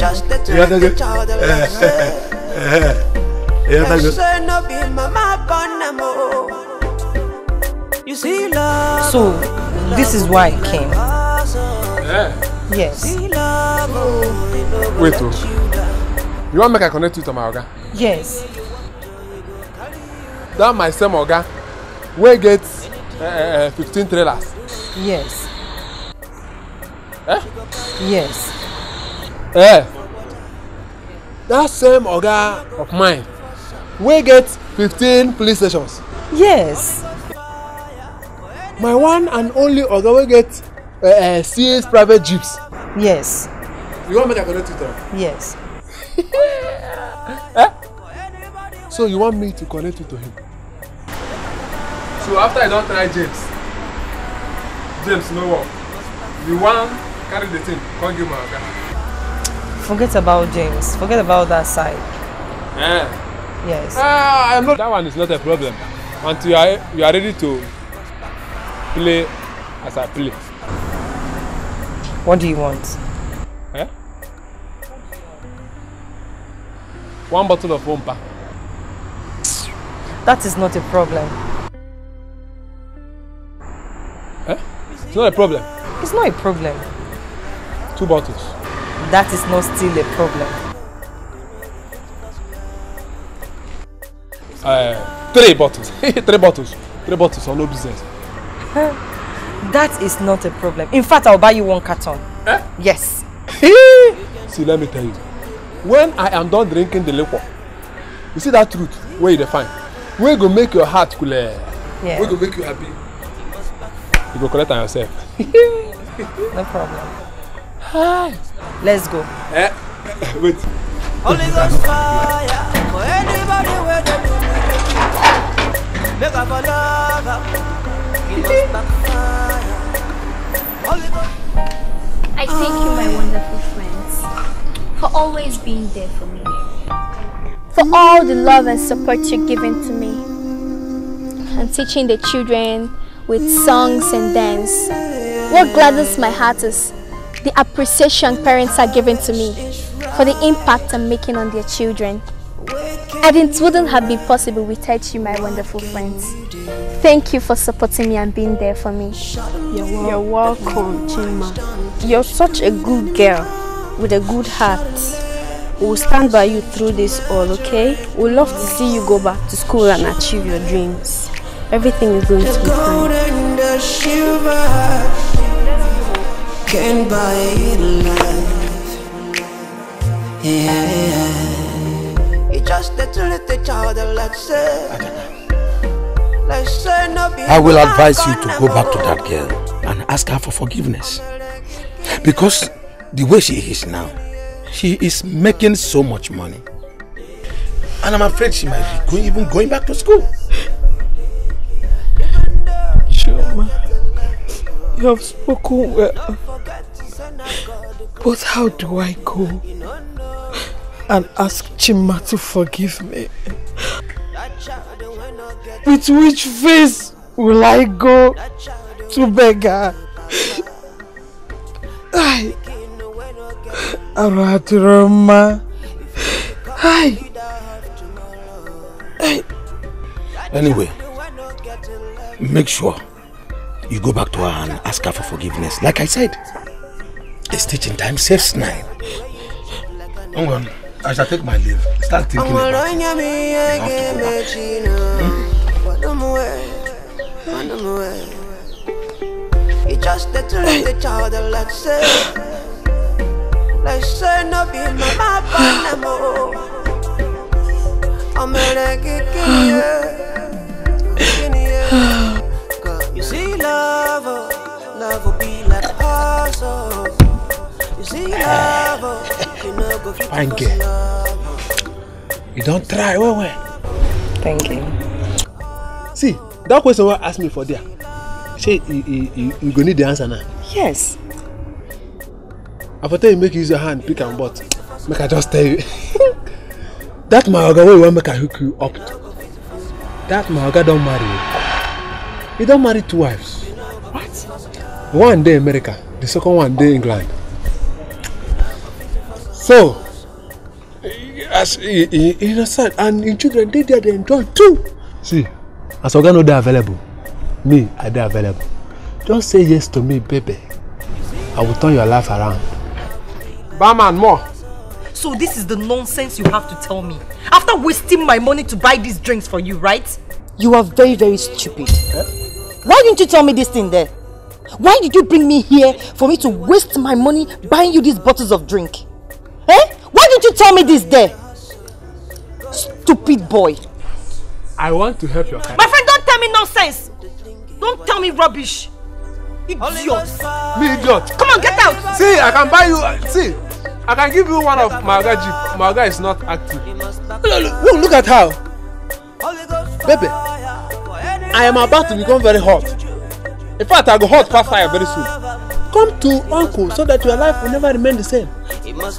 So, this is why I came. Yes. Wait, you want me to connect you to my Oga? Yes. That my same Oga, where gets 15 trailers? Yes. Yes. That same Oga of mine, where gets 15 police stations? Yes. My one and only Oga where gets CS private jeeps? Yes. You want me to connect you to her? Yes. So you want me to connect you to him? So after I don't try James no work. You want carry the thing, can't give my Oga. Forget about James. Forget about that side. Yes. I'm not. That one is not a problem. Until you are ready to play as I play. What do you want? One bottle of Wompa. That is not a problem. It's not a problem. It's not a problem. 2 bottles. That is not still a problem. 3 bottles. 3 bottles. 3 bottles or no business. That is not a problem. In fact, I'll buy you 1 carton. Yes. See, let me tell you. When I am done drinking the liquor, you see that truth where you define, where go make your heart cool, where go make you happy. You go collect on yourself. No problem. Let's go. Wait. Holy Ghost fire for anybody where they do make up for love. Give us back fire. Holy Ghost. I thank you, my wonderful friends, for always being there for me. For all the love and support you're giving to me. And teaching the children with songs and dance. What gladdens my heart is the appreciation parents are giving to me for the impact I'm making on their children. And it wouldn't have been possible without you, my wonderful friends. Thank you for supporting me and being there for me. You're welcome, Chima. You're such a good girl with a good heart. We'll stand by you through this all, okay? We'd love to see you go back to school and achieve your dreams. Everything is going to be fine. The silver can buy life. Yeah. It's just a little child, let's say. I will advise you to go back to that girl and ask her for forgiveness. Because the way she is now, she is making so much money. And I'm afraid she might be even going back to school. Chioma, you have spoken well. But how do I go and ask Chima to forgive me? With which face will I go to beg her? Hi, Araturama. Hi. Anyway, make sure you go back to her and ask her for forgiveness. Like I said, it's teaching time saves 9. Hang on, I shall take my leave. Start thinking about it. You have to go back. It's just a little child, let's say. Let's say no be my panamo. I'm you see love will be like a hustle. You see love, you know go fit. Thank you. You don't try, well. Thank you. See, that question was asked me for there. Say you go need the answer now. Yes. After you make you use your hand, pick and butt. Make I just tell you. That my oga will make I hook you up to. That my oga don't marry you. He don't marry 2 wives. What? One day America, the second one day England. So, as you understand, and in children they enjoy too. See, as oga no dey available, me I dey available. Just say yes to me, baby. I will turn your life around. Barman, more. So this is the nonsense you have to tell me. After wasting my money to buy these drinks for you, right? You are very, very stupid. Why didn't you tell me this thing there? Why did you bring me here for me to waste my money buying you these bottles of drink? Eh? Why didn't you tell me this there? Stupid boy. I want to help your kind. My friend, don't tell me nonsense. Don't tell me rubbish. Idiot. Me idiot. Come on, get out. See, I can buy you. See, I can give you one of my oga jeep. My oga is not active. Look at how. Baby, I am about to become very hot. In fact, I go hot past fire very soon. Come to uncle so that your life will never remain the same.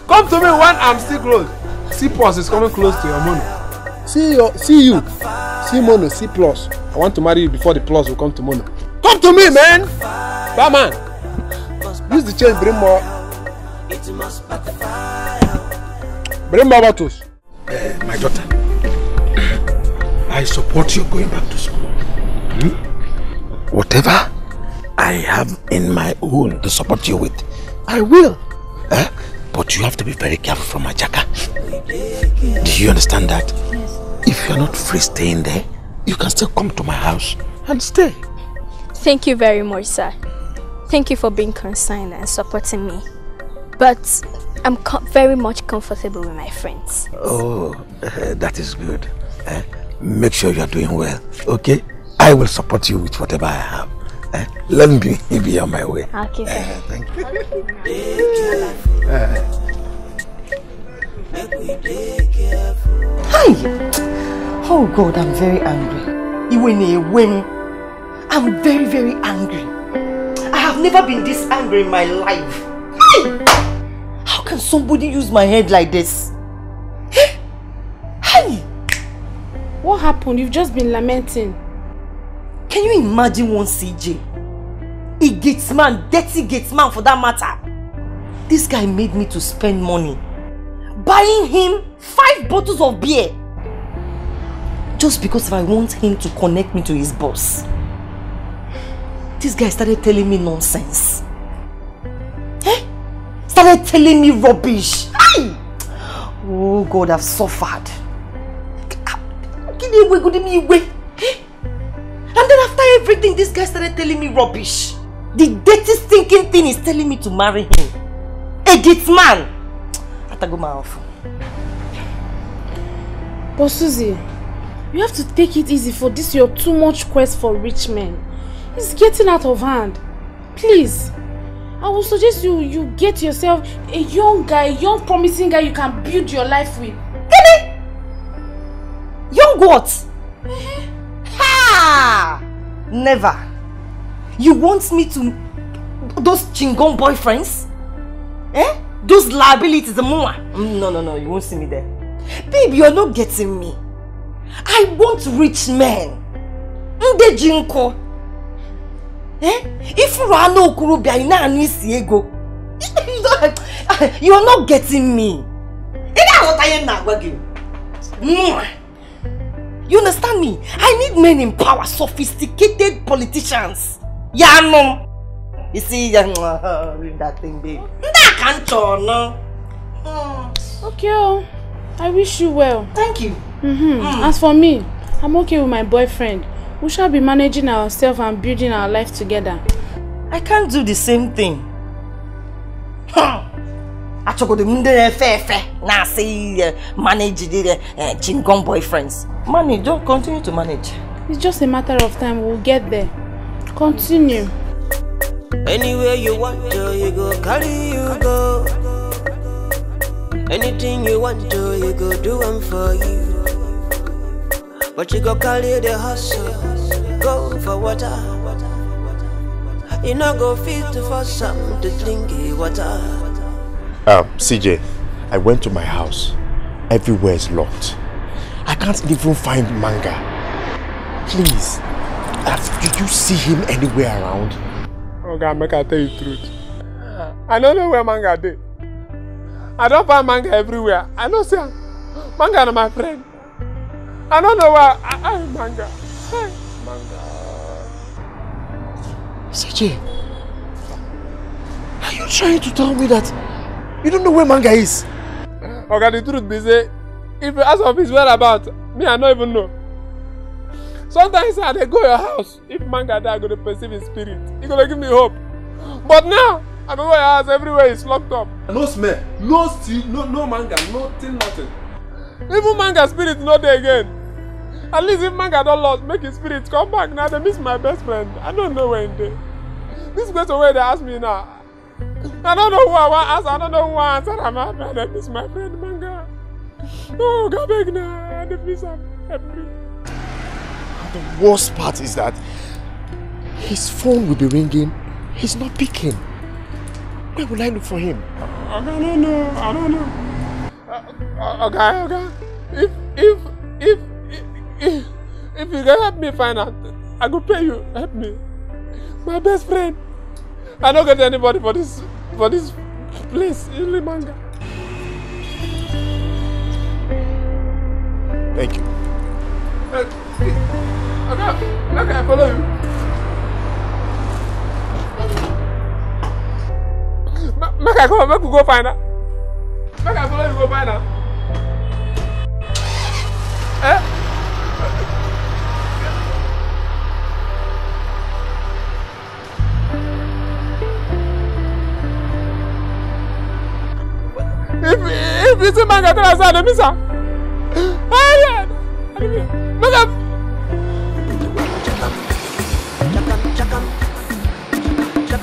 Come to me when I'm still close. C plus is coming close to your mono. See you. C mono, C plus. I want to marry you before the plus will come to mono. Come to me, man. Barman. Use the change, bring more. Bring more bottles. My daughter, I support you going back to school. Whatever I have in my own to support you with, I will. But you have to be very careful from Ajaka. Do you understand that? Yes. If you're not free staying there, you can still come to my house and stay. Thank you very much, sir. Thank you for being concerned and supporting me. But I'm very much comfortable with my friends. Oh, that is good. Make sure you are doing well, okay? I will support you with whatever I have. Let me be on my way. Okay, sir. Thank you. Hi! Oh God, I'm very angry. Even a whim. I'm very, very angry. I have never been this angry in my life. Hi! How can somebody use my head like this? Hi! What happened? You've just been lamenting. Can you imagine one CJ? A gates man, dirty gates man for that matter. This guy made me to spend money buying him 5 bottles of beer just because if I want him to connect me to his boss. This guy started telling me nonsense. Started telling me rubbish. Oh God, I've suffered. And then after everything, this guy started telling me rubbish. The dirty stinking thing is telling me to marry him. A git man. But Susie, you have to take it easy for this your too much quest for rich men. It's getting out of hand. Please, I would suggest you get yourself a young guy, young promising guy you can build your life with. Really? Young what? Ha! Never. You want me to... Those chingon boyfriends? Those liabilities, the more. No, you won't see me there. Babe, you're not getting me. I want rich men. Nde jinko. If you are no kurubia, you're not getting me. You understand me? I need men in power, sophisticated politicians. Yeah, no. You see, that thing, babe. Okay, I wish you well. Thank you. As for me, I'm okay with my boyfriend. We shall be managing ourselves and building our life together. I can't do the same thing. I took the now say manage the chingon boyfriends. Manage, don't continue to manage. It's just a matter of time. We'll get there. Continue. Anywhere you want to, you go carry you go. Anything you want to, you go do them for you. But you go carry the hustle, go for water. You not go fit for some to drink water. CJ, I went to my house. Everywhere is locked. I can't even find Manga. Please, did you see him anywhere around? Oh God, make I tell you the truth. I don't know where Manga is. I don't find Manga everywhere. I know say Manga is my friend. I don't know where I am Manga. Hey, Manga. CJ, are you trying to tell me that you don't know where Manga is? Okay, the truth be say, if you ask of his whereabouts, me I don't even know. Sometimes I go to your house. If Manga die, I go to perceive his spirit. He gonna give me hope. But now, I go to your house, everywhere is locked up. No smell, no stew, no Manga, nothing. Even Manga spirit not there again. At least if Manga don't lost, make his spirit come back. Now they miss my best friend. I don't know where in there. This question where they ask me now. I don't know who I want to ask. I don't know who I answer. I'm happy. I miss my friend Manga. Oh, God, beg now. I miss him. Help me. The worst part is that his phone will be ringing. He's not picking. Where will I look for him? I don't know. Okay. If you can help me find out, I could pay you. Help me. My best friend. I don't get anybody for this place. Only Manga. Thank you. Okay, I follow you. Make we go find her. Make I follow you go find her. If you see Manga, tell us I miss her.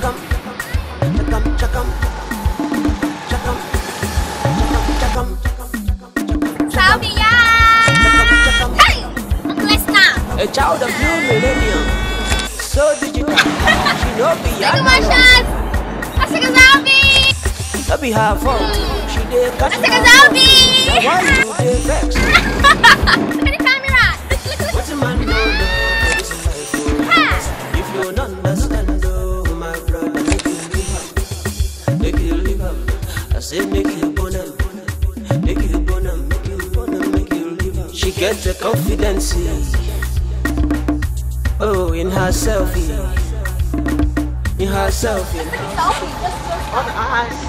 chakam, chakam, chakam, chakam, chakam, chakam. Salvia! Hey! Let's now! A child of new millennium, so digital. She no be Take my shots! I take a zombie! That be her fault. She did catch I take a zombie! Why you did vex? Look at the camera! What's a man know? This is life. If you don't understand, though, my brother, make you live up. I said make you bonum, make you bonum, make you bonum, make you live up. She gets a confidence, oh, in herself, in herself.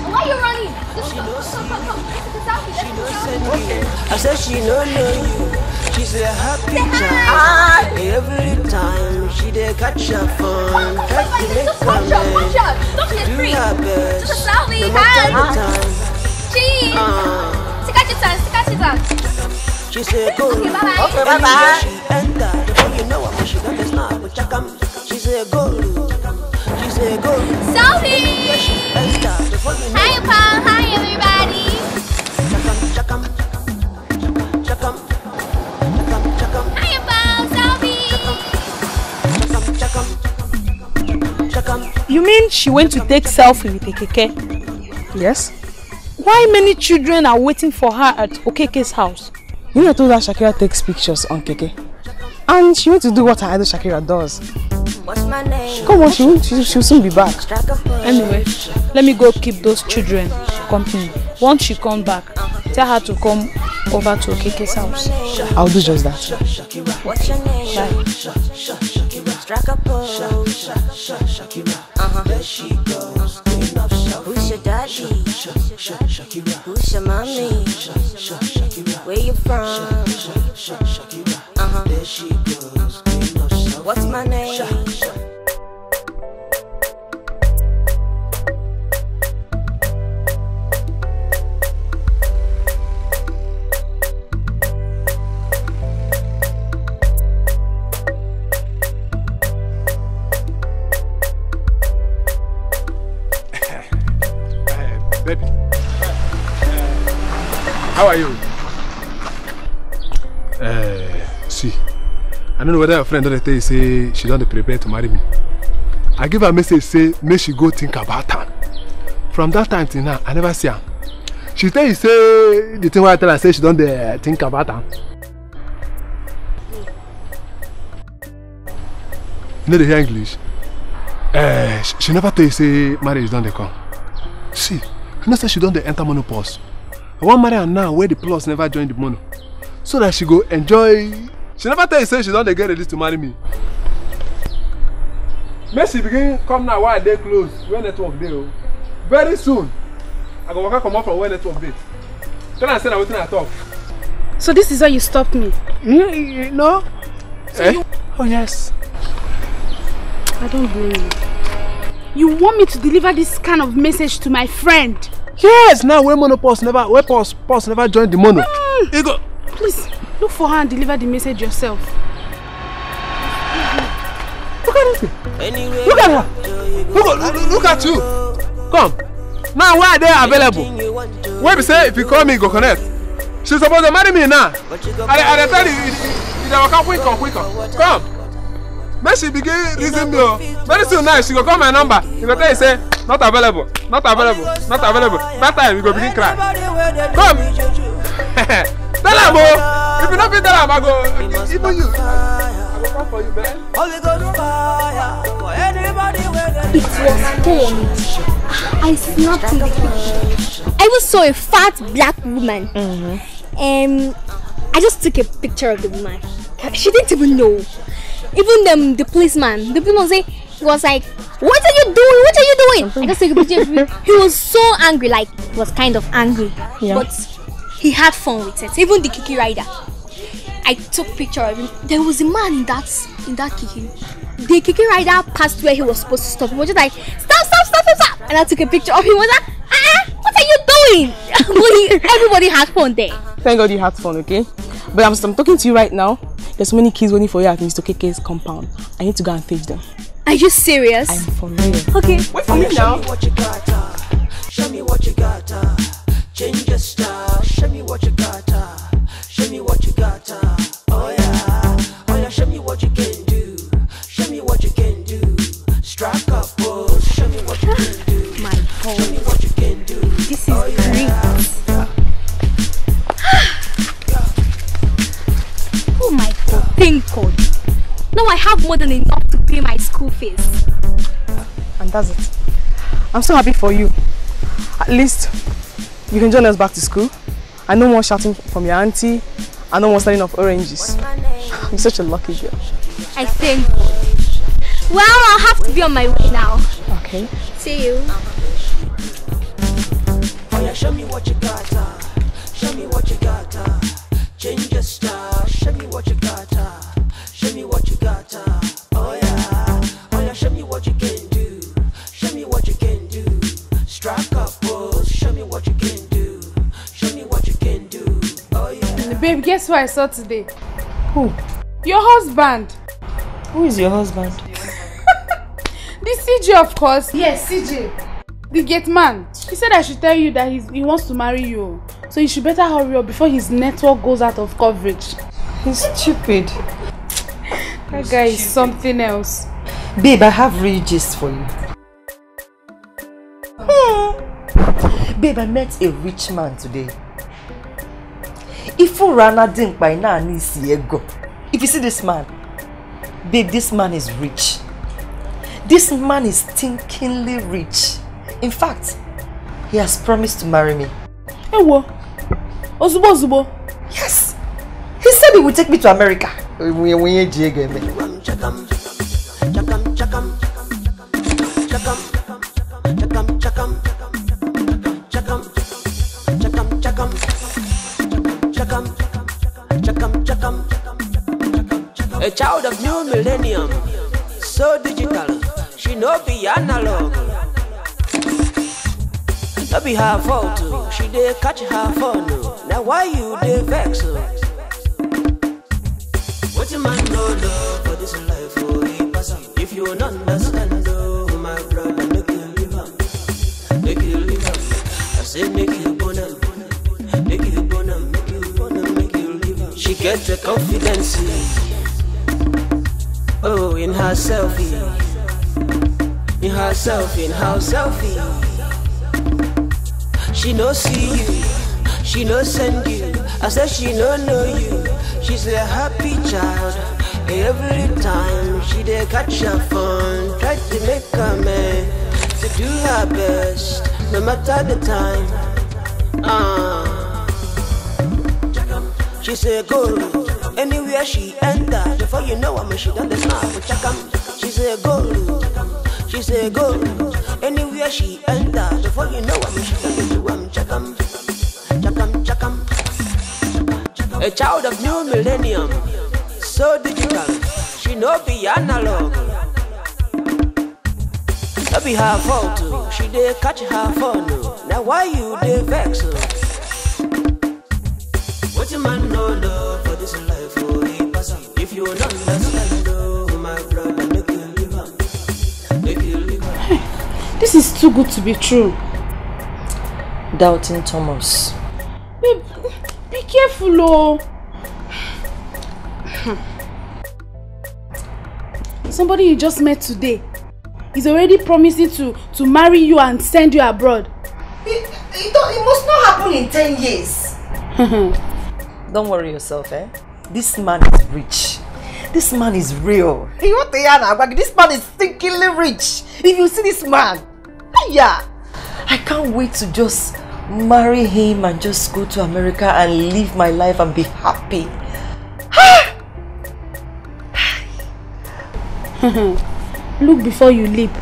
Why are you running? Come. She knows I said she don't know you. She's a happy child. Every time she did catch her fun. Try to make comments. To do her best. No matter the time. Cheese. Stick your tongue. She said go. Okay, bye-bye. Okay, bye-bye. She entered. Before you know what she got this now. But chakam. She said go. She said go. Sophie. Hi, Paul. Hi, everybody. Chakam, chakam, chakam, chakam. Hi, Paul. Sophie. Chakam, chakam. You mean she went to take selfie with Okeke? Yes. Why many children are waiting for her at Okeke's house? You know, I told her Shakira takes pictures on Keke. And she went to do what her idol Shakira does. What's my name? Come on, she'll soon be back. Anyway, let me go keep those children company. Once she comes back, tell her to come over to Okeke's house. I'll do just that. What's your name? Bye. Strike a pose. There she goes. Who's your daddy? Who's your mommy? Where you from? There she goes. What's my name? Baby, how are you? See, I don't know whether your friend don't tell you say she don't prepare to marry me. I give her a message say make she go think about her. From that time till now, I never see her. She tell you say the thing why I tell her say she don't think about her. You know they hear English? She never tell you say marriage don't come. See. You know, say she don't enter menopause. I want marry her now where the plus never join the mono. So that she go enjoy. She never tell you say she don't get ready to marry me. Messi begin come now while they close. When network day. Very soon. I go come up from where network day. Tell her say that waiting I talk. So this is how you stopped me? No. So oh yes. I don't believe you. You want me to deliver this kind of message to my friend? Yes, now where monopause never, where pause never joined the mono. Ego. Please, look for her and deliver the message yourself. Look at this. Look at her. Look at you. Come. Now where are they available? Where we say if you call me, go connect. She's supposed to marry me now. I tell you, you come quicker. Come. Messi begin reason me. Very soon now she go call my number. He go tell you say not available, not available, not available. That time you go begin cry. Come. Tell him oh. If you don't fit tell him I go. Even you. I go come for you, man. It was fun. I snapped in the picture. I even saw a fat black woman. I just took a picture of the woman. She didn't even know. Even the policeman say, he was like, what are you doing? What are you doing? I just took a picture of him. He was so angry, like he was kind of angry. Yeah. But he had fun with it. Even the Kiki rider. I took a picture of him. There was a man in that Kiki. The Kiki rider passed where he was supposed to stop. He was just like, stop. And I took a picture of him. I was like, what are you doing? Everybody had fun there. Thank God you had fun, okay? But I'm talking to you right now. There's so many kids waiting for you at Mr. KK's compound. I need to go and fetch them. Are you serious? I'm for real. Okay. Wait for me now. Show me what you got. Change your style. Show me what you got. Show me what you got. Oh yeah, show me what you can do. Show me what you can do. Strike up, pose. Show me what you can do. My God. Show me what you can do. This is great. Oh my God. Thank God. Now I have more than enough to pay my school fees. And that's it. I'm so happy for you. At least you can join us back to school. I no more shouting from your auntie. I no more selling of oranges. You're such a lucky girl. I think. Well, I'll have to be on my way now. Okay. See you. Oh yeah, show me what you got. Show me what you got. Change your style. Show me what you got. Show me what you got. Oh yeah, show me what you can do. Show me what you can do. Strike up, pose. Show me what you can do. Show me what you can do. Oh yeah. Babe, guess who I saw today? Who? Your husband. Who is your husband? The CJ, of course. Yes, CJ. The gate man. He said I should tell you that he wants to marry you. So you should better hurry up before his network goes out of coverage. He's stupid. That guy is something else. Babe, I have real gist for you. Babe, I met a rich man today. If you see this man, babe, this man is rich. This man is stinkingly rich. In fact, he has promised to marry me. Hey, what? Ozubo. Yes. He said he will take me to America. A child of new millennium, so digital, she no be analog. No be her fault too, she dey catch her phone. Now why you dey vex? What you man no know for this life for a person? If you don't understand, oh my brother, make you live up, make you live up. I say make you bonum, make you bonum, make you bonum, make you live up. She gets the confidence. Oh, in her selfie, in her selfie, in her selfie. She no see you, she no send you. I said she no know you. She's a happy child. Every time she dey catch her phone, try to make her man to do her best, no matter the time. She say go anywhere she enter. Before you know her, she done the snap. She say go. She say go anywhere she enter. Before you know her, she done the chakam. A child of new millennium, so digital, she no be analog. No be her fault too, she dey catch her phone. Now why you dey vex? What you man no know for this life for a person? If you don't understand, oh my brother, make you live up, make you live up. This is too good to be true. Doubting Thomas. Babe, be careful, oh. Somebody you just met today is already promising to marry you and send you abroad. It must not happen in 10 years. Don't worry yourself, eh? This man is rich. This man is real. This man is stinkingly rich. If you see this man, yeah, I can't wait to just marry him and just go to America and live my life and be happy. Look before you leap.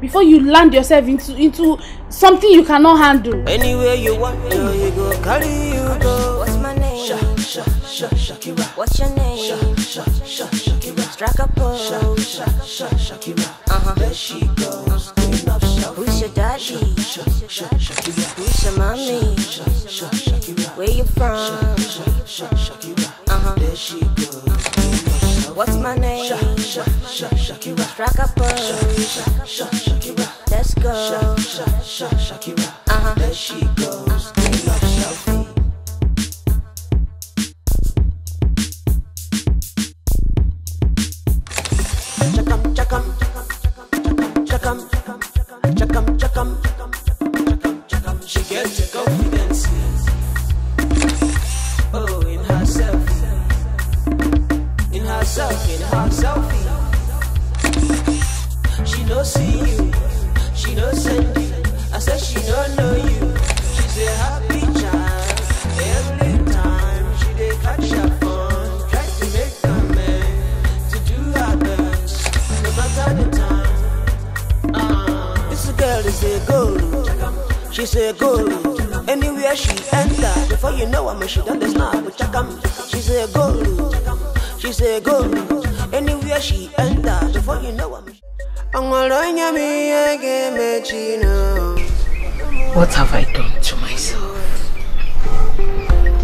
Before you land yourself into something you cannot handle. Anywhere you want, you go, carry you go. What's my name? Shakira. What's your name? Shakira. Strike a pose. Shakira. There she goes. Who's your daddy? Who's your mommy? Where you from? Shakira. There she goes. What's my name? Shakira. Strike a pose. Shakira. Let's go. Shakira. There she goes. Take a selfie. Chakam. She gets the confidence. Oh, in herself. In her selfie. She don't see you, she don't send you. I said she don't know you. She's a happy child. Every time she dey catch her phone, try to make a man to do her best, no matter the time. This girl is a goal. She's a goal. Anywhere she enter, before you know her, she done the snap with Chakam. She's a goal. She's a goal. Anywhere she enter, before you know her. What have I done to myself?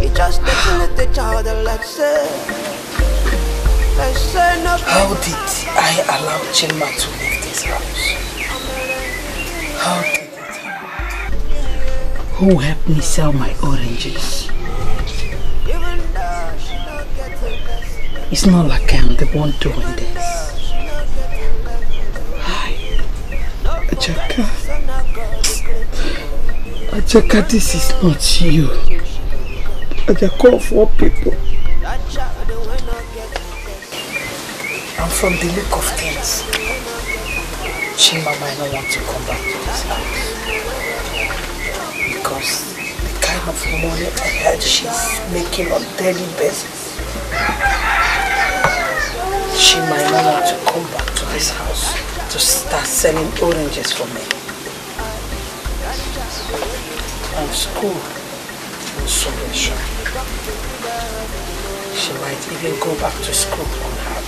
It's just the child, let's say no. How did I allow Chima to leave this house? How did it happen? Who helped me sell my oranges? It's not like I'm the one doing this. Ajaka, this is not you. I call for people. And from the look of things, Chima might not want to come back to this house. Because the kind of money I heard she's making on daily basis, she might not want to come back to this house to start selling oranges for me. And school and solution. She might even go back to school on her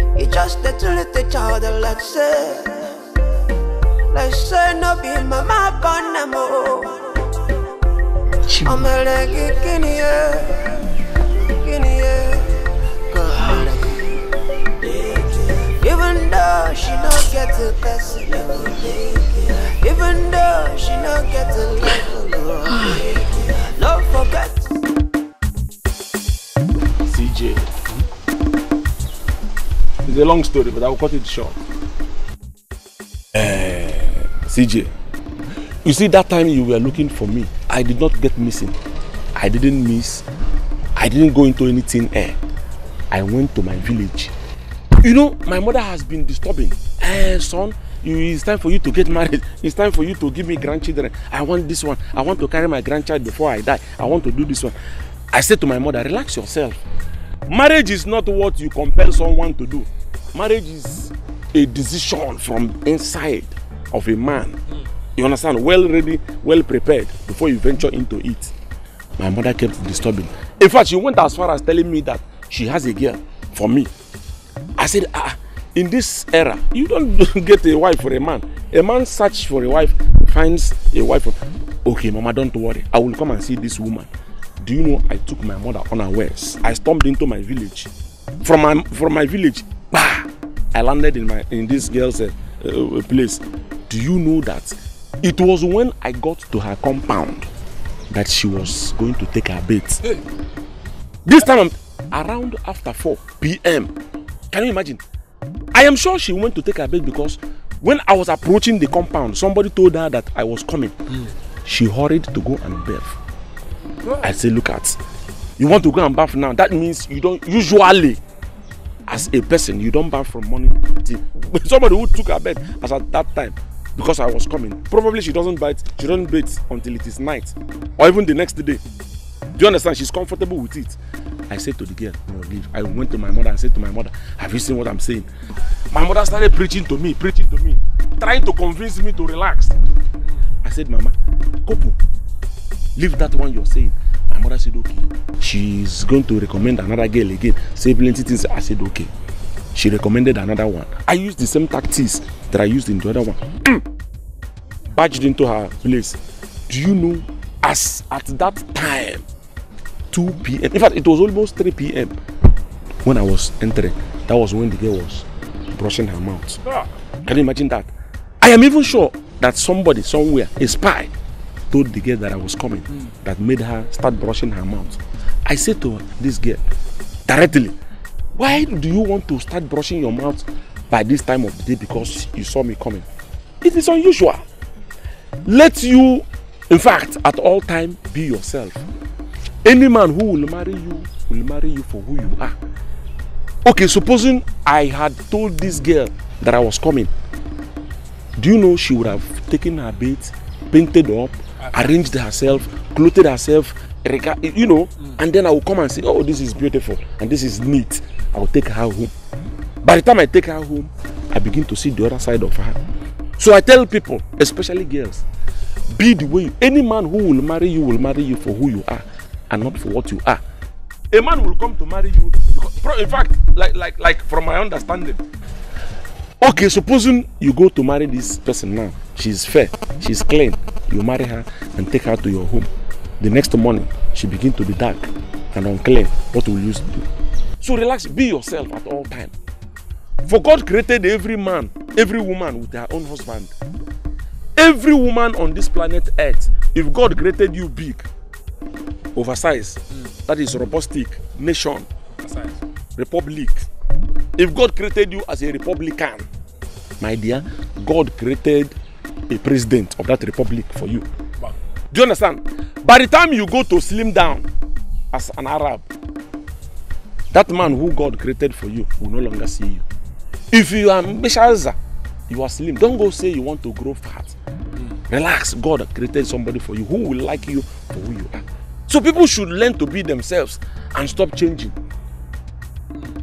own. It's just the little child, let's say no be mama bonamo. I'm a leggy God. Even though she don't get to best, even though she don't get to level, don't forget. CJ, it's a long story, but I will cut it short. CJ, you see that time you were looking for me, I did not get missing. I didn't miss. I didn't go into anything air. I went to my village. You know, my mother has been disturbing. Son, it's time for you to get married. It's time for you to give me grandchildren. I want this one. I want to carry my grandchild before I die. I want to do this one. I said to my mother, relax yourself. Marriage is not what you compel someone to do. Marriage is a decision from inside of a man. You understand? Well ready, well prepared before you venture into it. My mother kept disturbing. In fact, she went as far as telling me that she has a girl for me. I said, in this era, you don't get a wife for a man. A man searches for a wife, finds a wife. Okay, Mama, don't worry. I will come and see this woman. Do you know, I took my mother unawares. I stormed into my village. From my village, bah, I landed in this girl's place. Do you know that it was when I got to her compound that she was going to take her bath? Hey. This time around after 4 p.m. Can you imagine? I am sure she went to take her bath because when I was approaching the compound, somebody told her that I was coming. She hurried to go and bathe. I said, look at, you want to go and bath now? That means you don't usually, as a person, you don't bath from morning till somebody who took her bath as at that time because I was coming. Probably she doesn't bathe until it is night or even the next day. Do you understand? She's comfortable with it. I said to the girl, no, leave. I went to my mother and said to my mother, have you seen what I'm saying? My mother started preaching to me, trying to convince me to relax. I said, Mama, Kopu, leave that one you're saying. My mother said, okay. She's going to recommend another girl again. Say plenty things. I said, okay. She recommended another one. I used the same tactics that I used in the other one. Badged into her place. Do you know, as at that time, 2 p.m. In fact, it was almost 3 p.m. when I was entering, that was when the girl was brushing her mouth. Can you imagine that? I am even sure that somebody somewhere, a spy, told the girl that I was coming, that made her start brushing her mouth. I said to this girl directly, why do you want to start brushing your mouth by this time of the day because you saw me coming? It is unusual. Let you, in fact, at all times, be yourself. Any man who will marry you for who you are. Okay, supposing I had told this girl that I was coming, do you know she would have taken her bait, painted up, arranged herself, clothed herself, you know, and then I will come and say, oh, this is beautiful and this is neat. I will take her home. By the time I take her home, I begin to see the other side of her. So I tell people, especially girls, be the way any man who will marry you for who you are and not for what you are. A man will come to marry you because, in fact, like from my understanding, okay, supposing you go to marry this person now, she's fair, she's clean, you marry her and take her to your home. The next morning, she begins to be dark and unclean. What will you do? So relax, be yourself at all times. For God created every man, every woman with their own husband. Every woman on this planet Earth, if God created you big, oversized, that is robustic, nation, republic. If God created you as a Republican, my dear, God created a president of that republic for you. Do you understand? By the time you go to slim down as an Arab, that man who God created for you will no longer see you. If you are Meshaza, you are slim, don't go say you want to grow fat. Relax, God created somebody for you who will like you for who you are. So people should learn to be themselves and stop changing.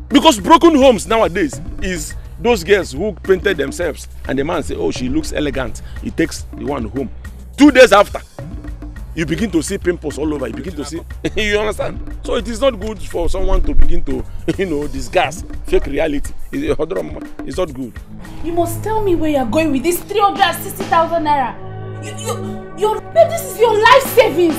Because broken homes nowadays is those girls who painted themselves and the man say, oh, she looks elegant. He takes the one home. 2 days after, you begin to see pimples all over. You begin to see, you understand? So it is not good for someone to begin to, disguise fake reality. It's not good. You must tell me where you're going with this 360,000 naira. Babe, this is your life savings.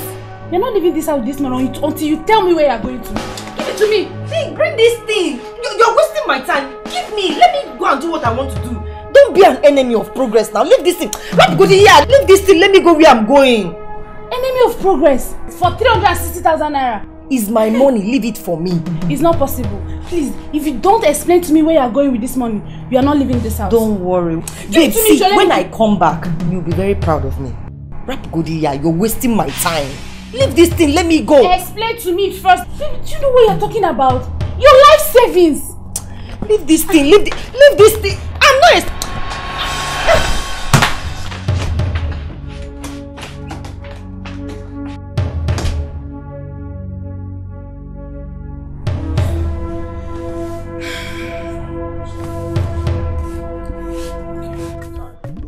You're not leaving this house this morning until you tell me where you're going to. Give it to me. See, bring this thing. You're wasting my time. Give me. Let me go and do what I want to do. Don't be an enemy of progress now. Leave this thing. Let me go to here. Leave this thing. Let me go where I'm going. Enemy of progress for 360,000 naira. Is my money. Leave it for me. It's not possible. Please, if you don't explain to me where you're going with this money, you are not leaving this house. Don't worry. Babe, see, when I come back, you'll be very proud of me. Rap Godiya, you're wasting my time. Leave this thing, let me go. Explain to me first. Babe, do you know what you're talking about? Your life savings. Leave this thing, leave this thing. I'm not...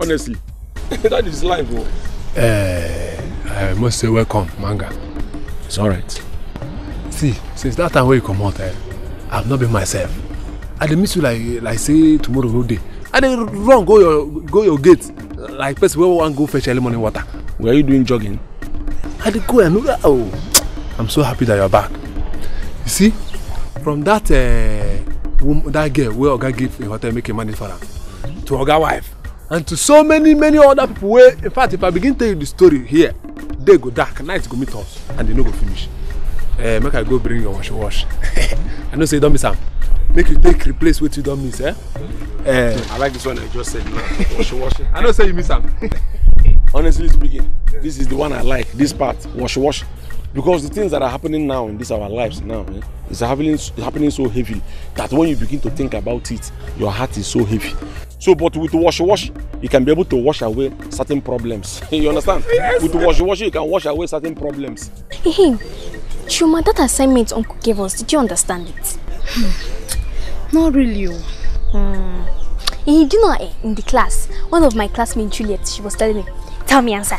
Honestly, that is life. I must say welcome, Manga. It's alright. See, since that time when you come out, I've not been myself. I dey miss you like say tomorrow no day. I dey run go your gate like person wey wan go fetch early morning water. Were you doing jogging? I dey go and I'm so happy that you're back. You see, from that that girl where Oga give a hotel make a money for her, to Oga wife, and to so many other people where, in fact, if I begin to tell you the story here, they go dark, night go meet us, and they no go finish. Make I go bring your wash. I know say you don't miss am. Make you take replace what you don't miss, eh? I like this one I just said now. Wash. I know say you miss am. Honestly speaking, this is the one I like. This part, wash. Because the things that are happening now in our lives now, it's happening so heavy that when you begin to think about it, your heart is so heavy. So, but with wash, you can be able to wash away certain problems. You understand? Yes. With wash, you can wash away certain problems. Hey, Chuma, that assignment Uncle gave us, did you understand it? Not really. You know, in the class, one of my classmates, Juliet, she was telling me, tell me answer.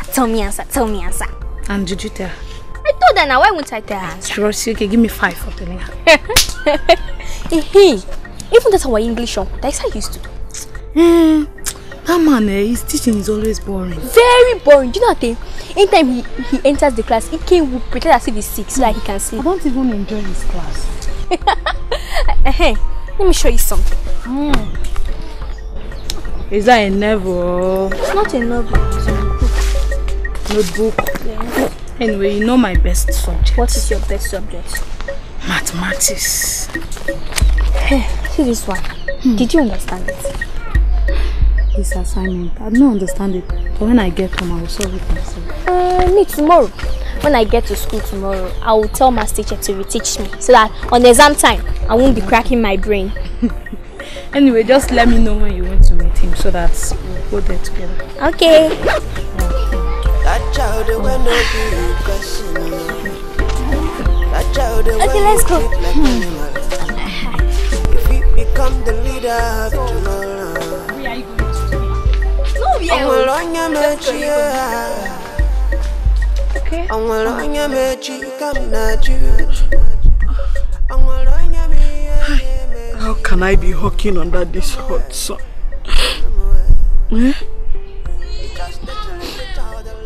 And did you tell her? I told her now, why won't I tell her answer? Rosie, okay, give me 5 for telling her. Hey, even that's our English uncle, that's how he used to do. That man, his teaching is always boring. Very boring. Do you know what? Anytime he enters the class, he can pretend as if he's sick so that he can sleep. I don't even enjoy his class. Let me show you something. Is that a novel? It's not a novel, it's a notebook. Yeah. Anyway, you know my best subject. What is your best subject? Mathematics. Hey, see this one. Did you understand it? This assignment, I don't understand it. But when I get home, I will solve it myself. Me tomorrow. When I get to school tomorrow, I will tell my teacher to reteach me so that on exam time, I won't be cracking my brain. Anyway, just let me know when you want to meet him so that we'll go there together. Okay. Okay, let's go. If you become the leader of tomorrow, Where are you going to? No, we are okay. How can I be hawking under this hot sun?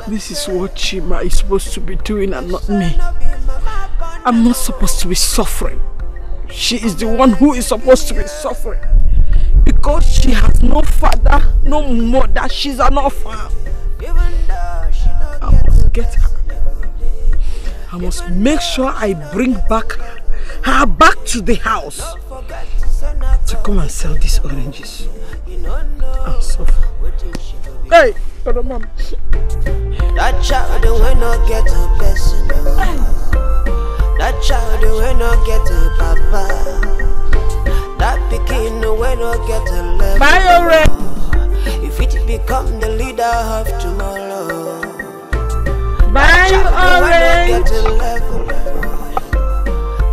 This is what Chima is supposed to be doing and not me. I'm not supposed to be suffering. She is the one who is supposed to be suffering. Because she has no father, no mother, she's an orphan. I must get her. I must make sure I bring her back to the house to come and sell these oranges. I'm suffering. Hey, brother mom. That child will not get a blessing. That child will not get a papa. That pikin will not get a level. Bye, already. If it become the leader of tomorrow, bye, orange.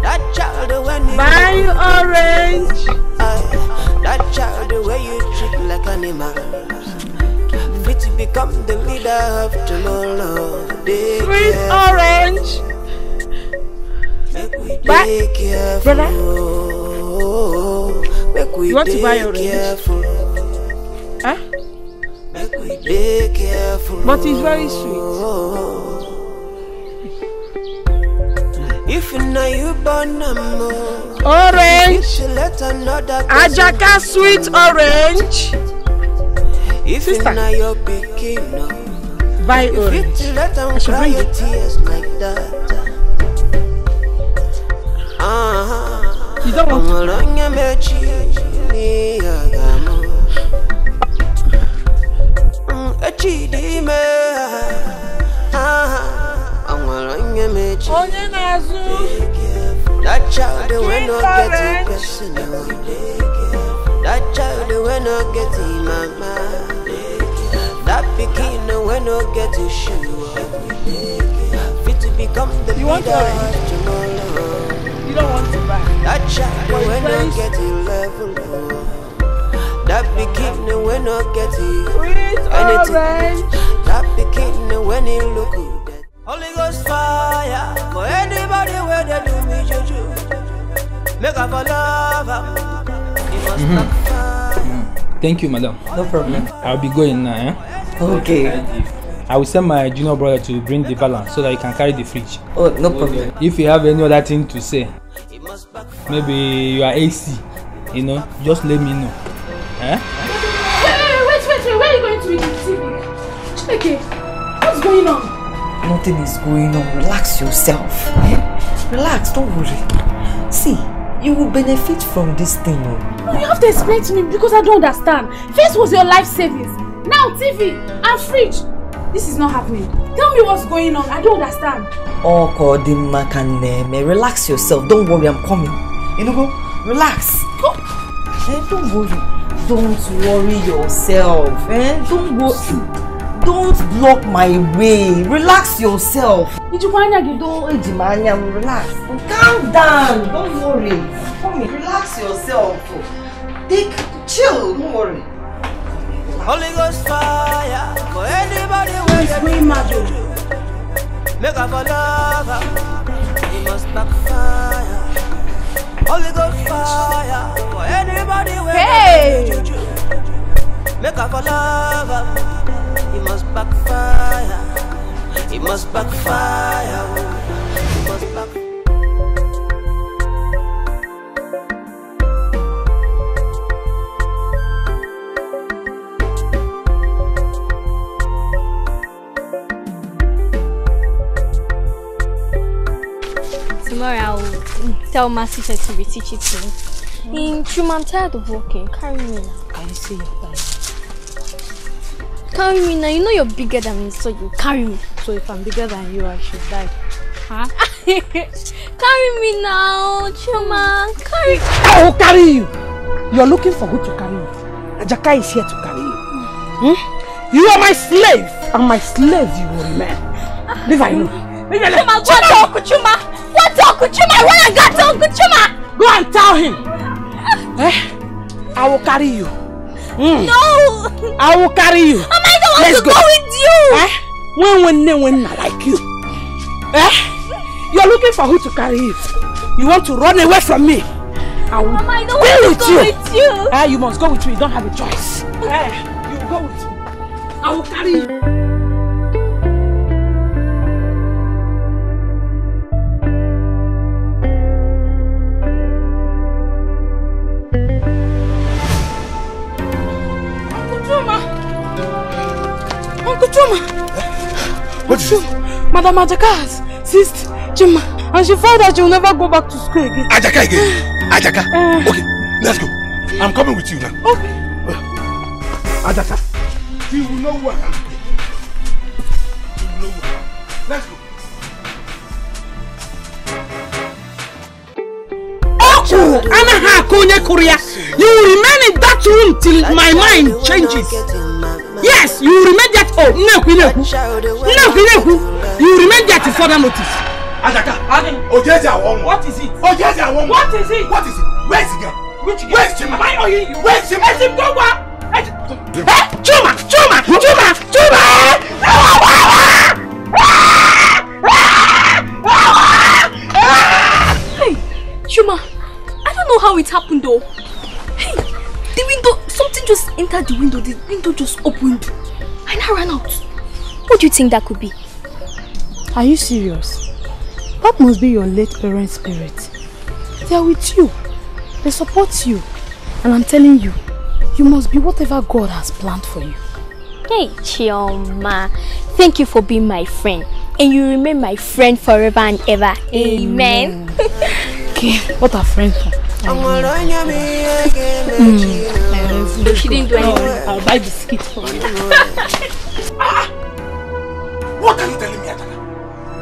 That child when bye, orange. That child the way you treat like animals. If it become the leader of tomorrow, sweet orange. Bye, brother. You want to buy orange? Huh? But it's very sweet. If now you born orange, Ajaka sweet orange. If now you're picking buy orange. Let them cry your tears like that. You don't want that child will not get it personal. That child will not get it mama. That pikin will not get it shoe. Fit to become the leader tomorrow. You don't want to buy. That child will not get it level. That pikin will not get it anything. That pikin when he look good. Holy Ghost fire for anybody where they do me juju. Make up for love. Thank you, madam. No problem. I'll be going now. Eh? Okay. I will send my junior brother to bring the balance so that he can carry the fridge. Oh, no problem. If you have any other thing to say, maybe you are AC, just let me know. Eh? Wait, where are you going to read the TV? Chike, what's going on? Nothing is going on. Relax yourself. Relax, don't worry. See, you will benefit from this thing. You have to explain to me because I don't understand. First was your life savings, now TV and fridge. This is not happening. Tell me what's going on. I don't understand. Oh, relax yourself. Don't worry, I'm coming. Relax. Go. Don't worry. Don't worry yourself. Don't block my way. Relax yourself. Relax. Calm down. Don't worry. Come here. Relax yourself. Chill. Don't worry. Holy Ghost fire for anybody where you make up for love. You must backfire. Holy Ghost fire for anybody where you make up for love. You must backfire. You must backfire. You must backfire. tell my sister to reteach it to me. Chuma, I'm tired of walking. Carry me now. Can you see your time? Carry me now. You know you're bigger than me, so you carry me. So if I'm bigger than you, I should die. Huh? Carry me now, Chuma. Carry. I will carry you. You're looking for who to carry you. Ajaka is here to carry you. You are my slave, and my slave you will remain. Leave I know. Chuma, go and talk with Chuma. Go and talk with Chuma. Run and go talk with Chuma. Go and tell him. I will carry you. No. I will carry you. I don't want to go with you. When I like you. You're looking for who to carry you. You want to run away from me. I will Mama, I don't want to go with you. You must go with me. You don't have a choice. You go with me. I will carry you. Uncle Chuma! What is it? Madam Ajaka's sister, Chuma, and she found that she will never go back to school again. Ajaka again? Ajaka? Okay, let's go. I'm coming with you now. Okay. Ajaka, you will know where I am. You will know where I am. Let's go. You will remain in that room till my mind changes. Yes, you will remain that. Oh, you will remain there till further notice. Ajaka, what is it? What is it? What is it? Where is the girl? Which girl? Where is Chima? Why are you? Where is Chima? Chuma! Hey, Chuma, I don't know how it happened though. Hey, the window, something just entered the window. The window just opened and I ran out. What do you think that could be? Are you serious? That must be your late parents' spirit. They are with you. They support you. And I'm telling you, you must be whatever God has planned for you. Hey, Chioma. Thank you for being my friend. And you remain my friend forever and ever. Amen. Okay, what are friends for? She didn't do anything. I'll buy biscuits for you. What are you telling me, Ajaka?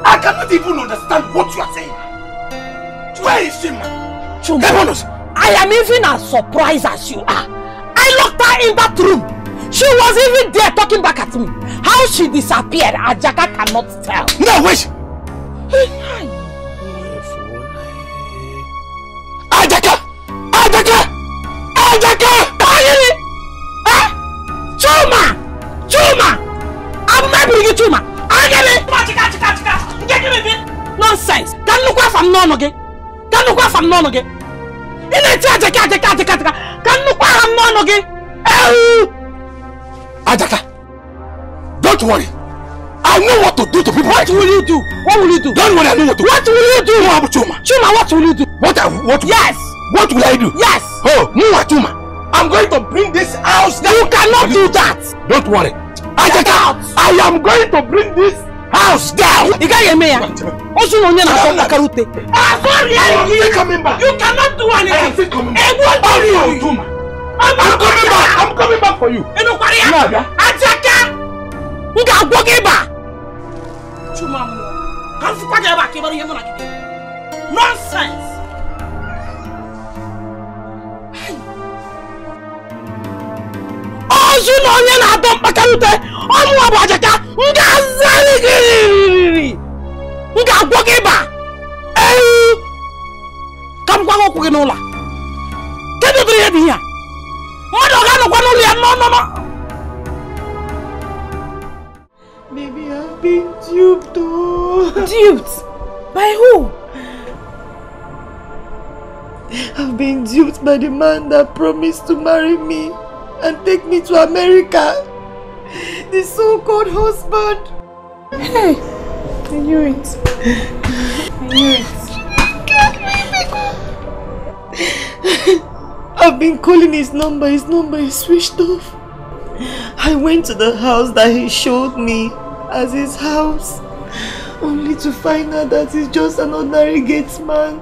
I cannot even understand what you are saying. Where is Chima? I am even as surprised as you are. I locked her in that room. She was even there talking back at me. How she disappeared, Ajaka cannot tell. No, wait! Ajaka! Chuma! I'm not bringing you Chuma. Nonsense! Can look off from none again. Can look off from none again. Can look off from none again. Ajaka, don't worry. I know what to do to people. What will you do? What will you do? Don't worry, I know what to do. What will you do? Chuma, what will you do? Yes. What will I do? Yes. Oh, Chuma. I'm going to bring this house down. You cannot do that. Don't worry. Ajaka, I am going to bring this house down. You can't hear me. I'm coming back. You cannot do anything. I'm coming back for you. Ajaka! Nonsense! Maybe I've been duped. Duped? By who? I've been duped by the man that promised to marry me and take me to America. The so-called husband. Hey, I knew it. I've been calling his number is switched off. I went to the house that he showed me as his house, only to find out that he's just an ordinary gate man.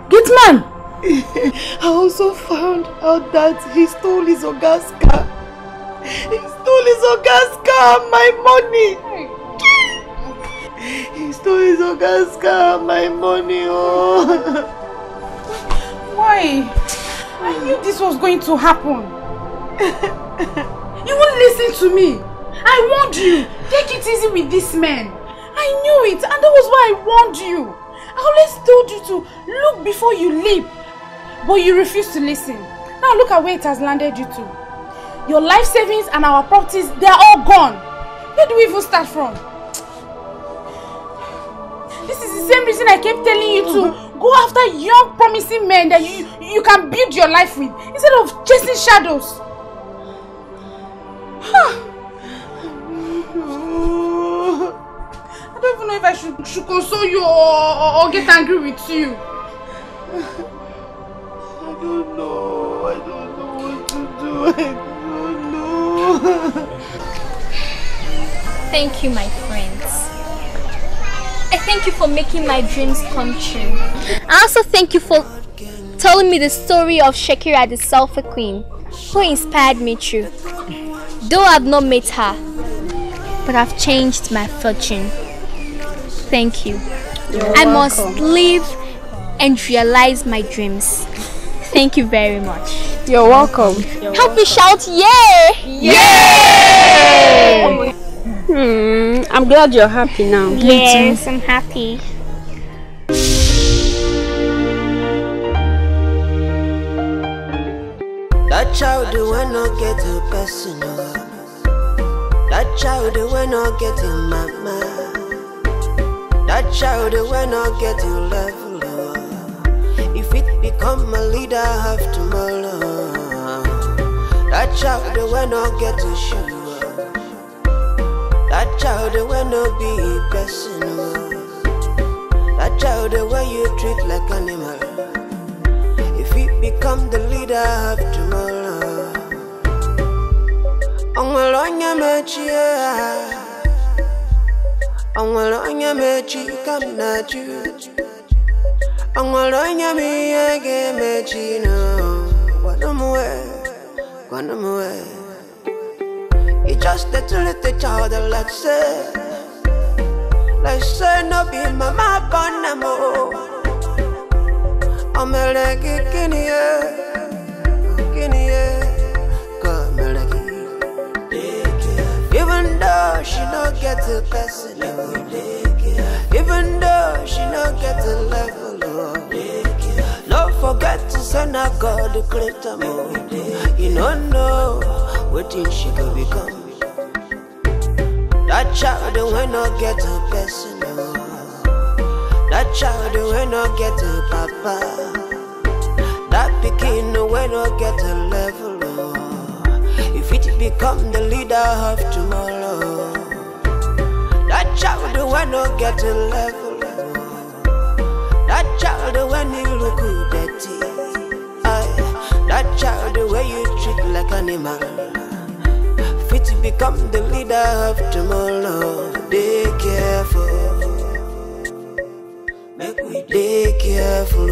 Gate man! I also found out that he stole his Oga's car. He stole his Oga's car and my money. He stole his Oga's car and my money. Oh. Why? I knew this was going to happen. You won't listen to me. I warned you. Take it easy with this man. I knew it, and that was why I warned you. I always told you to look before you leap. But you refused to listen. Now look at where it has landed you to. Your life savings and our properties, they are all gone. Where do we even start from? This is the same reason I kept telling you to go after young, promising men that you can build your life with, instead of chasing shadows. I don't even know if I should console you or get angry with you. I don't know what to do. I don't know. Thank you, my friends. I thank you for making my dreams come true. I also thank you for telling me the story of Shakira, the Sulphur Queen, who inspired me through. Though I've not met her, but I've changed my fortune. Thank you. I must live and realize my dreams. Thank you very much. You're welcome. Help me shout, yeah! Yeah! I'm glad you're happy now. Yes, I'm happy. That child will not get a personal. That child will not get a mama. That child will not get a level. If it become a leader of tomorrow, that child will not get a show. That child will not be personal. That child will you treat like animal. If it become the leader of tomorrow, Onwalonya mechi, Onwalonya mechi come na ju. Onwalonya mi ege mechi no. Guanamwe. It's just that little child like say no be mama bonamo. I'm a leggy guinea, come even though she don't get a person, even though she don't get a level, don't forget to send her God the creator more. You don't know what she could become. That child will not get a person. That child will not get a papa. That pikin will not get a level. If it become the leader of tomorrow, that child will not get a level. That child when you look dirty, that child where you treat like an animal. Fit become the leader of tomorrow. Be careful. Make we dey careful,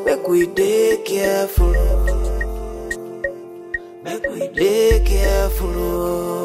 make we dey careful, make we dey careful.